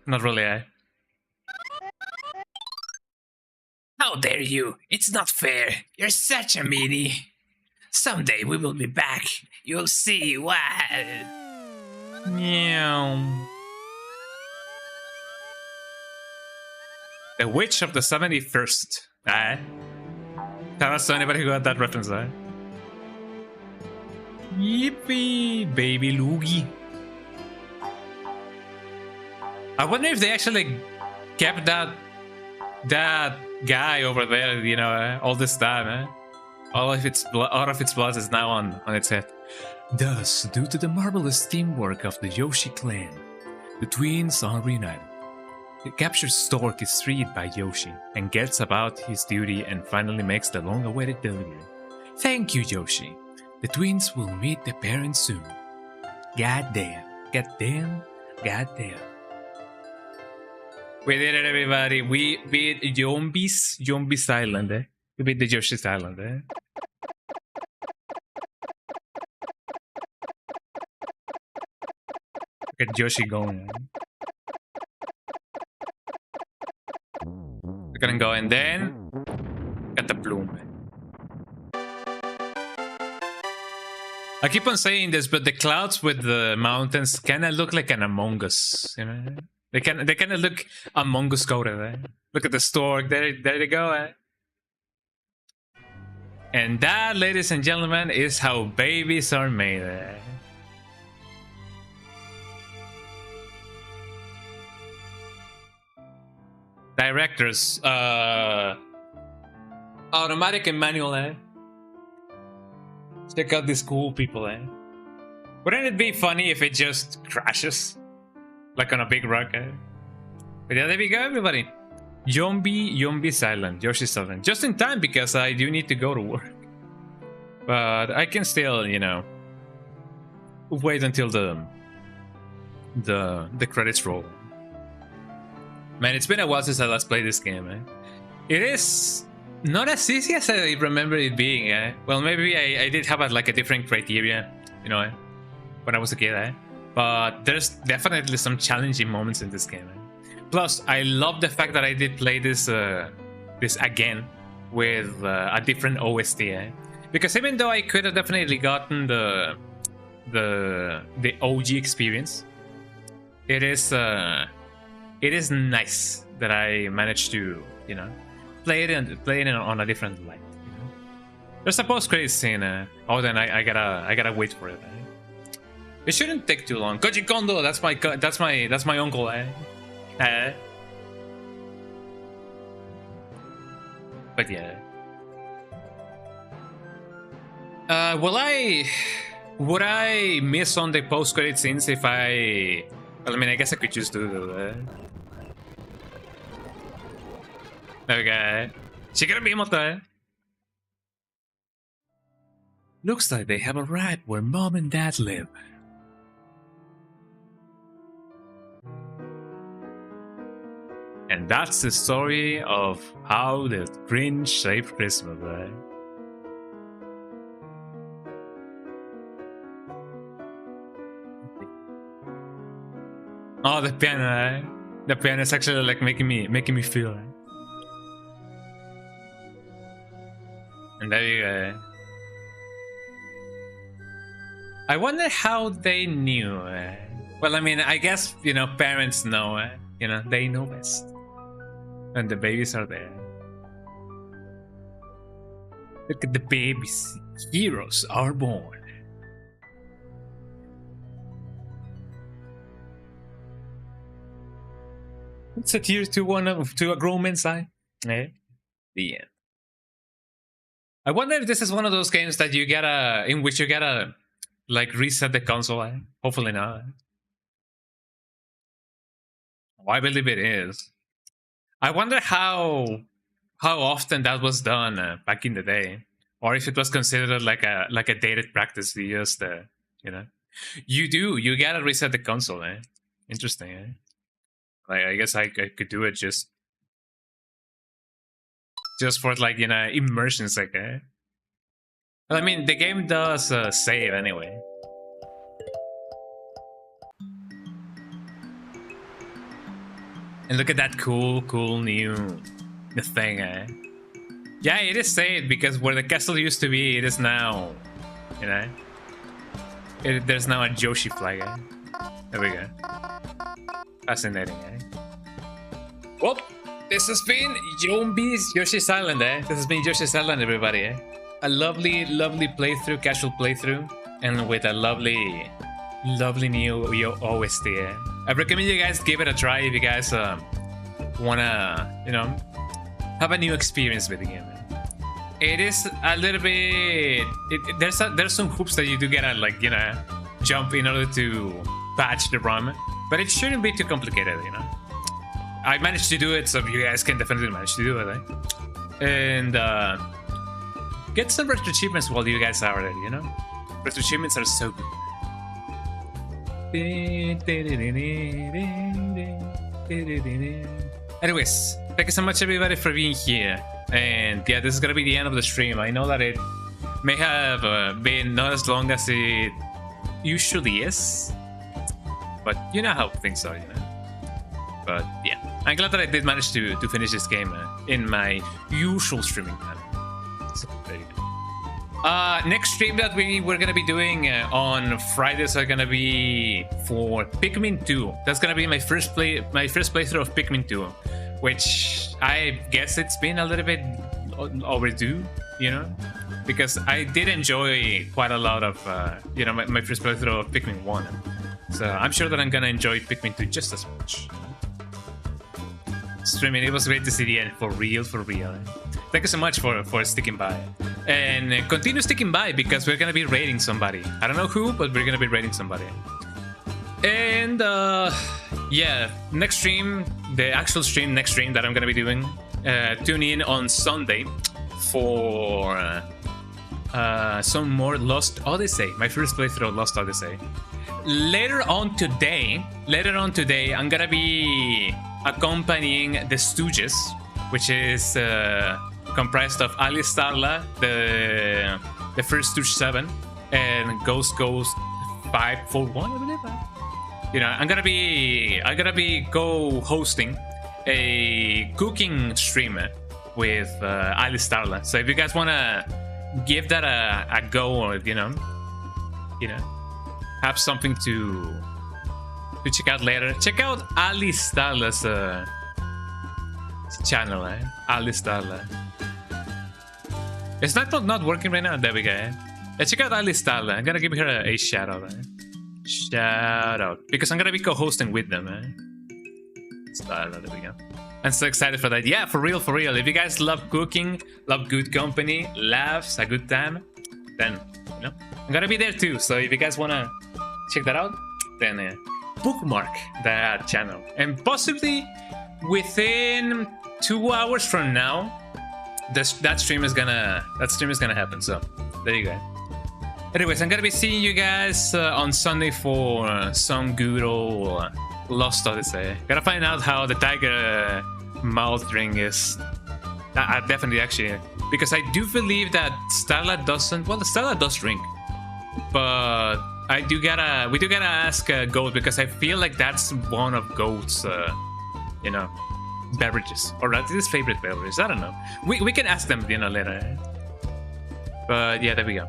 Not really, eh? How dare you? It's not fair. You're such a meanie. Someday we will be back. You'll see why. Meow. The Witch of the 71st. Eh? Shout out to anybody who got that reference, eh? Yippee, baby Loogie. I wonder if they actually kept that guy over there, you know, all this time, eh? All of its blood is now on its head. Thus, due to the marvelous teamwork of the Yoshi clan, the twins are reunited. The captured stork is freed by Yoshi and gets about his duty and finally makes the long-awaited delivery. Thank you, Yoshi. The twins will meet their parents soon. Goddamn, goddamn, goddamn. We did it, everybody. We beat Yombi's Island, eh? We beat the Yoshi's Island, eh? Look at Yoshi going, eh? We're gonna go and then got the bloom. I keep on saying this, but the clouds with the mountains kind of look like an Among Us. You know, they kind of look Among Us coded. Eh? Look at the stork. There they go. Eh? And that, ladies and gentlemen, is how babies are made. Eh? Directors, automatic and manual. Eh? Check out these cool people, eh? Wouldn't it be funny if it just crashes? Like on a big rock, eh? But yeah, there we go, everybody. Yombi silent. Yoshi silent. Just in time, because I do need to go to work. But I can still, you know, wait until the credits roll. Man, it's been a while since I last played this game, eh? It is not as easy as I remember it being, eh? Well, maybe I did have like a different criteria, you know, when I was a kid, eh? But there's definitely some challenging moments in this game, eh? Plus, I love the fact that I did play this again with a different OST, eh? Because even though I could have definitely gotten the OG experience, it is nice that I managed to, you know, play it on a different light. You know? There's a post-credit scene. Oh, then I gotta wait for it. Eh? It shouldn't take too long. Koji Kondo, that's my uncle. Eh? But yeah. Would I miss on the post-credit scenes if I? Well, I mean, I guess I could just do that. Okay. Shigeru. Looks like they have arrived where Mom and Dad live. And that's the story of how the Grinch saved Christmas, right? Oh, the piano, eh? The piano is actually like making me feel, eh? And there you go. I wonder how they knew. Well, I mean, I guess, you know, parents know. You know, they know best. And the babies are there. Look at the babies. Heroes are born. It's a tear to a grown man's eye. Eh? The end. I wonder if this is one of those games that in which you gotta like reset the console. Eh? Hopefully not. Well, I believe it is. I wonder how often that was done back in the day, or if it was considered like a dated practice to use you know, you gotta reset the console. Eh? Interesting. Eh? I guess I could do it just for like, you know, immersion sake. Eh? I mean, the game does save anyway. And look at that cool new thing, eh? Yeah, it is saved because where the castle used to be, it is now, you know, there's now a Yoshi flag, eh? There we go. Fascinating, eh? Well, this has been Yoshi's Island, eh? This has been Yoshi's Island, everybody, eh? A lovely playthrough, casual playthrough, and with a lovely new OST, eh? I recommend you guys give it a try if you guys wanna, you know, have a new experience with the game. It is a little bit. There's some hoops that you do gotta, like, you know, jump in order to patch the ROM, but it shouldn't be too complicated, you know. I managed to do it, so you guys can definitely manage to do it, eh? And get some retro achievements while you guys are at it, you know. Retro achievements are so good. Anyways, thank you so much, everybody, for being here. And yeah, this is gonna be the end of the stream. I know that it may have been not as long as it usually is, but you know how things are, you know. But yeah, I'm glad that I did manage to finish this game in my usual streaming time. So, there you go. Next stream that we were gonna be doing on Fridays are gonna be for Pikmin 2. That's gonna be my first playthrough of Pikmin 2, which I guess it's been a little bit overdue, you know, because I did enjoy quite a lot of my first playthrough of Pikmin 1. So I'm sure that I'm gonna enjoy Pikmin 2 just as much. Streaming, it was great to see the end, for real. Thank you so much for sticking by, and continue sticking by, because we're gonna be raiding somebody. I don't know who, but we're gonna be raiding somebody. And yeah, next stream, the actual stream, next stream that I'm gonna be doing, tune in on Sunday for some more Lost Odyssey, my first playthrough of Lost Odyssey. Later on today, I'm gonna be accompanying the Stooges, which is comprised of Ali Starla, the first Stooge 7, and Ghost 541, I believe. You know, I'm gonna be co-hosting a cooking stream with Ali Starla. So if you guys wanna give that a go, or you know, have something to check out later, check out Ali Starla's channel, Ali Starla. It's not working right now. There we go. Yeah, check out Ali Starla. I'm gonna give her a shout out. Shout out, because I'm gonna be co-hosting with them. Starla, there we go. I'm so excited for that. Yeah, for real. If you guys love cooking, love good company, laughs, a good time, then you know I'm gonna be there too. So if you guys wanna check that out, then bookmark that channel, and possibly within 2 hours from now, that stream is gonna happen. So there you go. Anyways, I'm gonna be seeing you guys on Sunday for some good old Lost Odyssey. Gotta find out how the tiger mouth ring is. I definitely, actually, because I do believe that Starla doesn't. Well, Starla does drink, but we do gotta ask Goat, because I feel like that's one of Goat's, beverages, or at his favorite beverages. I don't know. We can ask them, later. But yeah, there we go.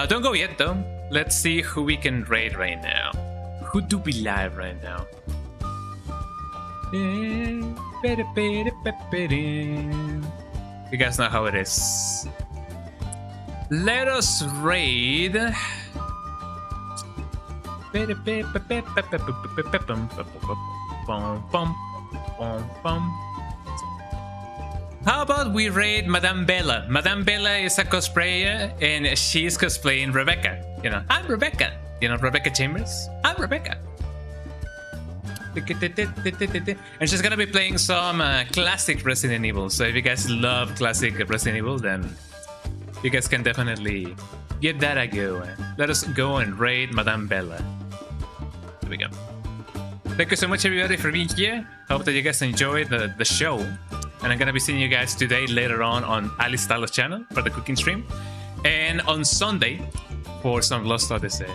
Don't go yet though. Let's see who we can raid right now. Who do we live right now? You guys know how it is. Let us raid. How about we raid Madame Bella? Madame Bella is a cosplayer, and she is cosplaying Rebecca. I'm Rebecca. Rebecca Chambers. I'm Rebecca. And she's gonna be playing some classic Resident Evil. So if you guys love classic Resident Evil, then you guys can definitely give that a go. Let us go and raid Madame Bella. Here we go. Thank you so much, everybody, for being here. Hope that you guys enjoyed the show. And I'm gonna be seeing you guys today later on Ali Starla's channel for the cooking stream, and on Sunday for some Lost Odyssey.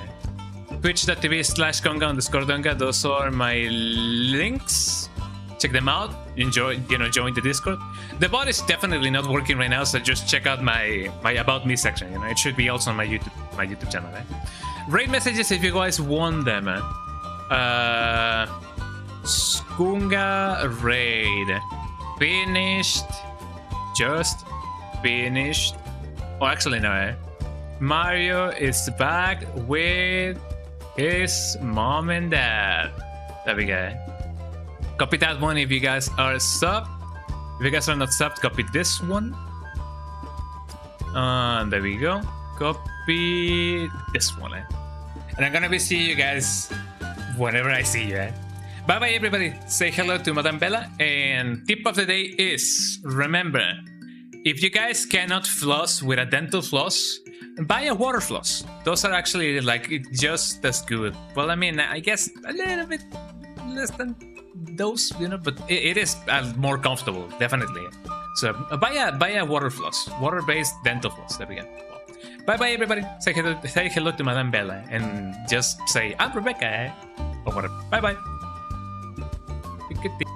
Twitch.tv/Konga_Donga. Those are my links. Check them out. Join the Discord. The bot is definitely not working right now, so just check out my About Me section. It should be also on my YouTube channel. Raid messages if you guys want them. Skunga raid finished. Just finished. Oh, actually no. Mario is back with his mom and dad. There we go. Copy that one if you guys are subbed. If you guys are not subbed, copy this one. There we go. Copy this one. And I'm gonna be seeing you guys whenever I see you. Bye bye, everybody. Say hello to Madame Bella. And tip of the day is, remember, if you guys cannot floss with a dental floss, buy a water floss. Those are actually just as good. Well, I mean, I guess a little bit less than those, but it is more comfortable, definitely. So buy a water floss, water-based dental floss. There we go. Bye bye, everybody. Say hello to Madame Bella, and just say I'm Rebecca, or whatever. Bye bye.